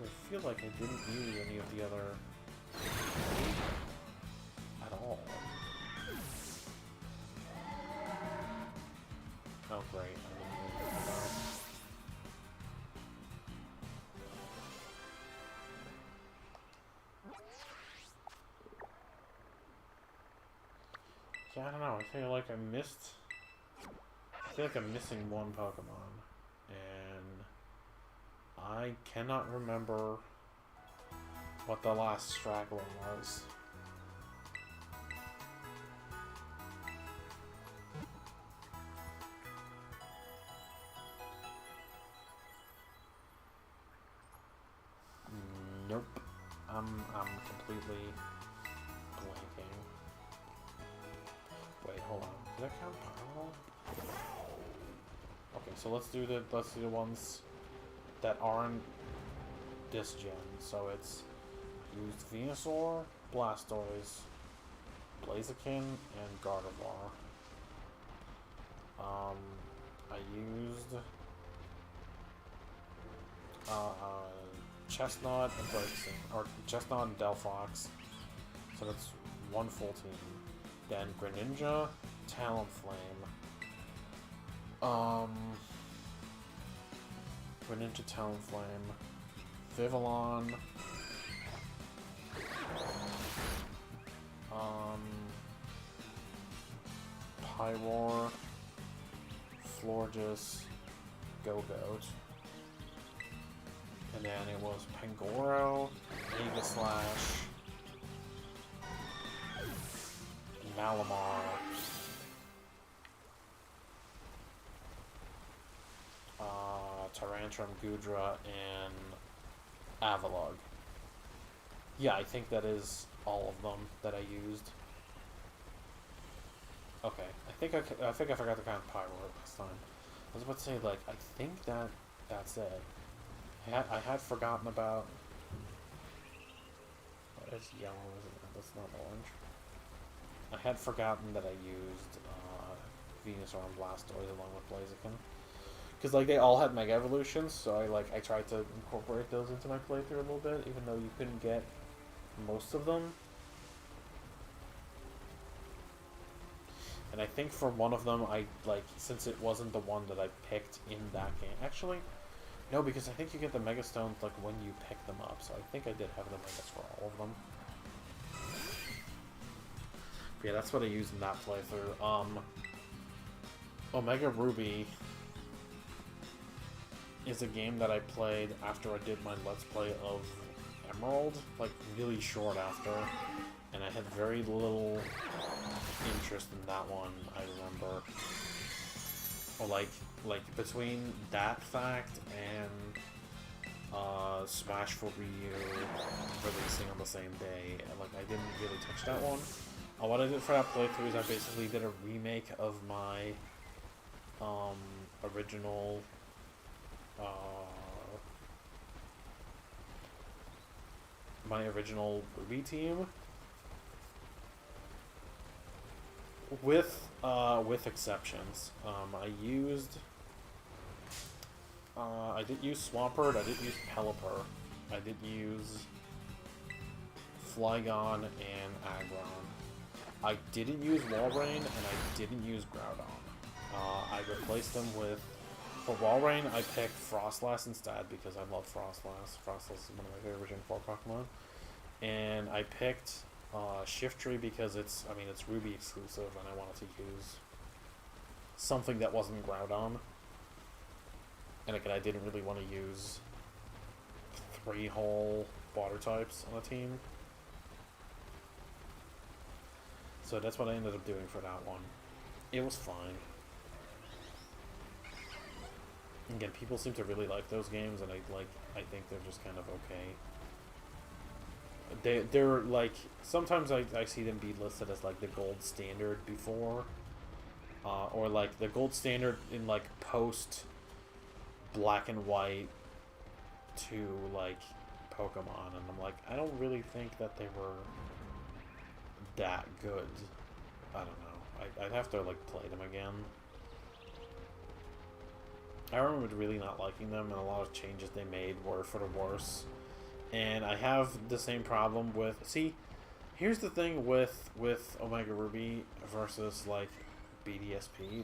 I feel like I didn't use any of the other at all. Oh great, I didn't use it. Yeah, I don't know, I feel like I'm missing one Pokemon, and I cannot remember what the last straggler was. Nope. I'm completely blanking. Wait, hold on. Did that count Powerball? Okay, so let's do the ones that aren't this gen. So it's used Venusaur, Blastoise, Blaziken, and Gardevoir. I used Chestnut and Braixen, or Chestnut and Delphox. So that's one full team. Then Greninja, Talonflame. Greninja, Talonflame, Vivillon, Pyroar, Florges, Go-Goat. And then it was Pangoro, Mega Slash, Malamar, Tyrantrum, Goodra, and Avalugg. Yeah, I think that is all of them that I used. Okay, I think I forgot to count Pyroar last time. I was about to say, like, I think that's it. I had forgotten about... What is yellow, isn't it? That's not orange. I had forgotten that I used Venusaur and Blastoise along with Blaziken. Because, like, they all had Mega Evolutions, so I tried to incorporate those into my playthrough a little bit, even though you couldn't get most of them. And I think for one of them, since it wasn't the one that I picked in that game... Actually, no, because I think you get the Mega Stones, like, when you pick them up, so I think I did have the Megas for all of them. But yeah, that's what I used in that playthrough. Omega Ruby is a game that I played after I did my Let's Play of Emerald, like, really short after, and I had very little interest in that one, I remember. Or, like between that fact and Smash for Wii U releasing on the same day, like, I didn't really touch that one. What I did for that playthrough is I basically did a remake of my original Ruby team with exceptions. I did use Swampert, I did use Pelipper, I did use Flygon and Aggron. I didn't use Walrein, and I didn't use Groudon. I replaced them with... For Walrein, I picked Frostlass instead, because I love Frostlass. Frostlass is one of my favorite Gen 4 Pokemon. And I picked Shiftry because it's Ruby exclusive, and I wanted to use something that wasn't Groudon. And again, I didn't really want to use 3 whole water types on a team. So that's what I ended up doing for that one. It was fine. Again, people seem to really like those games, and I think they're just kind of okay. They're like, sometimes I see them be listed as like the gold standard before, or like the gold standard in like post Black and White to like Pokemon, and I'm like, I don't really think that they were that good. I don't know. I'd have to like play them again. I remember really not liking them, and a lot of changes they made were for the worse. And I have the same problem with... See, here's the thing with Omega Ruby versus, like, BDSP.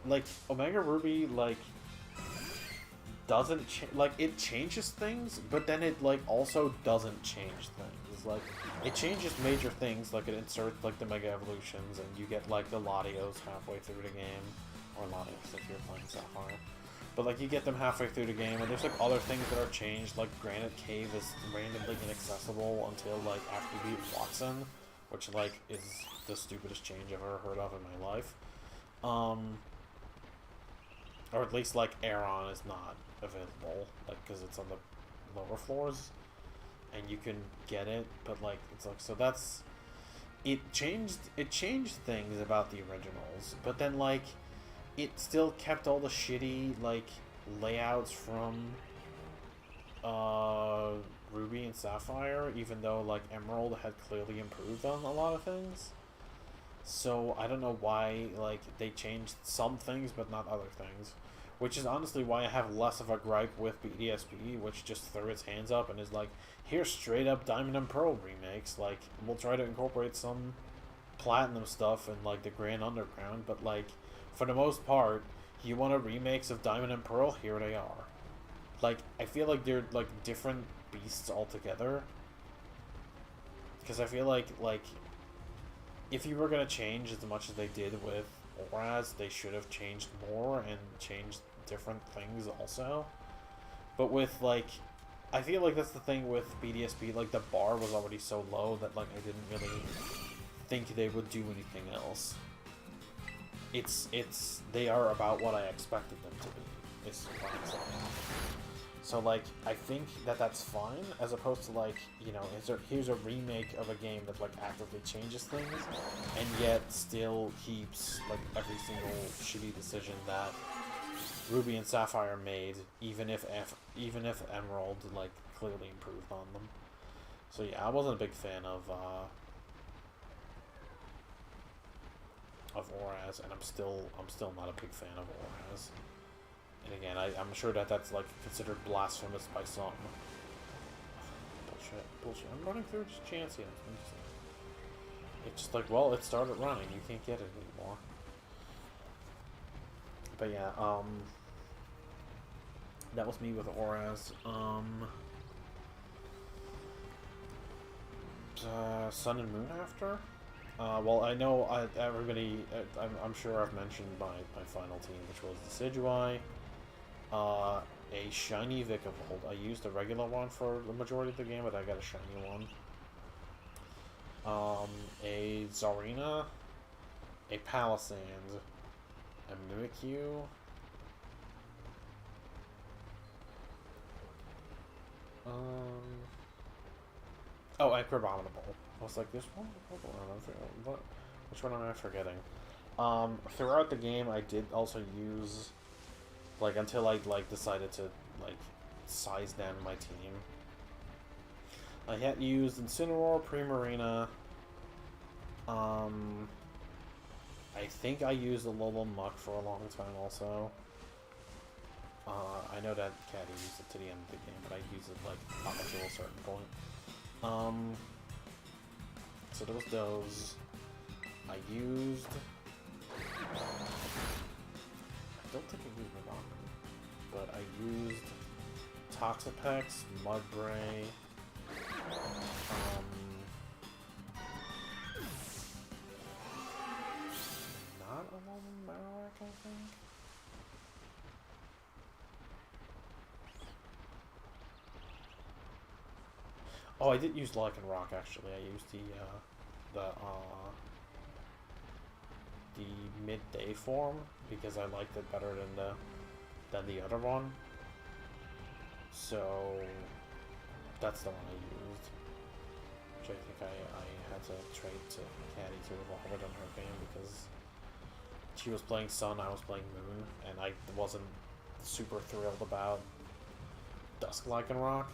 Like, Omega Ruby, like, doesn't... it changes things, but then it, like, also doesn't change things. Like, it changes major things, like it inserts, like, the Mega Evolutions, and you get, like, the Latios halfway through the game. Or Latios if you're playing Sapphire. But, like, you get them halfway through the game, and there's, like, other things that are changed, like Granite Cave is randomly inaccessible until, like, after you beat Watson, which, like, is the stupidest change I've ever heard of in my life. Or at least, like, Aeron is not available, like, because it's on the lower floors. And you can get it, but like it's like, so that's it changed things about the originals, but then like it still kept all the shitty like layouts from Ruby and Sapphire, even though like Emerald had clearly improved on a lot of things. So I don't know why like they changed some things but not other things. Which is honestly why I have less of a gripe with BDSP, which just threw its hands up and is like, here's straight up Diamond and Pearl remakes. Like, we'll try to incorporate some Platinum stuff in, like, the Grand Underground, but, like, for the most part, you want a remakes of Diamond and Pearl? Here they are. Like, I feel like they're, like, different beasts altogether. Because I feel like, if you were gonna change as much as they did with Oraz, they should have changed more and changed different things also. But with like, I feel like that's the thing with BDSP. Like the bar was already so low that like I didn't really think they would do anything else. They are about what I expected them to be. Is what I'm saying. So like I think that that's fine, as opposed to like, you know, here's a remake of a game that like actively changes things, and yet still keeps like every single shitty decision that Ruby and Sapphire made, even if Emerald like clearly improved on them. So yeah, I wasn't a big fan of Oraz, and I'm still not a big fan of Oraz. And again, I'm sure that that's like considered blasphemous by some. Bullshit. I'm running through just Chansey. It's just like, well, it started running. You can't get it anymore. But yeah, that was me with Oraz. Sun and Moon after? Well, I know everybody, I'm sure I've mentioned my final team, which was Decidueye, a shiny Vikavolt. I used a regular one for the majority of the game, but I got a shiny one. A Zarina, a Palisand, a Mimikyu, oh, and Crabominable. I was like, there's one Pokemon. Which one am I forgetting? Throughout the game, I did also use, like, until I like decided to like size down my team. I had used Incineroar, Primarina. I think I used a Lolo Muck for a long time also. I know that Caddy used it to the end of the game, but I used it like up until a certain point. So there was those. I used. I don't think I used Rebound, but I used Toxapex, Mudbray. Not a Alolan Marowak, I think. Oh, I did use Lycanroc actually. I used the midday form because I liked it better than the other one. So that's the one I used. Which I think I had to trade to Caddy to evolve it on her game because she was playing Sun, I was playing Moon, and I wasn't super thrilled about Dusk Lycanroc.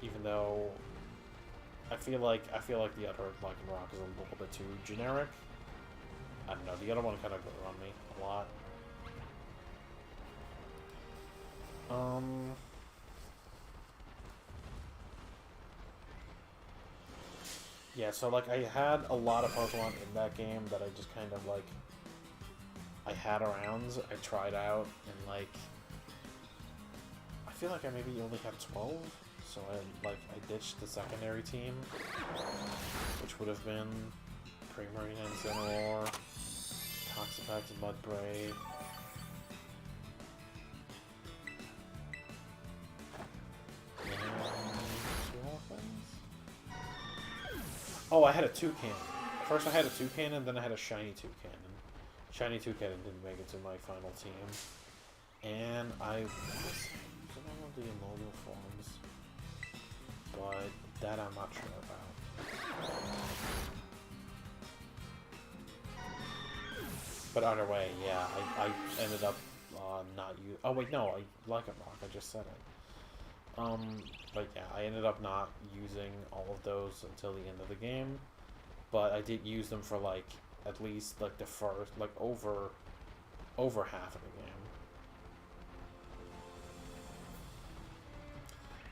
Even though I feel like the other Lycanroc is a little bit too generic. I don't know, the other one kind of grew on me a lot. Yeah, so like I had a lot of Pokemon in that game that I just kind of like I had around, I tried out, and like I feel like I maybe only had 12. So I ditched the secondary team, which would have been Primarina, Incineroar, Toxapex, Mudbray. Oh, I had a Toucannon. First I had a Toucannon, then I had a shiny Toucannon. Shiny Toucannon didn't make it to my final team. And I was one of the Alolan forms, but that I'm not sure about. But either way, yeah, I ended up not use. Oh wait, no, I like it, Rock. I just said it. But yeah, I ended up not using all of those until the end of the game, but I did use them for like at least like the first like over half of the game.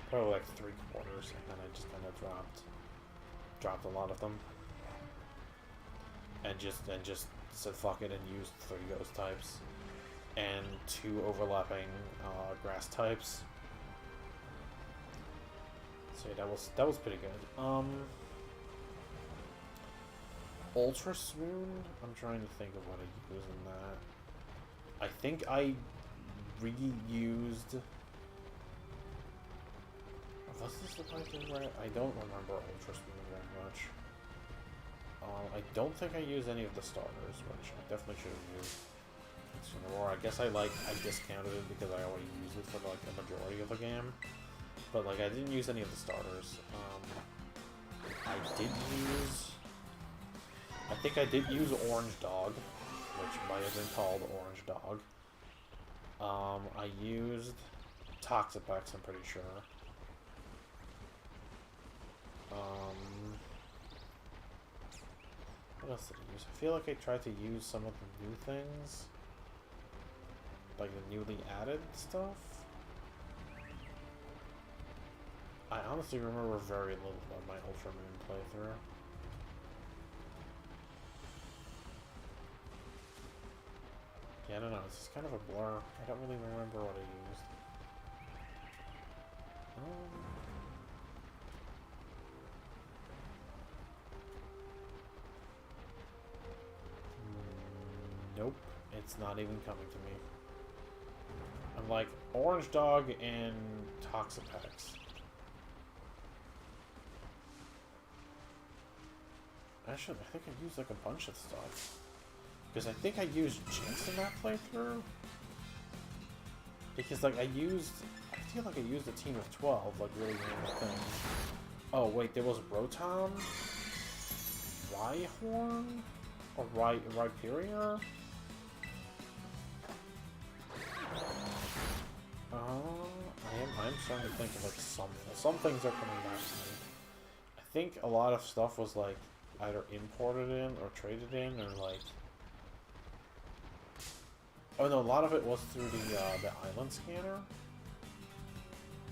Probably like 3/4, and then I just kind of dropped a lot of them, and just said fuck it and used 3 ghost types and 2 overlapping grass types. So yeah, that was pretty good. Ultra Swoon? I'm trying to think of what I use in that. I think I reused... Was this the right thing right? I don't remember Ultra Swoon very much. I don't think I used any of the starters, which I definitely should have used. Or I guess I discounted it because I already used it for like the majority of the game. But like I didn't use any of the starters. I think I did use Orange Dog, which might have been called Orange Dog. I used Toxapex, I'm pretty sure. What else did I use? I feel like I tried to use some of the new things. Like the newly added stuff. I honestly remember very little of my Ultra Moon playthrough. Yeah, I don't know, it's just kind of a blur. I don't really remember what I used. Nope, it's not even coming to me. I'm like, Orange Dog and Toxapex. Actually, I think I used like a bunch of stuff. Because I think I used Jinx in that playthrough. Because like I feel like I used a team of 12, like really random things. Oh wait, there was Rotom? Rhyhorn? Or Rhyperior? I'm starting to think of like something. Some things are coming back to me. I think a lot of stuff was like either imported in or traded in or like... Oh no, a lot of it was through the island scanner.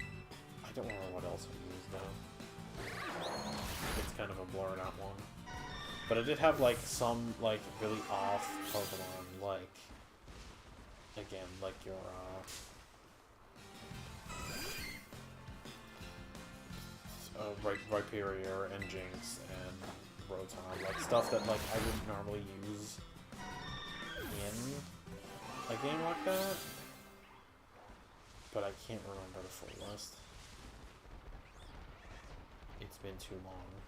I don't remember what else I used though. It's kind of a blurred out one. But I did have like some like really off Pokemon, like again, like your Rhyperior and Jinx and Rotom, like stuff that like I wouldn't normally use in a game like that. But I can't remember the full list. It's been too long.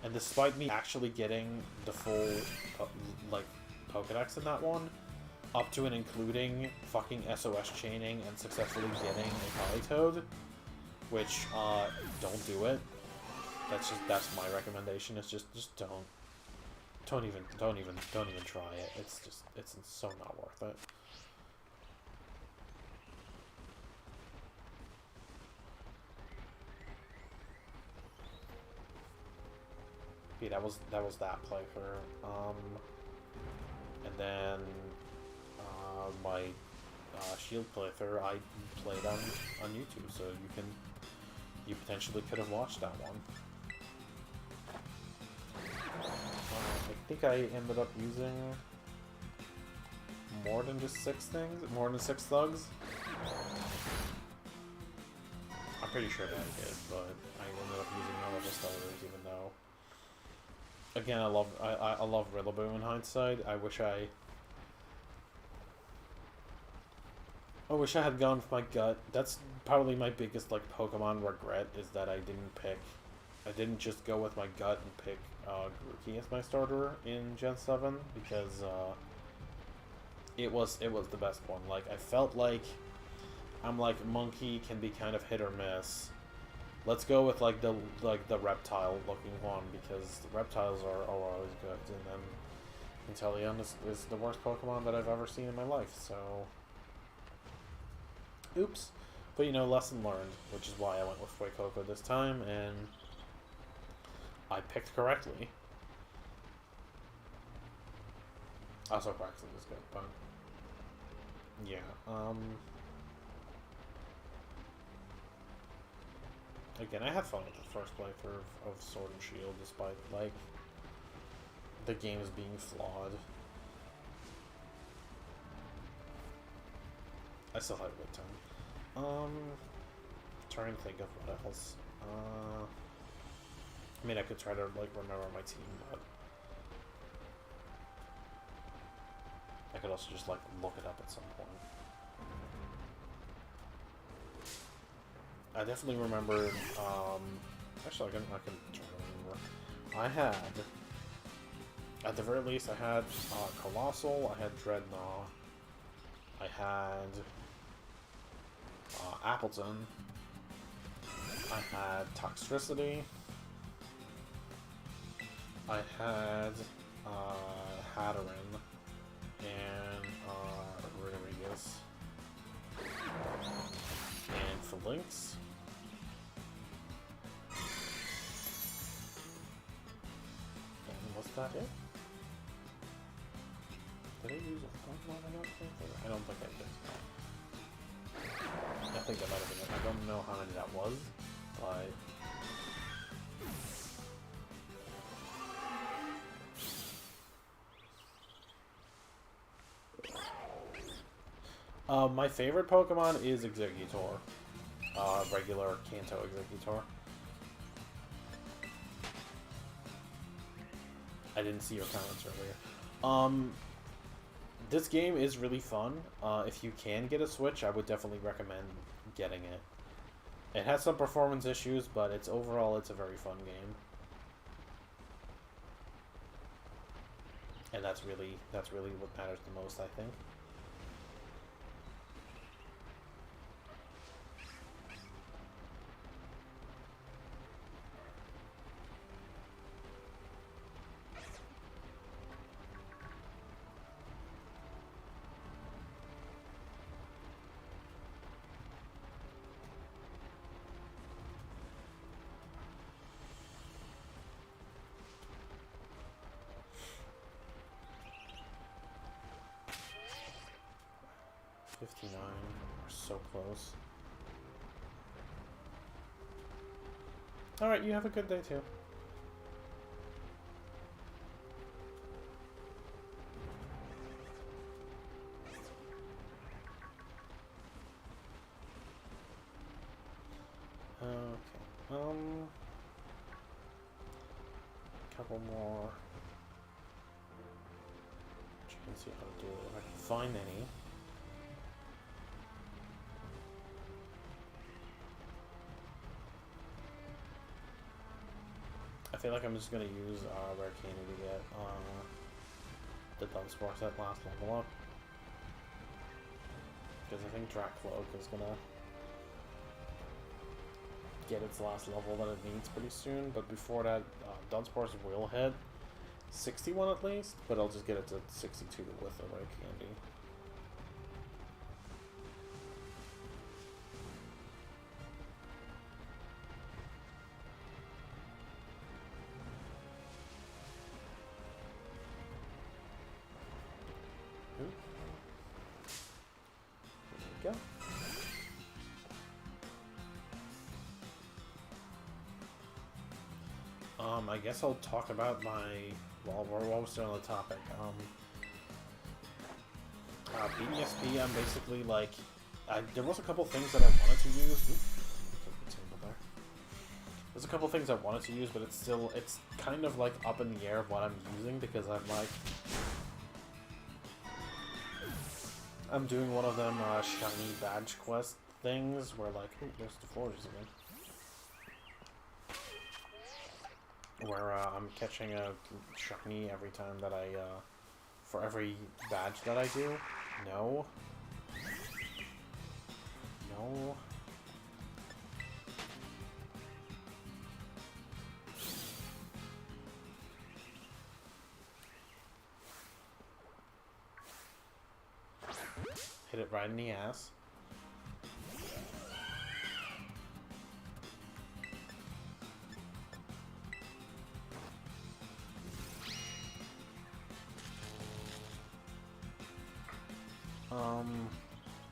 And despite me actually getting the full, like, Pokedex in that one, up to and including fucking SOS chaining and successfully getting a Politoed, which, don't do it. That's my recommendation. It's just don't even try it. It's so not worth it. Yeah, that was that playthrough. And then my Shield playthrough I played on YouTube, so you potentially could have watched that one. I think I ended up using more than just 6 things, more than 6 thugs. I'm pretty sure that I did, but I ended up using none of the starters, even though. Again, I love Rillaboom in hindsight. I wish I had gone with my gut. That's probably my biggest like Pokemon regret, is that I didn't just go with my gut and pick Grookey as my starter in Gen 7, because it was the best one. Like I felt like I'm like Monkey can be kind of hit or miss. Let's go with like the reptile looking one, because the reptiles are always good, and then Inteleon is the worst Pokemon that I've ever seen in my life, so oops. But you know, lesson learned, which is why I went with Fuecoco this time, and I picked correctly. Also Quaxley was good, but yeah, again, I had fun with the first playthrough of Sword and Shield, despite, like, the games being flawed. I still had a good time. Trying to think of what else. I mean, I could try to, like, remember my team, but I could also just, like, look it up at some point. I definitely remember, actually, I can try to remember. I had, at the very least, I had, Colossal, I had Dreadnought, I had, Appleton, I had Toxtricity, I had, Hatteran, and, Rodriguez, and for Lynx, was that it? Did I use a Pokemon I don't think? I don't think I did. I think that might have been it. I don't know how many that was, but... my favorite Pokemon is Exeggutor. Regular Kanto Exeggutor. I didn't see your comments earlier. This game is really fun. If you can get a Switch, I would definitely recommend getting it. It has some performance issues, but overall it's a very fun game. And that's really what matters the most, I think. We're so close. Alright, you have a good day too. Okay, couple more. You can see how to do it if I can find any. I feel like I'm just gonna use Rare Candy to get the Dunsparce at last level up. Because I think Dracloak is gonna get its last level that it needs pretty soon. But before that, Dunsparce will hit 61 at least, but I'll just get it to 62 with the Rare Candy. I guess I'll talk about my, while we're still on the topic, BDSP, I'm basically like, there was a couple things that I wanted to use. There's a couple things I wanted to use, but it's kind of like up in the air of what I'm using, because I'm doing one of them shiny badge quest things, where like, ooh, there's the forges again. Where I'm catching a shiny every time that for every badge that I do. No. Hit it right in the ass.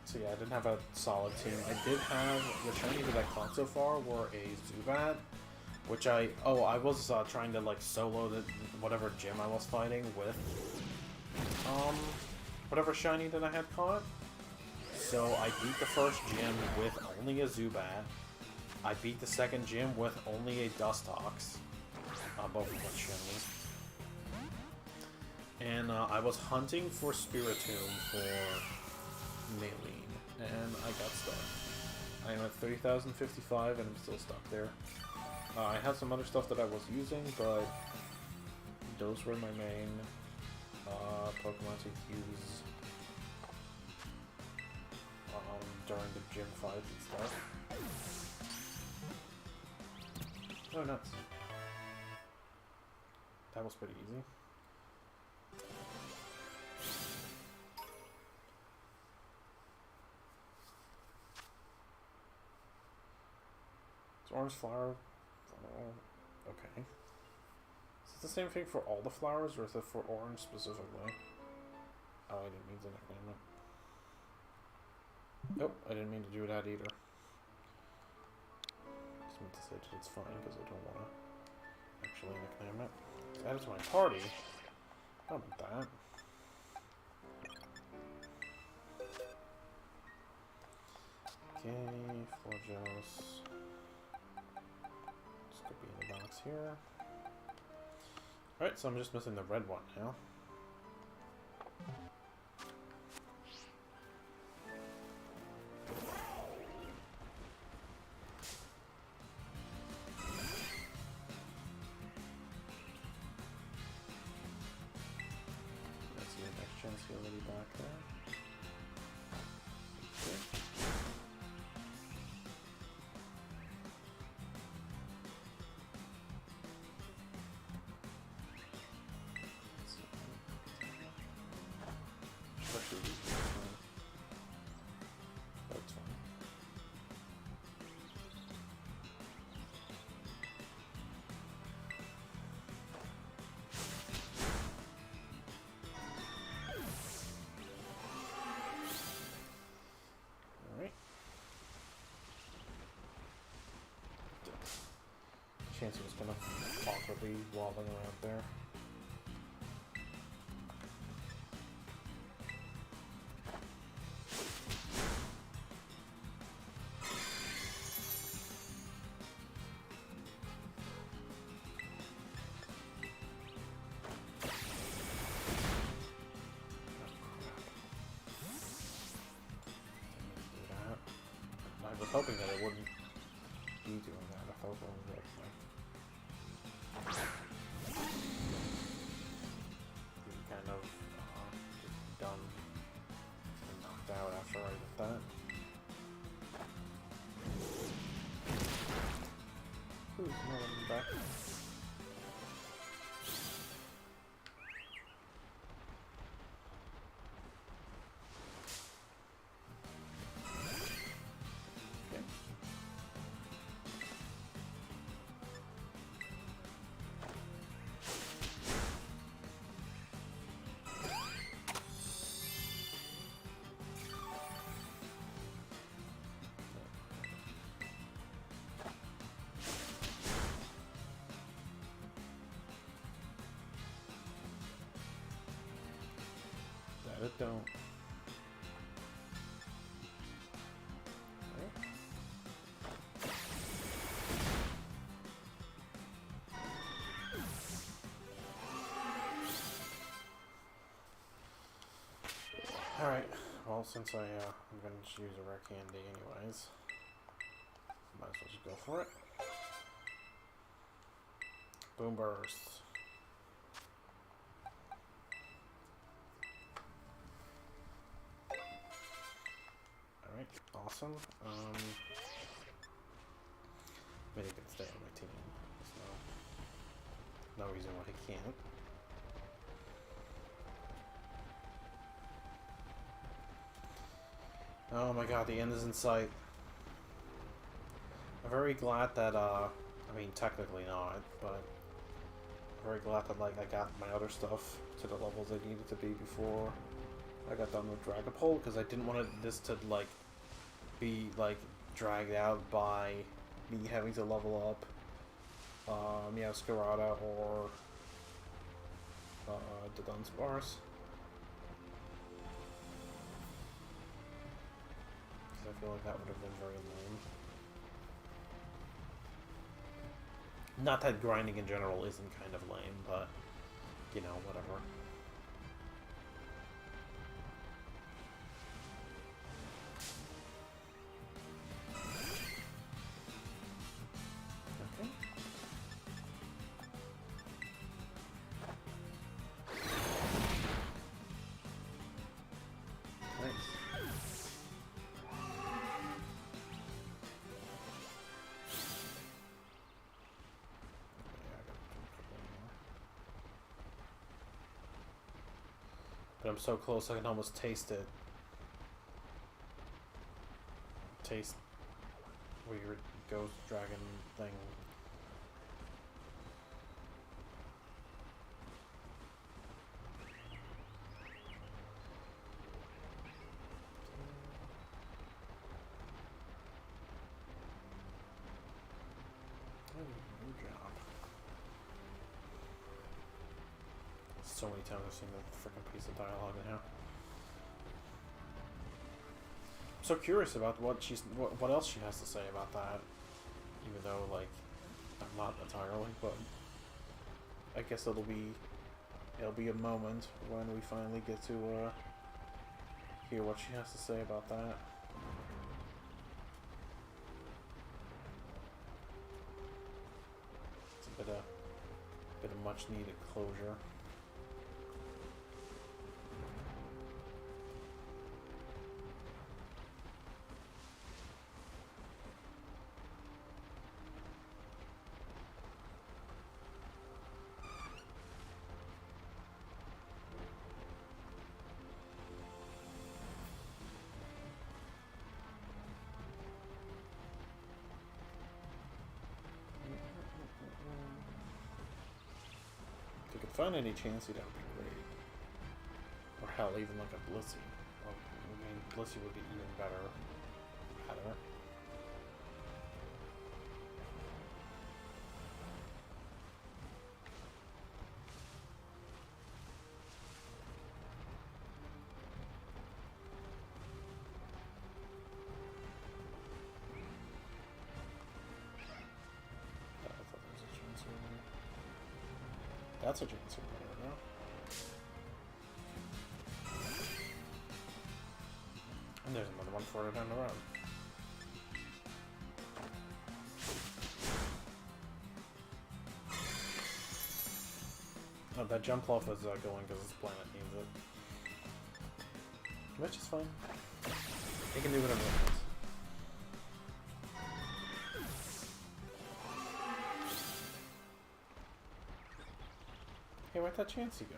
So yeah, I didn't have a solid team. I did have, the shiny that I caught so far were a Zubat, which I was trying to like solo whatever gym I was fighting with, whatever shiny that I had caught. So I beat the first gym with only a Zubat, I beat the second gym with only a Dustox, both of which shinies. And I was hunting for Spiritomb for Maylene, and I got stuck. I am at 30,055 and I'm still stuck there. I had some other stuff that I was using, but those were my main Pokemon to use during the gym fights and stuff. Oh, nuts. That was pretty easy. Is orange flower? Oh, okay. Is it the same thing for all the flowers, or is it for orange specifically? Oh, I didn't mean to nickname it. Nope, I didn't mean to do that either. Just meant to say that it's fine, because I don't want to actually nickname it. Add it to my party? I don't want that. Okay, Florges. This could be in the box here. Alright, so I'm just missing the red one now. Let's see the next chance already back there. Okay. That's fine. Alright. Chance was kind of awkwardly wobbling around there. I was hoping that it wouldn't be doing that. I thought it was like kind of just done and knocked out after I did that. Ooh, no one's back. It don't. Okay. Alright, well, since I'm going to use a rare candy anyways, might as well just go for it. Boom Burst. Awesome. Maybe he can stay on my team. There's no reason why he can't. Oh my god, the end is in sight. I'm very glad that, I mean, technically not, but I'm very glad that, like, I got my other stuff to the levels I needed to be before I got done with Dragapult, because I didn't want this to, like, be like dragged out by me having to level up Meowscarada or the Dunsparce. Because I feel like that would have been very lame. Not that grinding in general isn't kind of lame, but, you know, whatever. Okay. Nice. But I'm so close I can almost taste it. Taste weird ghost dragon thing. Good job. So many times I've seen the freaking piece of dialogue in here. I'm so curious about what else she has to say about that. Even though, like, I'm not entirely, but I guess it'll be a moment when we finally get to hear what she has to say about that. It's a bit of much needed closure. If you could find any Chansey, that would be great. Or hell, even like a Blissey. Well, I mean, Blissey would be even better. Better. That's a Chansey right now. And there's another one further down the road. Oh, that jump off is going because this planet needs it. Which is fine. He can do whatever he wants. Hey, where'd that Chansey go?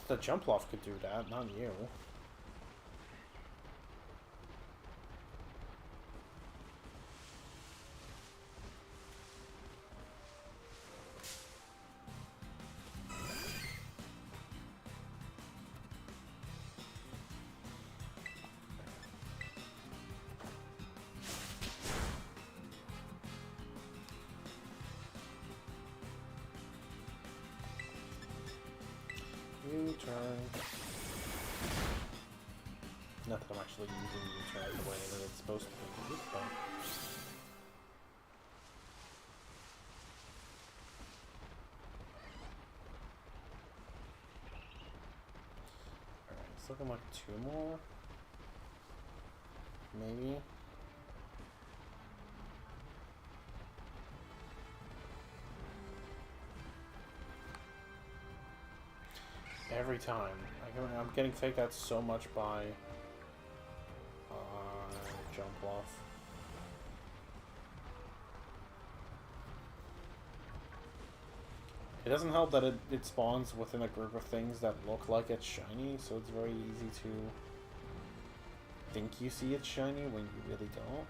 The jump loft could do that, not you. U-turn. Not that I'm actually using U-turn the way that it's supposed to be used, but... Alright, it's looking like 2 more. Maybe. Every time. I'm getting faked out so much by jump off. It doesn't help that it spawns within a group of things that look like it's shiny, so it's very easy to think you see it's shiny when you really don't.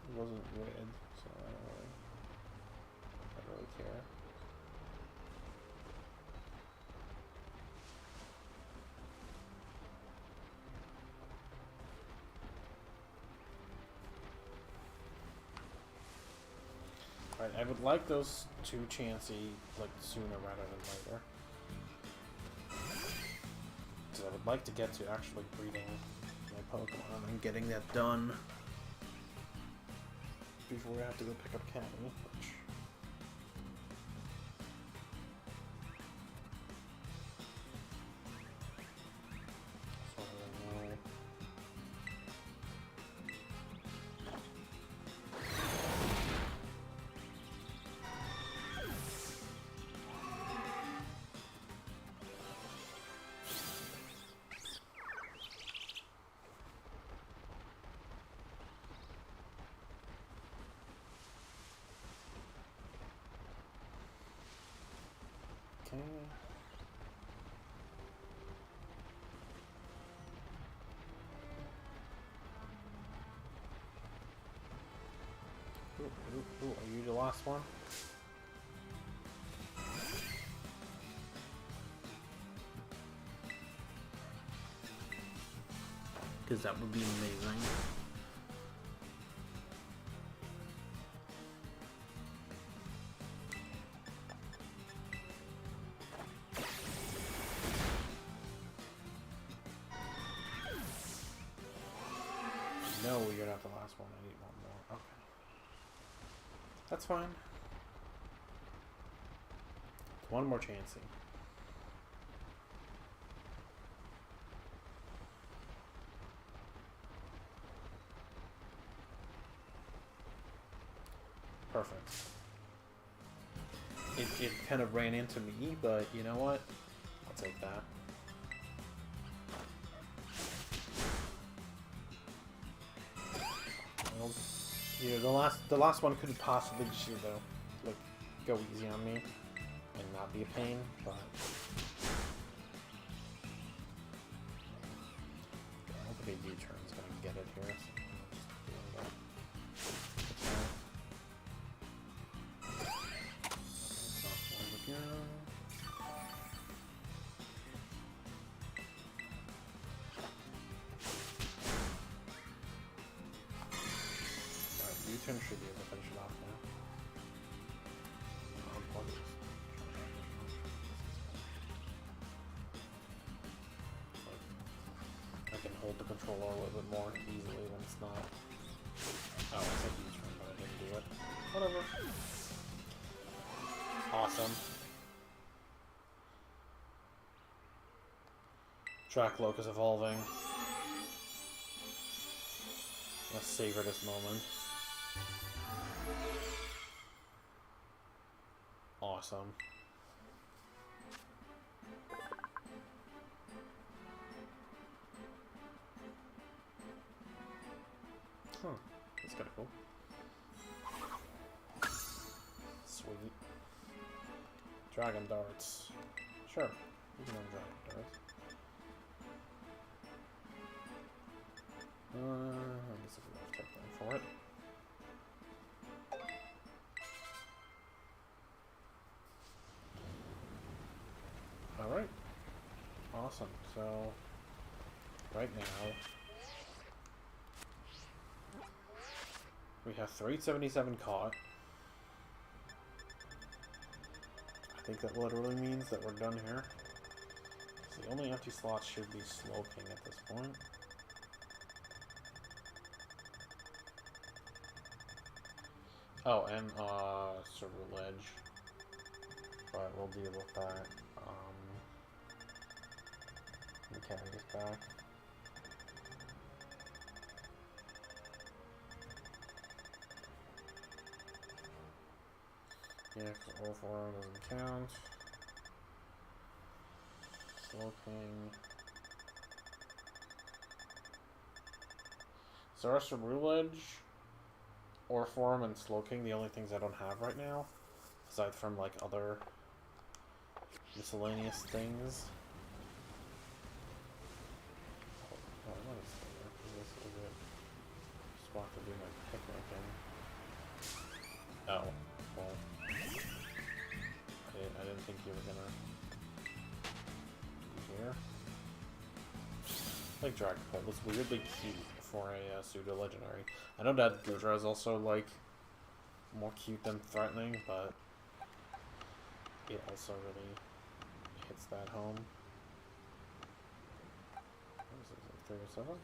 It wasn't red, so I don't really care. I would like those 2 Chansey, like, sooner rather than later. Because I would like to get to actually breeding my Pokemon and getting that done before we have to go pick up Caddy, which... Okay. Ooh, are you the last one? Because that would be amazing. No, you're not the last one. I need one more. Okay. That's fine. One more Chansey. Perfect. It kind of ran into me, but you know what? I'll take that. Well, you know, the last one could possibly just, you know, like, go easy on me and not be a pain, but I don't think a U-turn's gonna get it here. U-turn should be able to finish it off now. I can hold the controller a little bit more easily when it's not. Oh, I said U-turn, but I didn't do it. Whatever. Awesome. Track Locust evolving. Let's savor this moment. Awesome. Huh. That's kind of cool. Sweet. Dragon darts. Sure. You can have dragon darts. I guess if we have to take one for it. Alright. Awesome. So, right now, we have 377 caught. I think that literally means that we're done here. So the only empty slots should be Slowking at this point. Oh, and Ceruledge. But we'll deal with that. Okay, I get back. Yeah, because all 4 doesn't count. Slowking. So are Ceruledge, Orform, and Slowking the only things I don't have right now? Aside from, like, other miscellaneous things. Oh, I want to stay there, because this is a good spot to do my picnic in. Oh, well. I didn't think you were gonna be here. Like Dragapult was weirdly cute for a pseudo-legendary. I know that Goodra is also, like, more cute than threatening, but it also really hits that home. What is this, 37?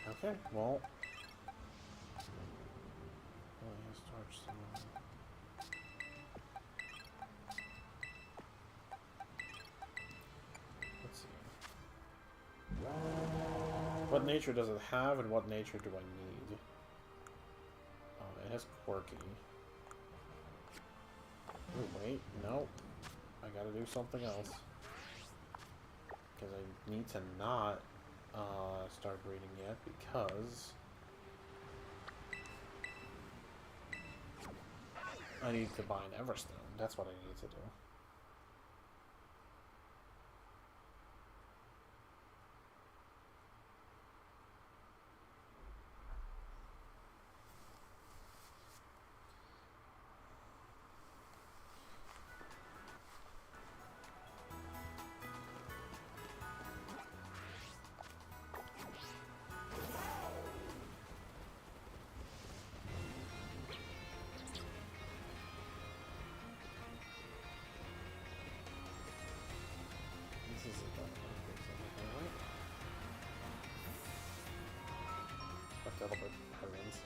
Okay, well, let's start some. Let's see. What nature does it have, and what nature do I need? It has quirky. Ooh, wait, no. I gotta do something else. Because I need to not start breeding yet, because I need to buy an Everstone. That's what I need to do. A little bit patterns.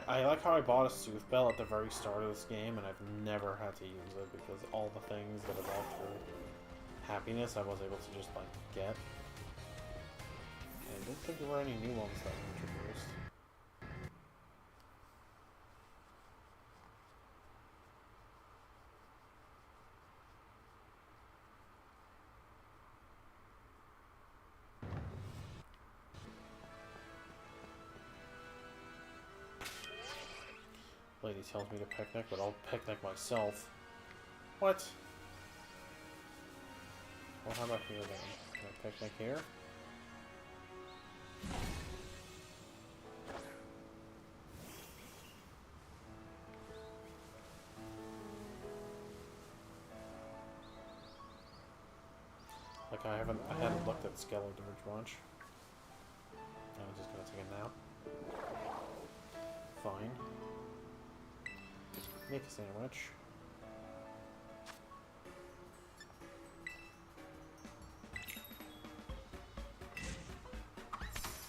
I like how I bought a Sooth Bell at the very start of this game, and I've never had to use it because all the things that evolved through happiness I was able to just like get. I didn't think there were any new ones that were introduced. Lady tells me to picnic, but I'll picnic myself. What? Well, how about here then? Can I picnic here? Like I hadn't looked at Skeletor's much. I'm just gonna take a nap. Fine. Make a sandwich.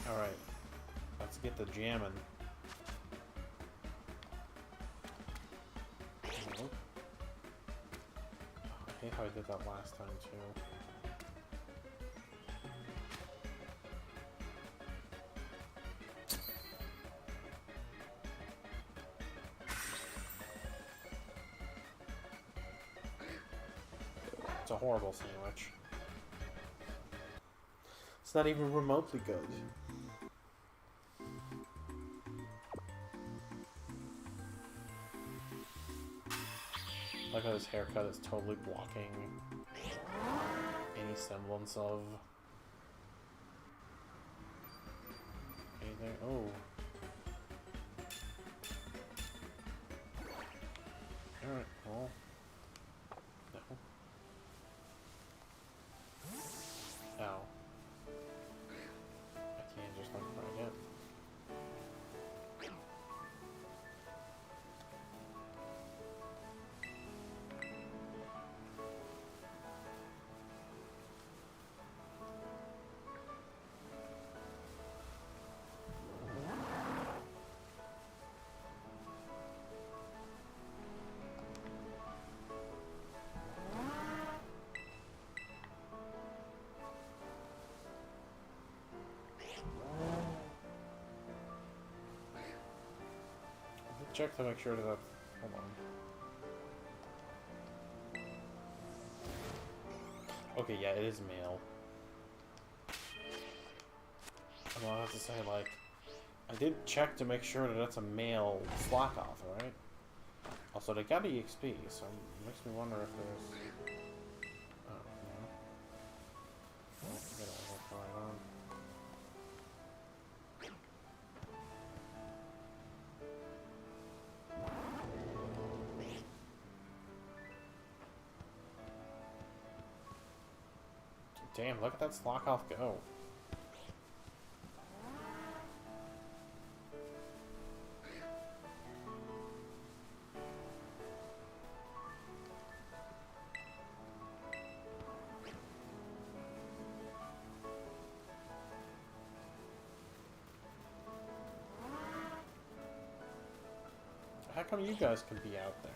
Alright. Let's get the jammin'. Oh, I hate how I did that last time too. It's a horrible sandwich. It's not even remotely good. Like how his haircut is totally blocking any semblance of anything. Oh. Alright, well. No. Ow. I can't just like find it. Check to make sure that. Hold on. Okay, yeah, it is male. Well, I have to say, like, I did check to make sure that that's a male slot off, right? Also, they got EXP, so it makes me wonder if there's... Oh, no. Oh, get all right on. Damn, look at that Slockoff go. How come you guys can be out there?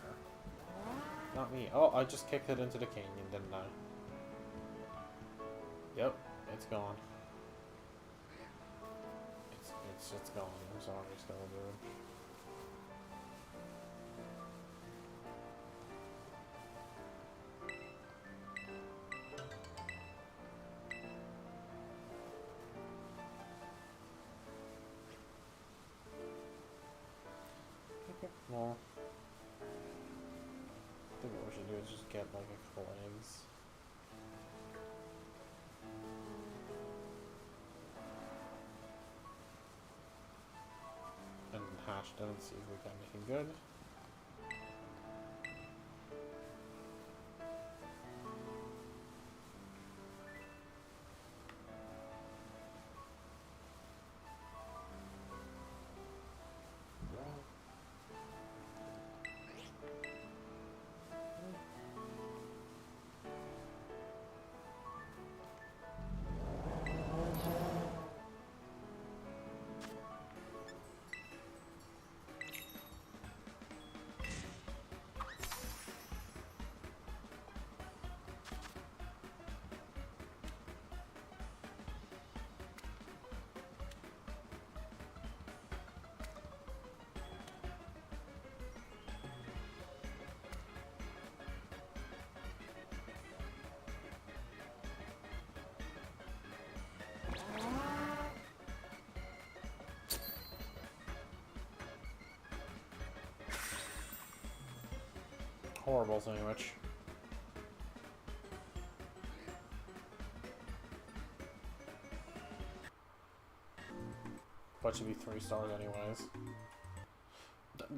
Not me. Oh, I just kicked it into the canyon, didn't I? Yep, it's gone. It's gone. I'm sorry, Scarlet. Okay, well, I think what we should do is just get like a couple eggs. And hash them and see if we got anything good. Horrible sandwich. But should be 3 stars anyways.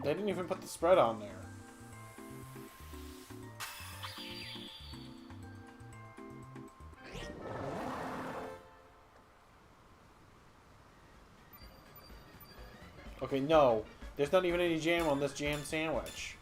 They didn't even put the spread on there. Okay, no. There's not even any jam on this jam sandwich.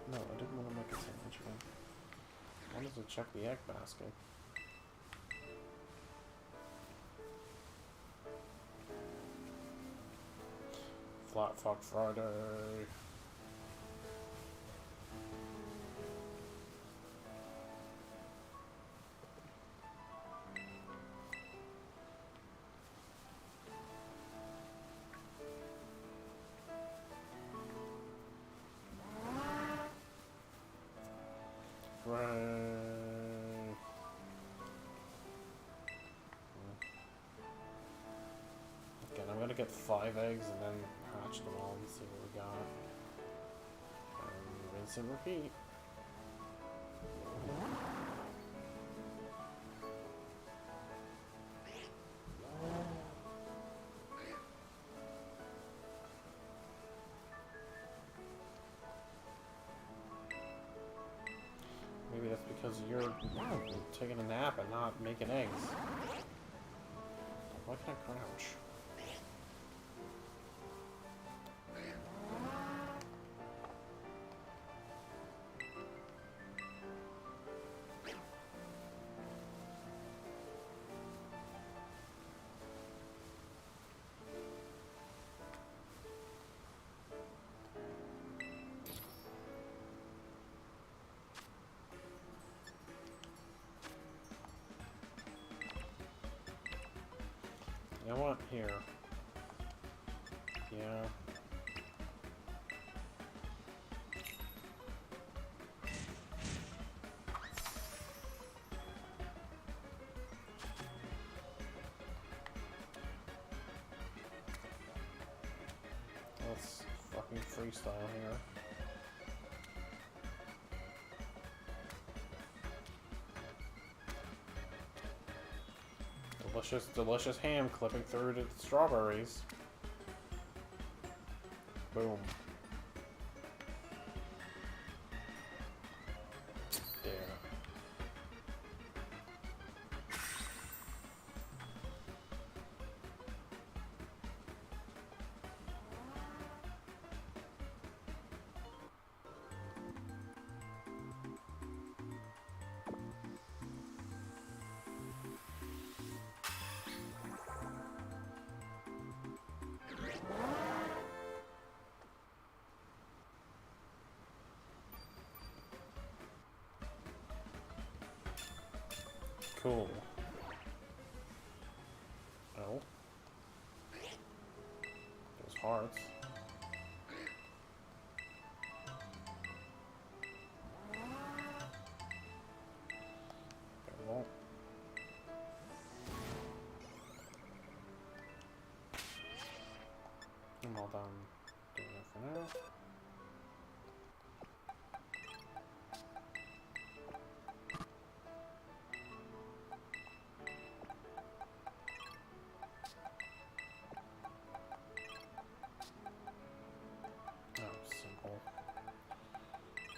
No, I didn't want to make a sandwich. I wanted to check the egg basket. Flat Fuck Friday. Again, I'm gonna get 5 eggs and then hatch them all and see what we got. And rinse and repeat. Maybe that's because you're taking a nap and not making eggs. Why can't I crouch? know what? Here. Yeah. Let's fucking freestyle here. Delicious, delicious ham clipping through to the strawberries. Boom. There. Cool. Oh. Those hearts. Okay, well. I'm all done doing it for now.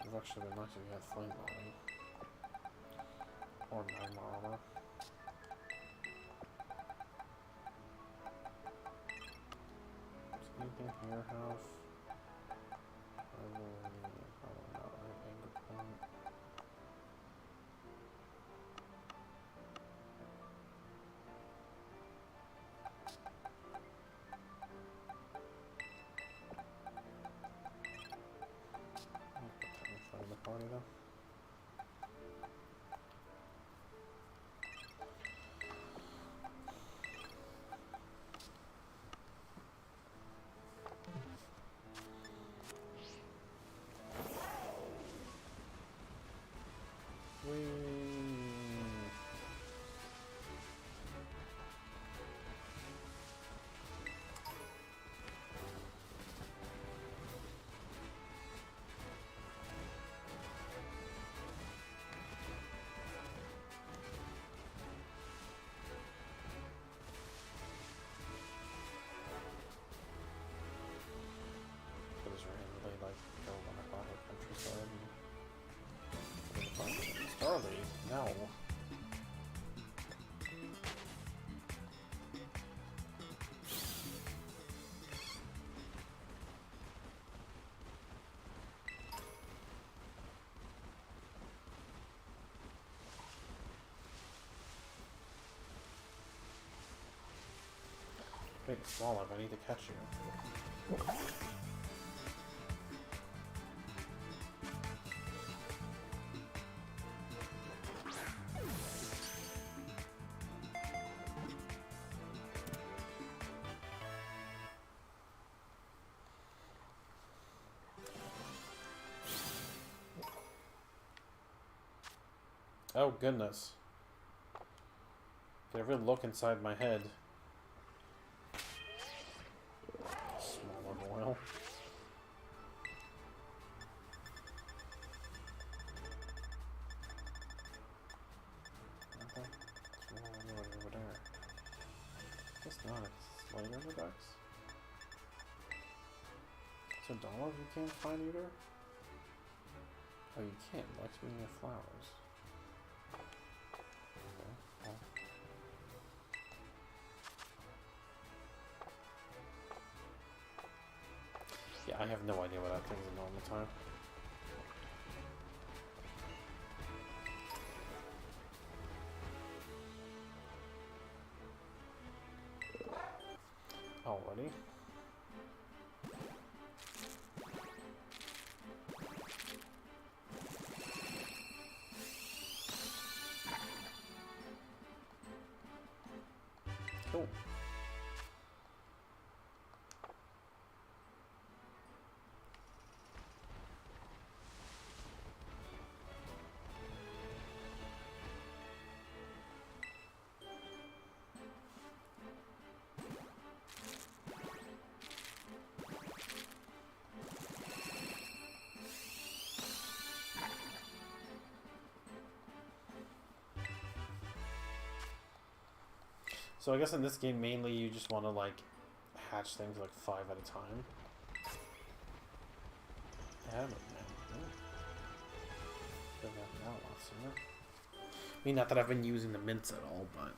It would actually been nice if you had flame body. Or magma armor. Does anything here have? Probably not, right? Anger point. In the party though. Really like go on a bottle countryside and Scarlet? No. Big swallow, I need to catch you. Oh goodness. Get a real look inside my head. Smaller oil. Nothing? Smaller oil over there. Guess not. It's later in the decks. So dollars you can't find either? Oh, you can't. Likes being near flowers. Yeah, I have no idea what that thing's in normal time. Already? Cool. So I guess in this game, mainly you just want to, like, hatch things like 5 at a time. Yeah, but could have gotten that a lot sooner. I mean, not that I've been using the mints at all, but...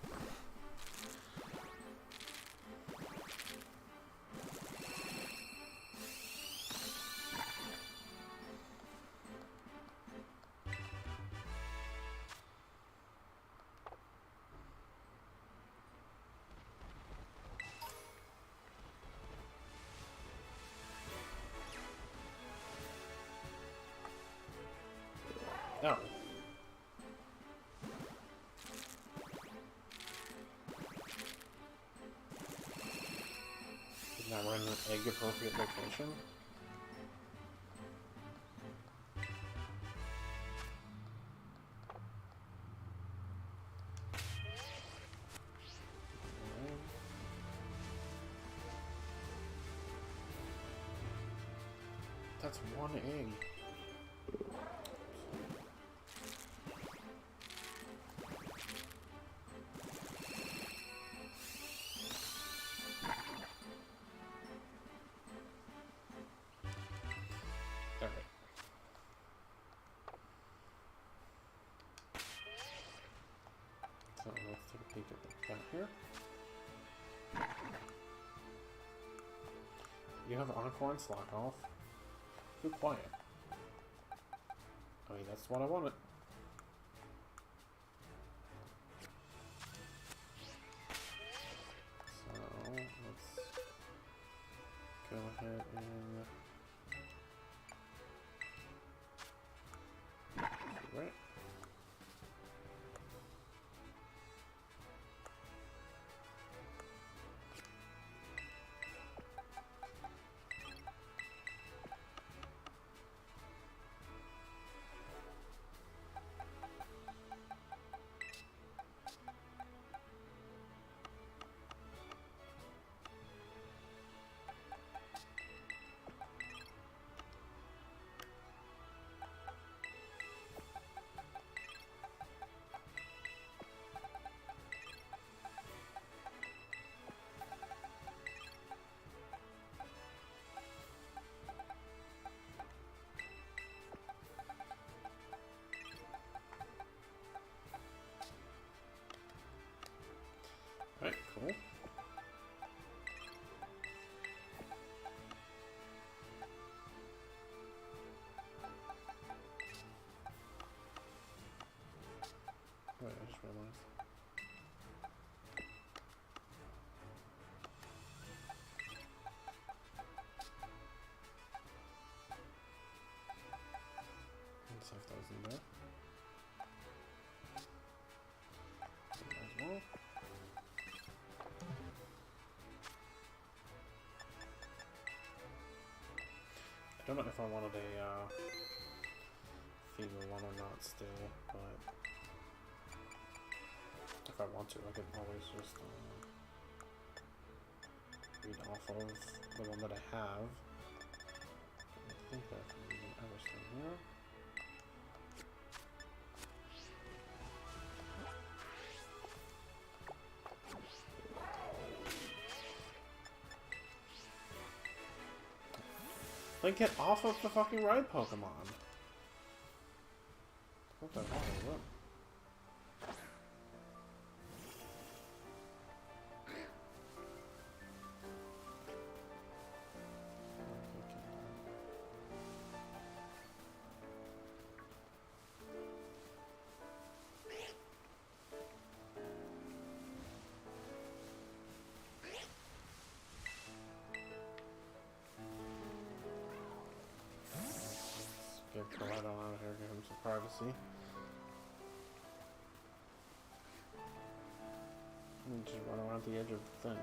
Oh. Now we're in an egg-appropriate location. That's one egg. So let's take a peek at that here. You have Encore and Slot off. Too quiet. I mean, that's what I wanted. So let's go ahead and right. Alright, cool. Wait, I just realized. Let's have those in there. As well. I don't know if I wanted a female one or not still, but if I want to, I could always just read off of the one that I have. I think that can be everything here. Like, get off of the fucking ride Pokemon! What the hell is that? Get Koraidon out of here, give him some privacy. And just run around the edge of the thing.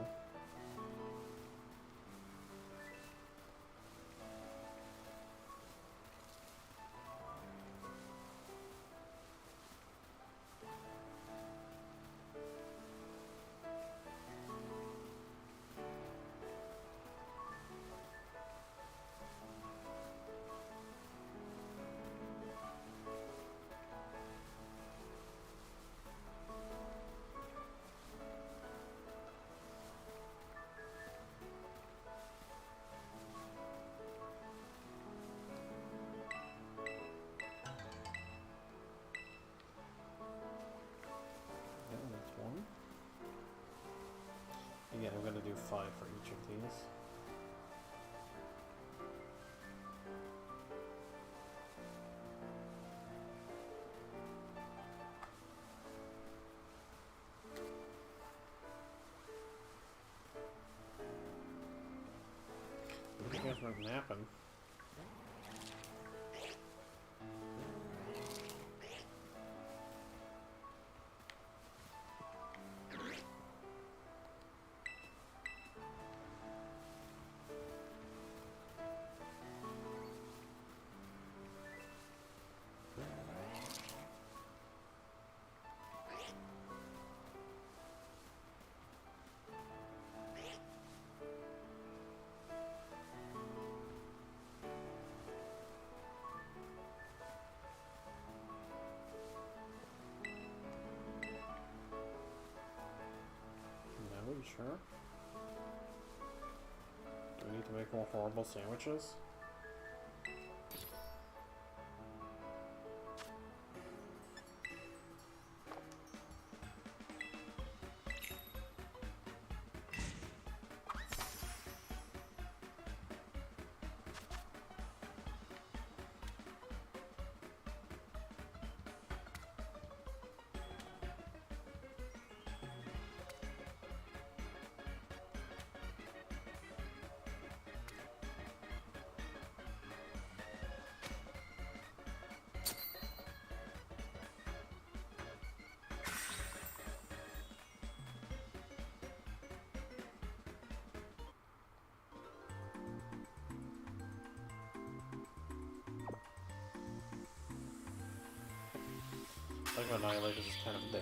5 for each of these. You guys weren't napping. No, you sure? Do we need to make more horrible sandwiches? Like Annihilate is just kind of there.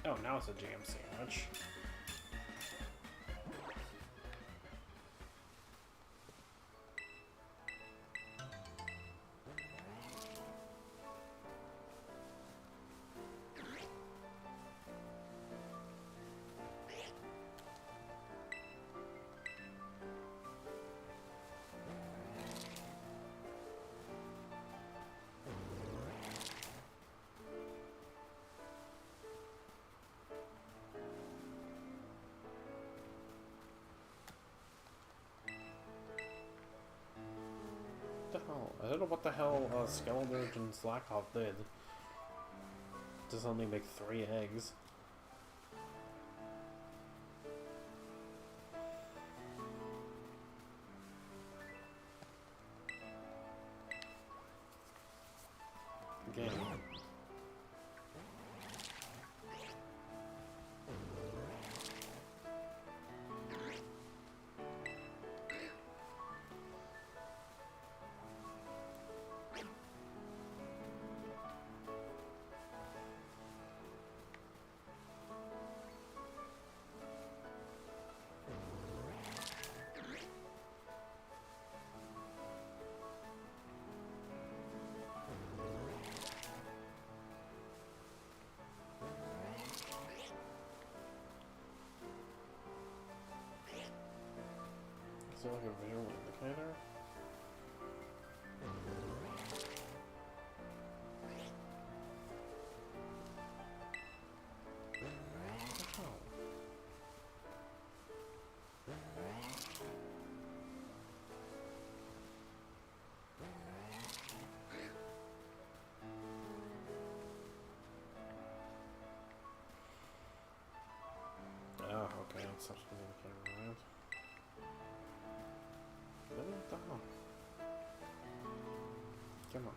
Oh, now it's a jam sandwich. I don't know what the hell Scarlet and Slackhawk did. Does only make 3 eggs. Again. Is there like a visual indicator? Oh, okay, it's such an indicator, right? What the hell? Come on.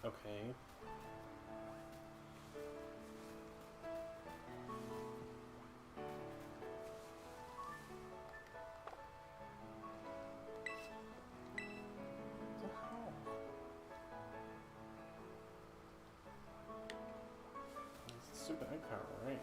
Okay. Stupid egg power, right?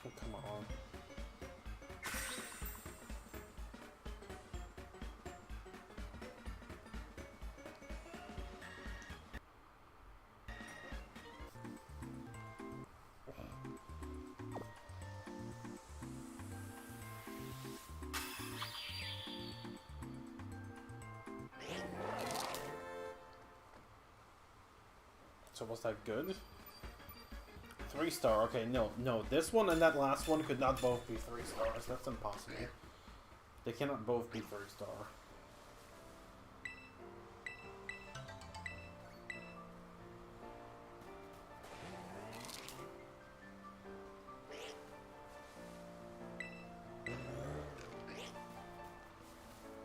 Oh, come on. So was that good? 3-star. Okay, no. This one and that last one could not both be 3 stars. That's impossible. They cannot both be 3-star.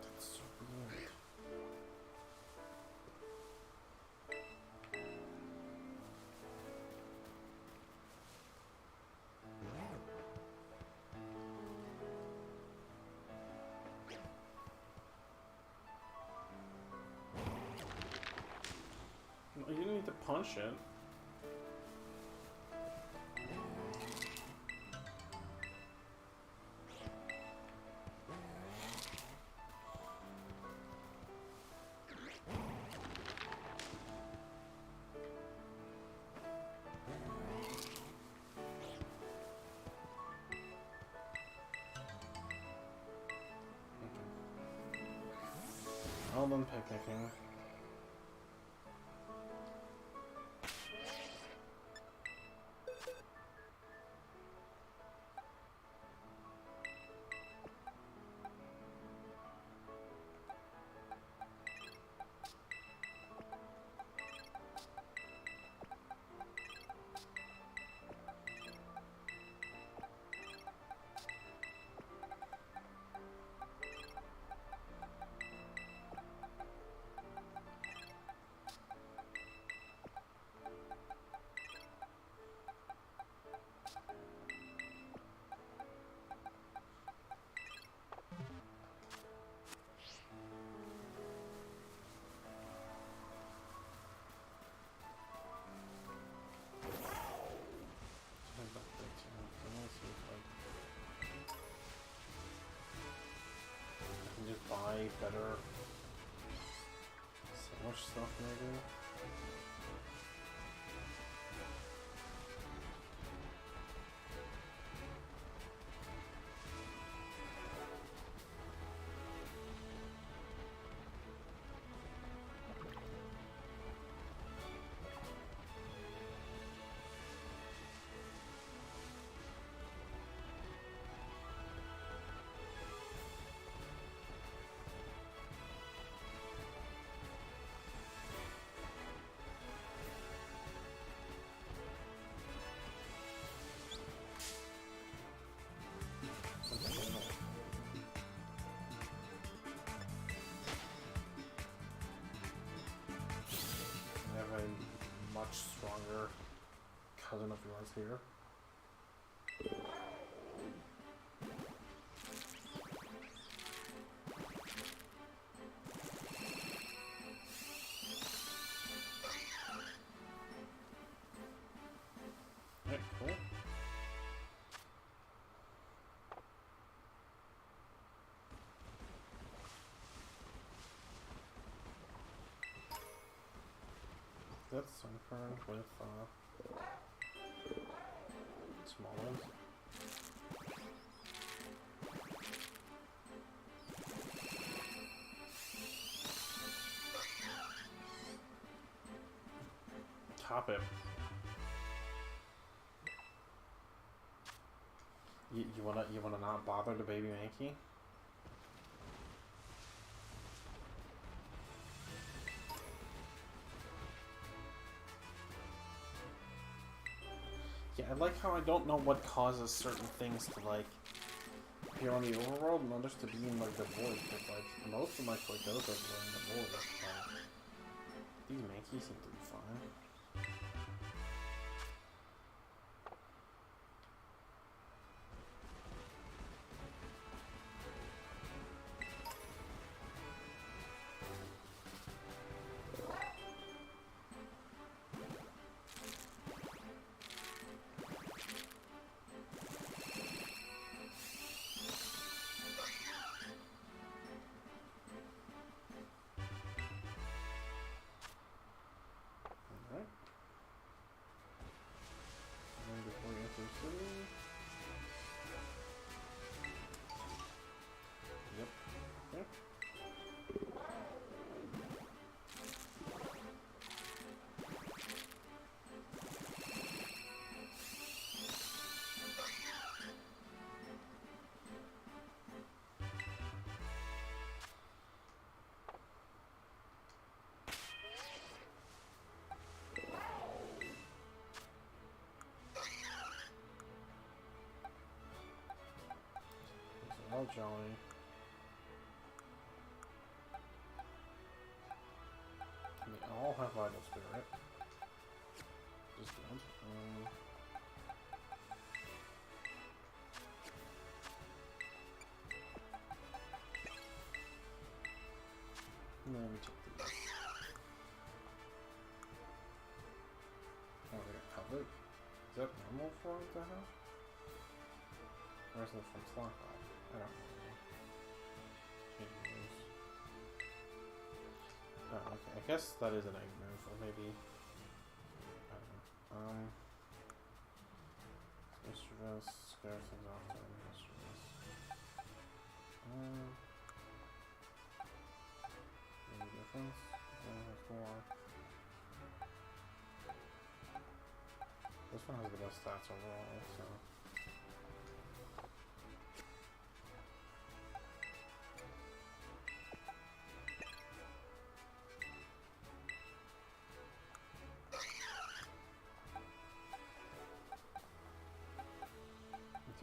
That's so weird. You didn't need to punch it. All done picnicking. Just buy better sandwich stuff maybe. Much stronger cousin of yours here. Okay, cool. That's Sunfern with Small ones. Top it. You wanna not bother the baby Mankey? Yeah, I like how I don't know what causes certain things to like appear on the overworld and others to be in like the void. Because like most of my Clicos are in the void. Like, these Mankeys seem to be fine. All jolly. They all have Vital Spirit. Just good. Let me check these. Oh, they got covered. Is that normal for it to have? Or is it from Slot? I don't know. Oh, okay. I guess that is an egg move, or maybe. I don't know. Mischievous, scarce things often. Mischievous. Any difference? That's more. This one has the best stats overall, so.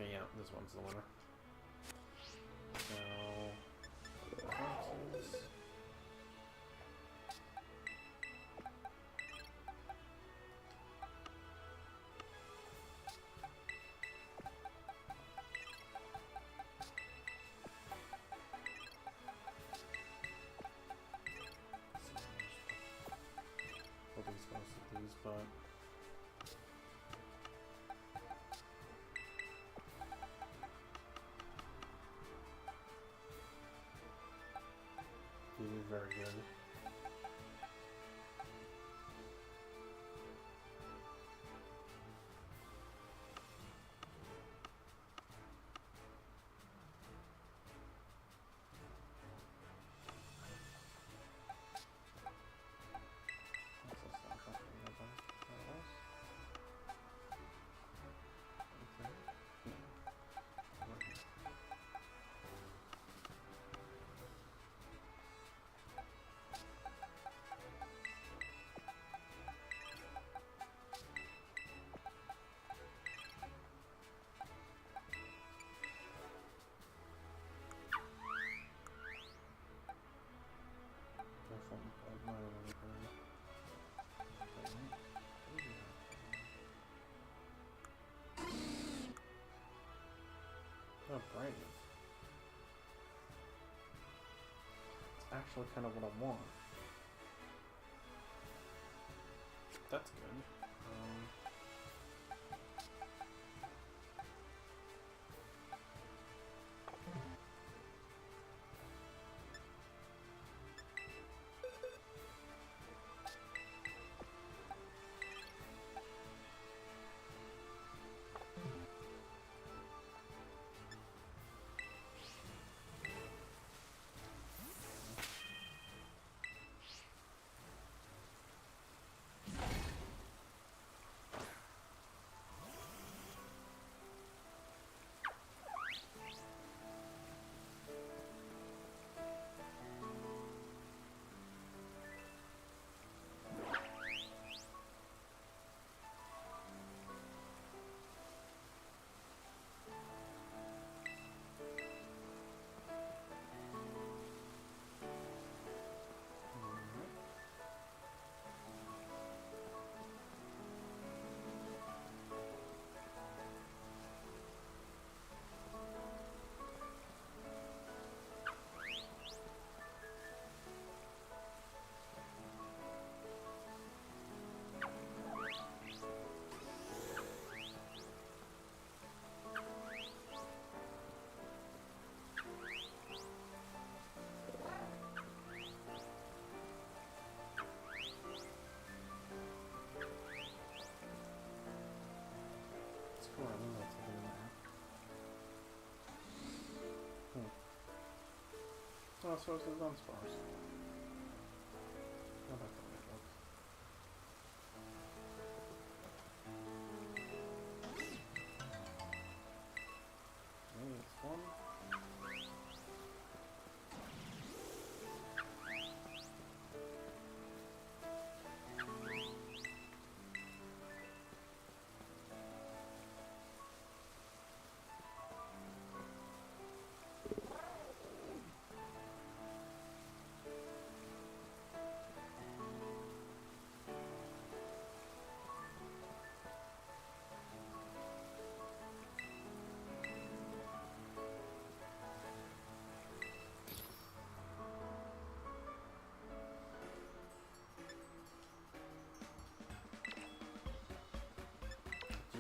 Okay, yeah, this one's the winner. So, boxes. Probably supposed to these, but. These are very good. Oh, brave. It's actually kind of what I want. That's good. Oh, so it's the Dunsparce. Go back to my book. Maybe it's one.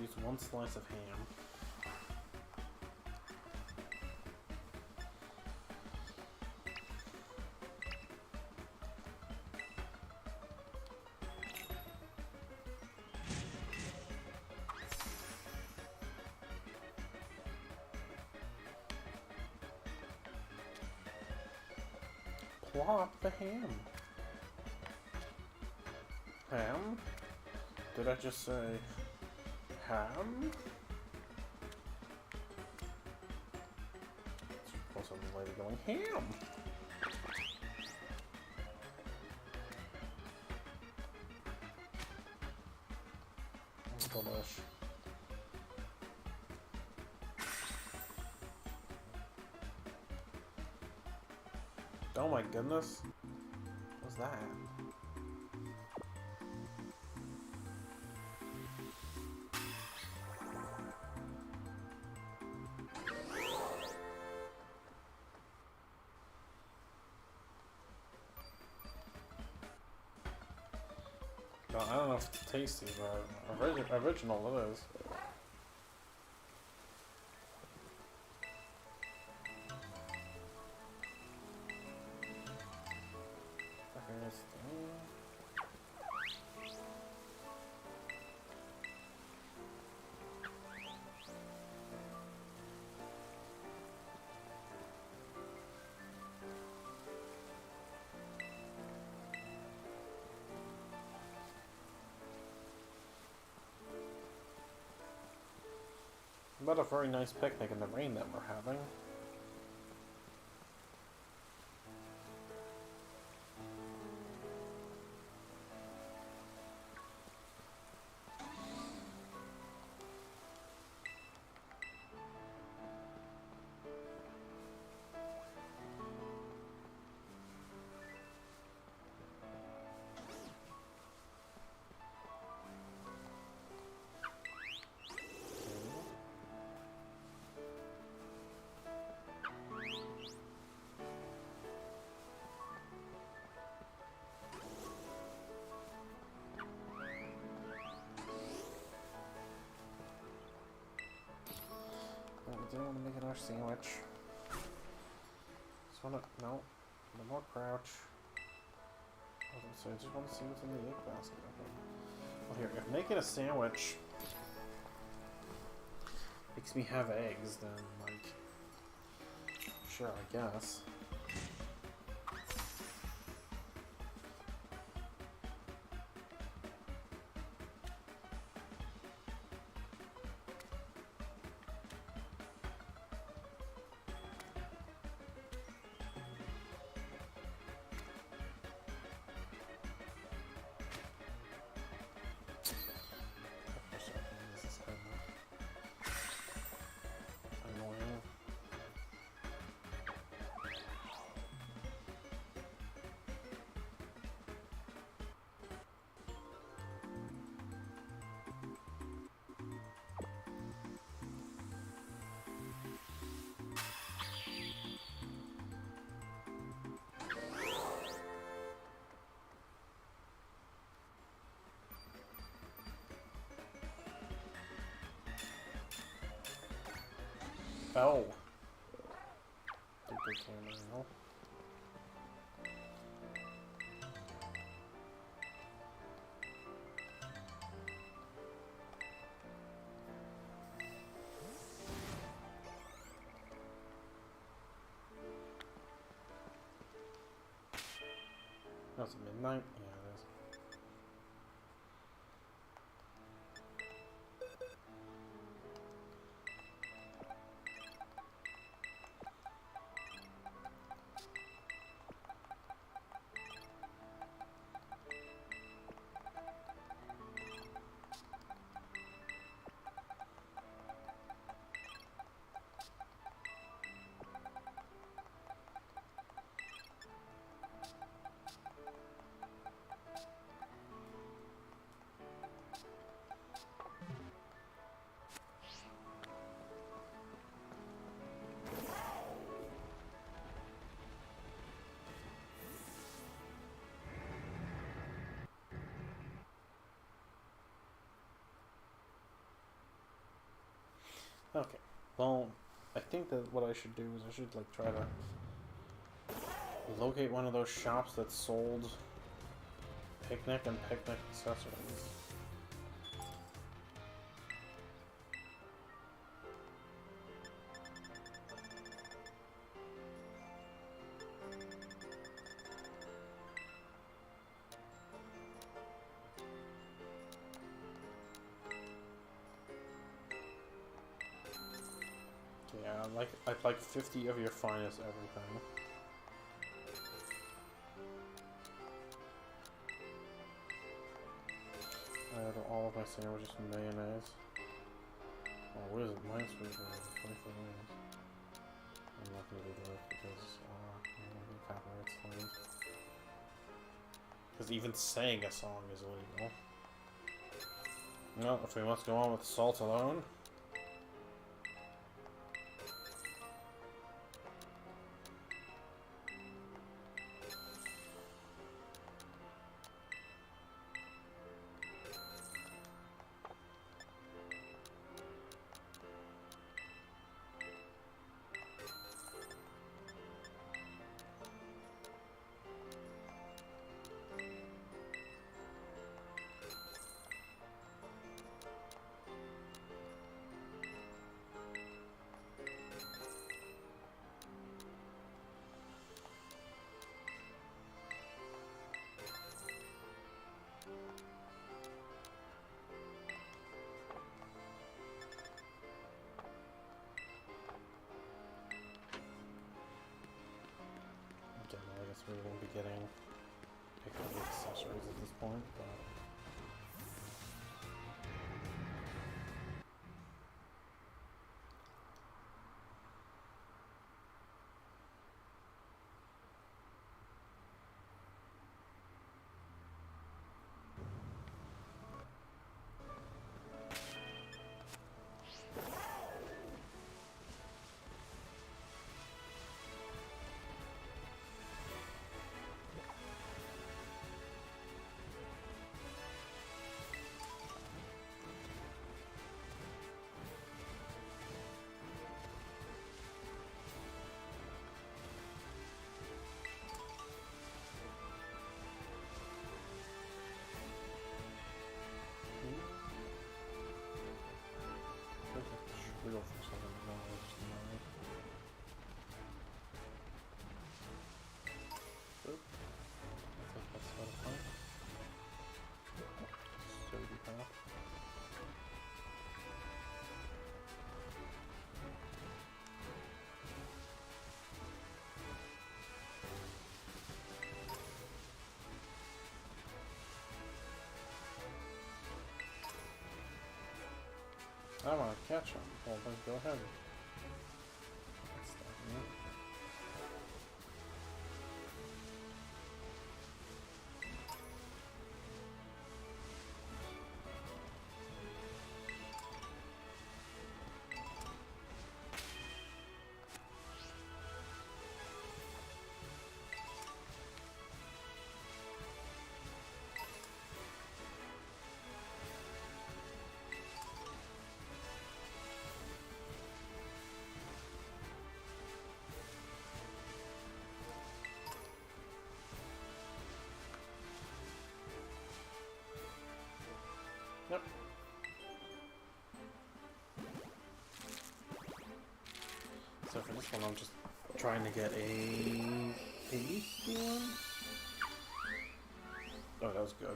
Use one slice of ham. Plop the ham. Ham? Did I just say ham? Also, the lady going ham. Delish. Oh my goodness. What's that? No, I don't know if it's tasty, but original it is. What a very nice picnic in the rain that we're having. We do want to make it our sandwich. Just wanna, no, no more crouch. So I just want to see what's in the egg basket. Okay. Well, here, if making a sandwich makes me have eggs, then, like, sure, I guess. Oh. Big camera now. Is it midnight? Yeah, it is. Okay. Well, I think that what I should do is I should like try to locate one of those shops that sold picnic and picnic accessories. Yeah, I'd like 50 of your finest everything. I order all of my sandwiches and mayonnaise. Oh, what is it? Minus 24 mayonnaise. I'm not gonna do that because I'm gonna be copyright claimed. Because even saying a song is illegal. No, if we must go on with salt alone. I guess we won't be getting picnic accessories at this point, but... Real for something knowledge tonight. Oop. I think that's about a point. So deep enough. I want to catch him. Well, then go ahead. That's that, Yep. So for this one, I'm just trying to get a pasty one. Oh, that was good.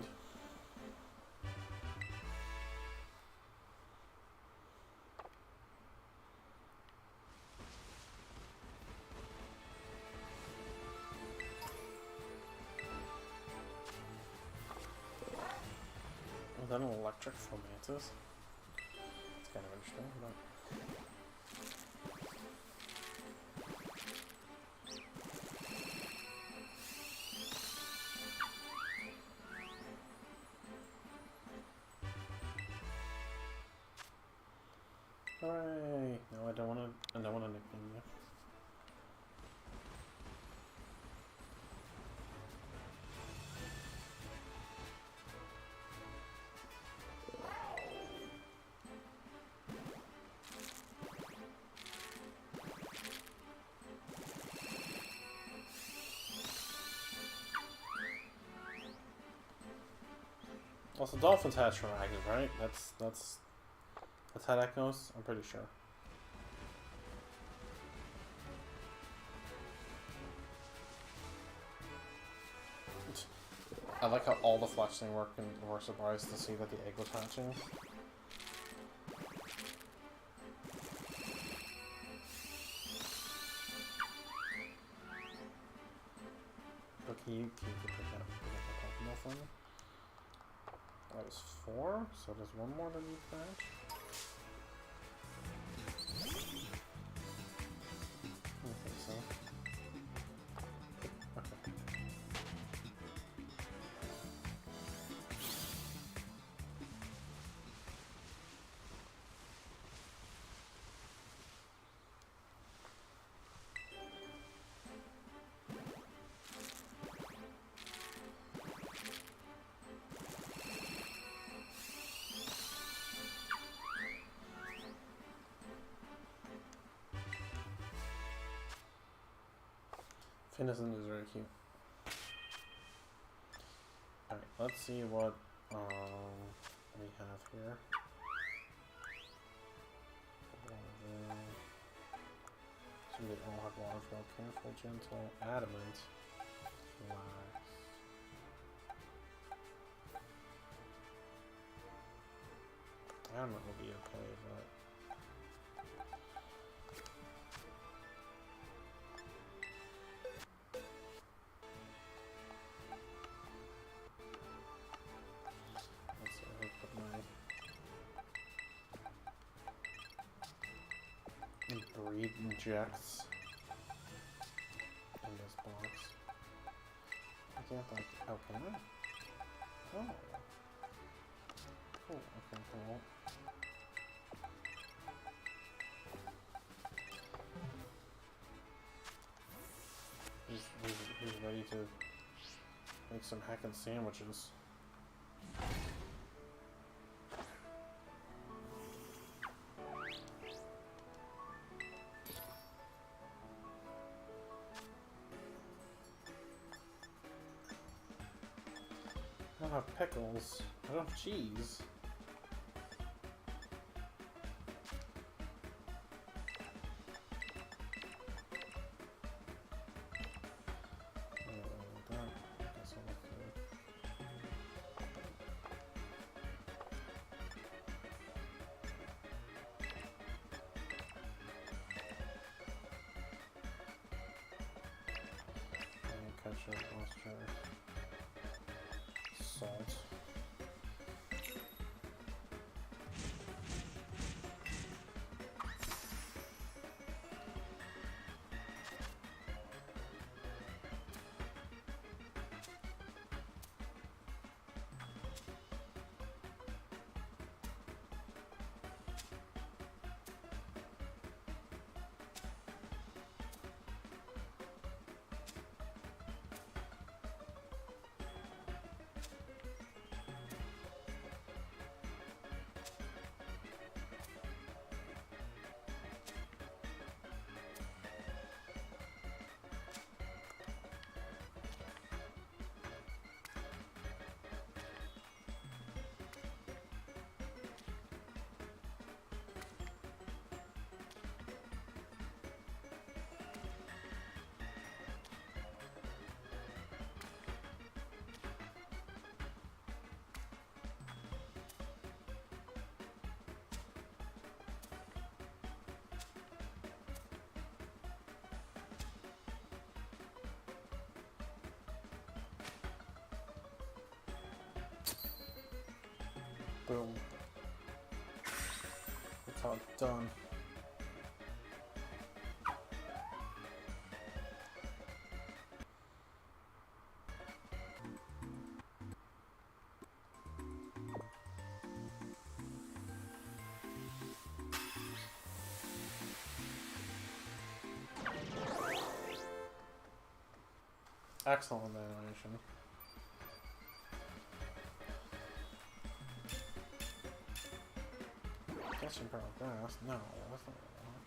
Was that an electric Fomantis? It's kind of interesting, but... Hooray! No, I don't want to nickname you. Also, dolphins hatch from eggs, right? That's how that goes. I'm pretty sure. I like how all the fletching worked, and we're surprised to see that the egg was hatching. Look, can you pick up Pokémon for me? That was 4, so there's one more that needs to hatch. I think so. Okay. Finnison is very cute. Alright, let's see what we have here. So they all have waterfall, careful, gentle, adamant, relax. Adamant will be okay, but breed injects in this box. I can't like, oh, can I? Oh. Cool, okay, cool. He's ready to make some heckin' sandwiches. I don't have pickles. I don't have cheese. Ketchup, mustard, salt. Boom. That's how it's done. Excellent animation. Catching power grass? No, that's not what I want.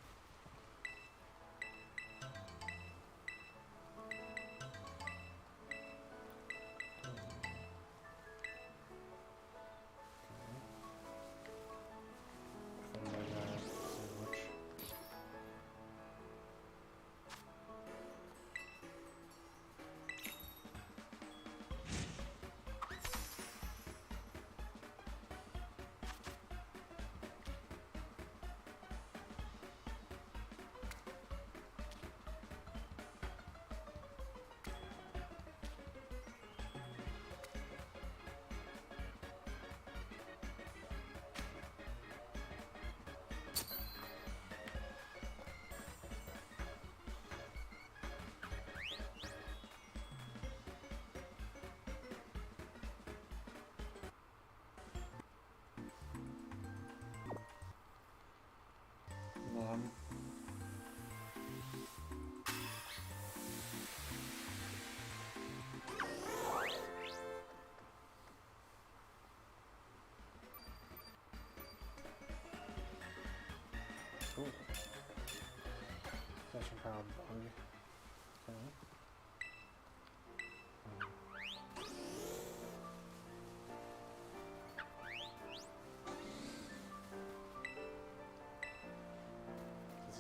Ooh. Catching power bug. Okay.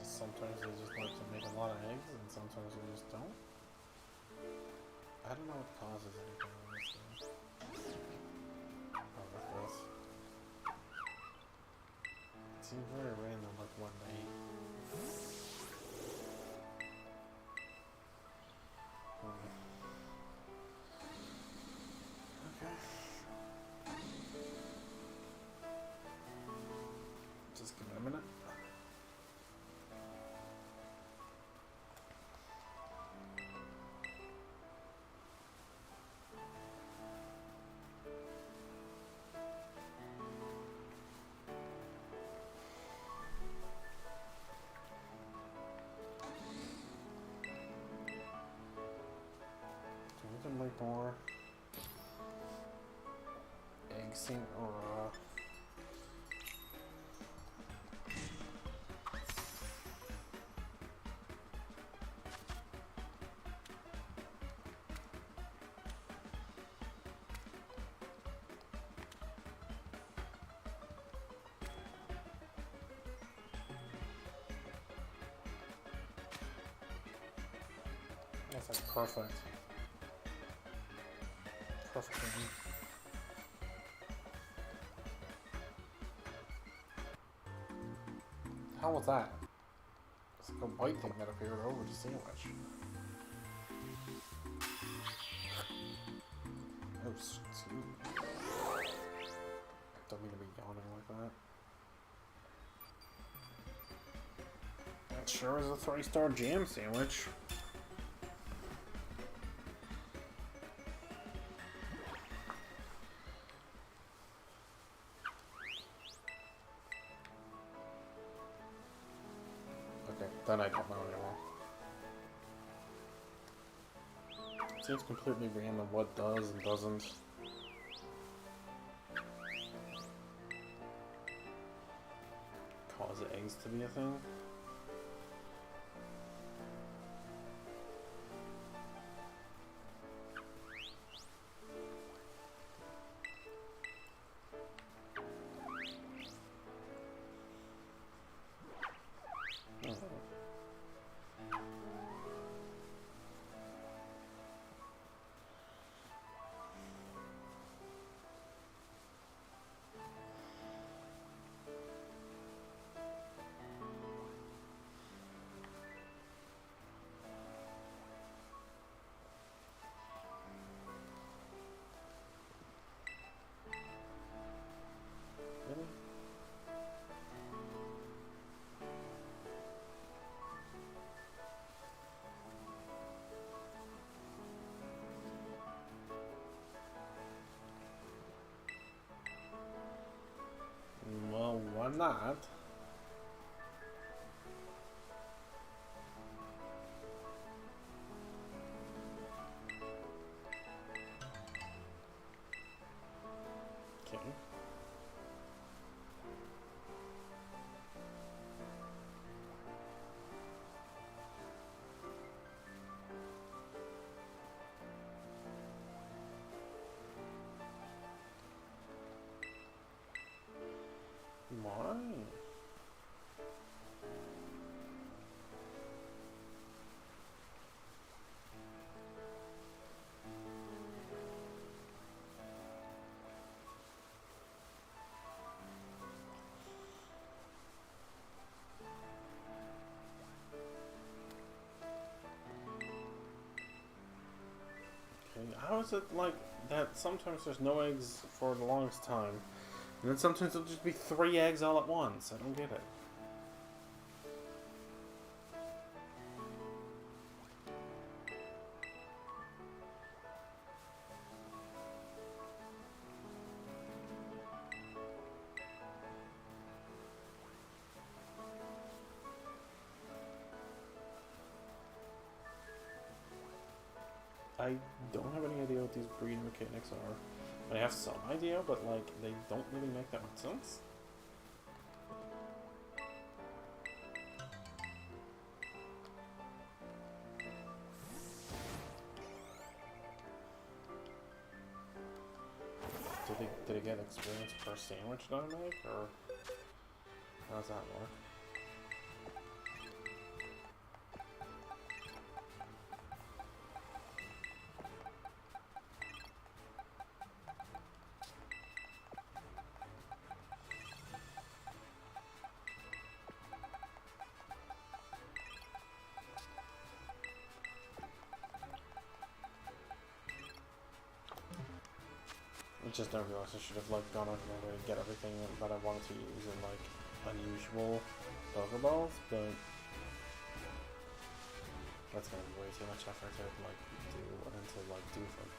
Sometimes they just like to make a lot of eggs, and sometimes they just don't. I don't know what causes anything on this thing. Oh, with this. It seems very random, like one day. Okay. Just give it a minute. Make more eggs or that's like perfect. Perfect. How was that? It's like a white thing that appeared over the sandwich. Oh, excuse me. Don't mean to be yawning like that. That sure is a 3-star jam sandwich. Then I don't know anymore. It seems completely random what does and doesn't. Cause eggs to be a thing. I'm not. Okay. Why? Okay, how is it like that sometimes there's no eggs for the longest time, and then sometimes there'll just be 3 eggs all at once? I don't get it. I don't have any idea what these breed mechanics are. I have some idea, but like they don't really make that much sense. Did they get experience per sandwich that I make, or how does that work? I just don't realize I should have like gone out of my way to get everything that I wanted to use in like unusual Pokeballs, but that's gonna be way too much effort to like do and to like do something.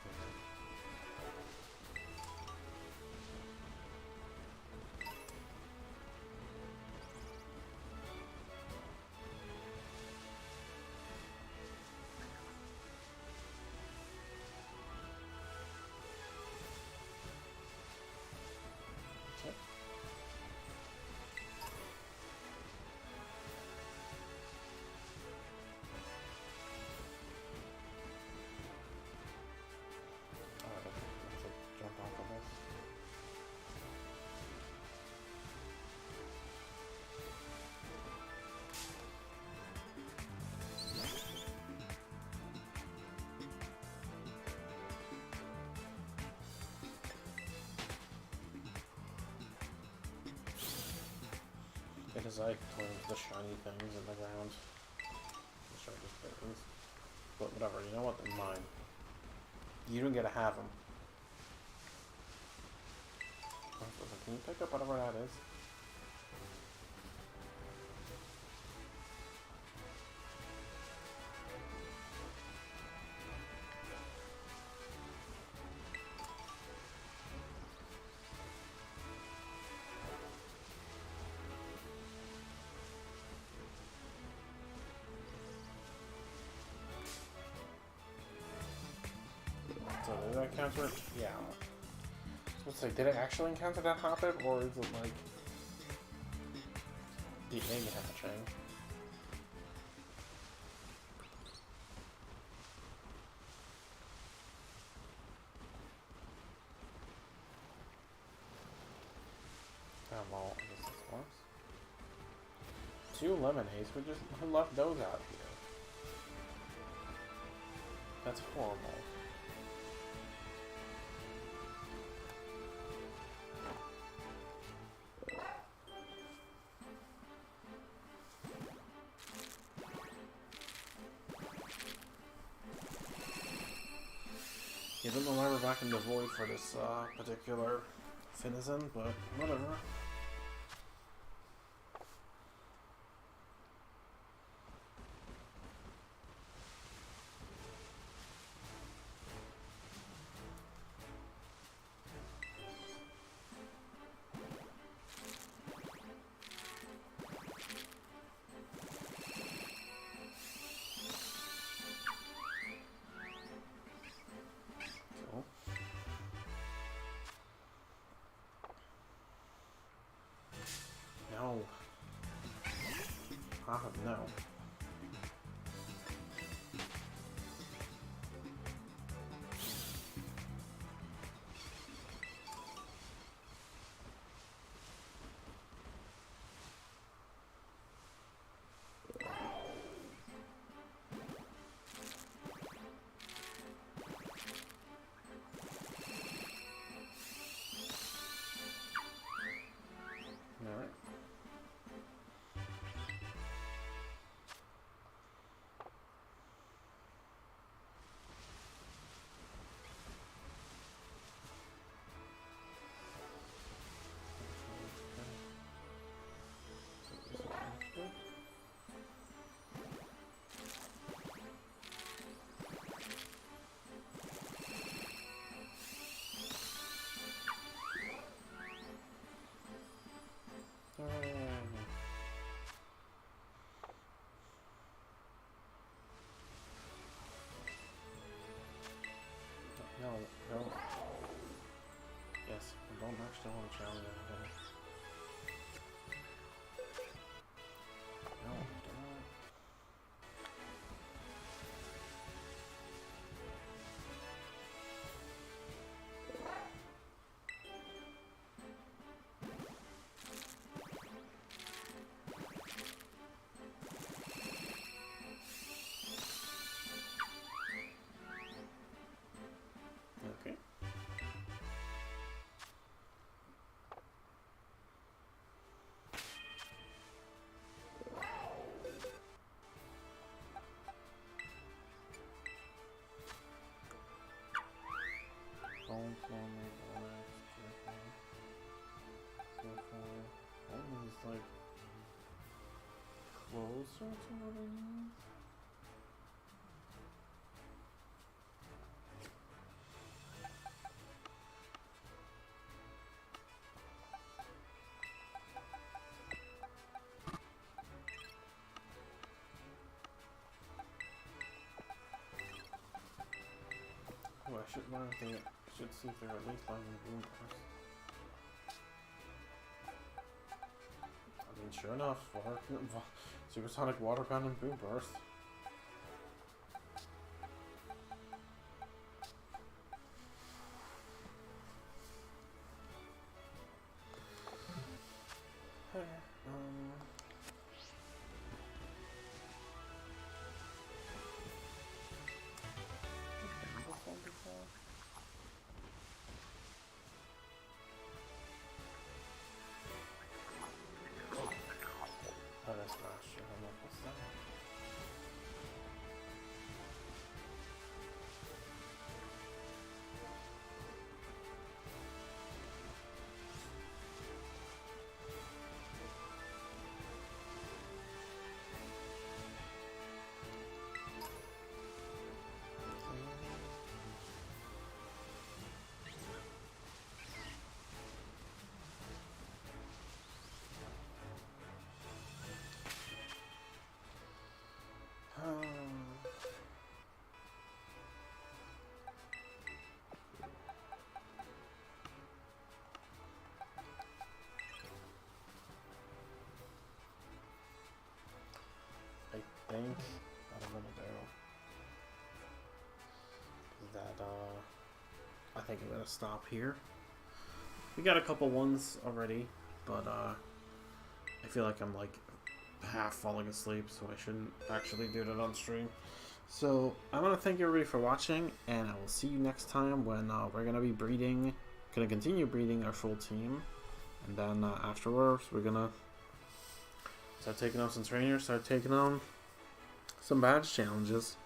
It is like the shiny things in the ground. The shiny things. But whatever, you know what? They're mine. You don't get to have them. Can you pick up whatever that is? So did I encounter it? Yeah. Let's say, did I actually encounter that Hoppet, or is it like the egg hatching? Oh well, I guess this works. 2 lemonades, we just left those out here. That's horrible. I don't know why we're back in the void for this particular Finizen, but whatever. No. Alright. No, no. Yes, I don't actually want to challenge anybody. No, don't. Okay. Almost like closer to what I need. Oh, I should learn if they should see if they're at least lining the boom burst. I mean, sure enough, supersonic water gun and boom burst. Oh, that's not sure. I'm not what's that? I think what I'm gonna do is that I think I'm gonna stop here. We got a couple ones already, but I feel like I'm like half falling asleep, so I shouldn't actually do that on stream. So I want to thank everybody for watching, and I will see you next time when we're gonna be continue breeding our full team, and then afterwards we're gonna start taking on some trainers, start taking on some badge challenges.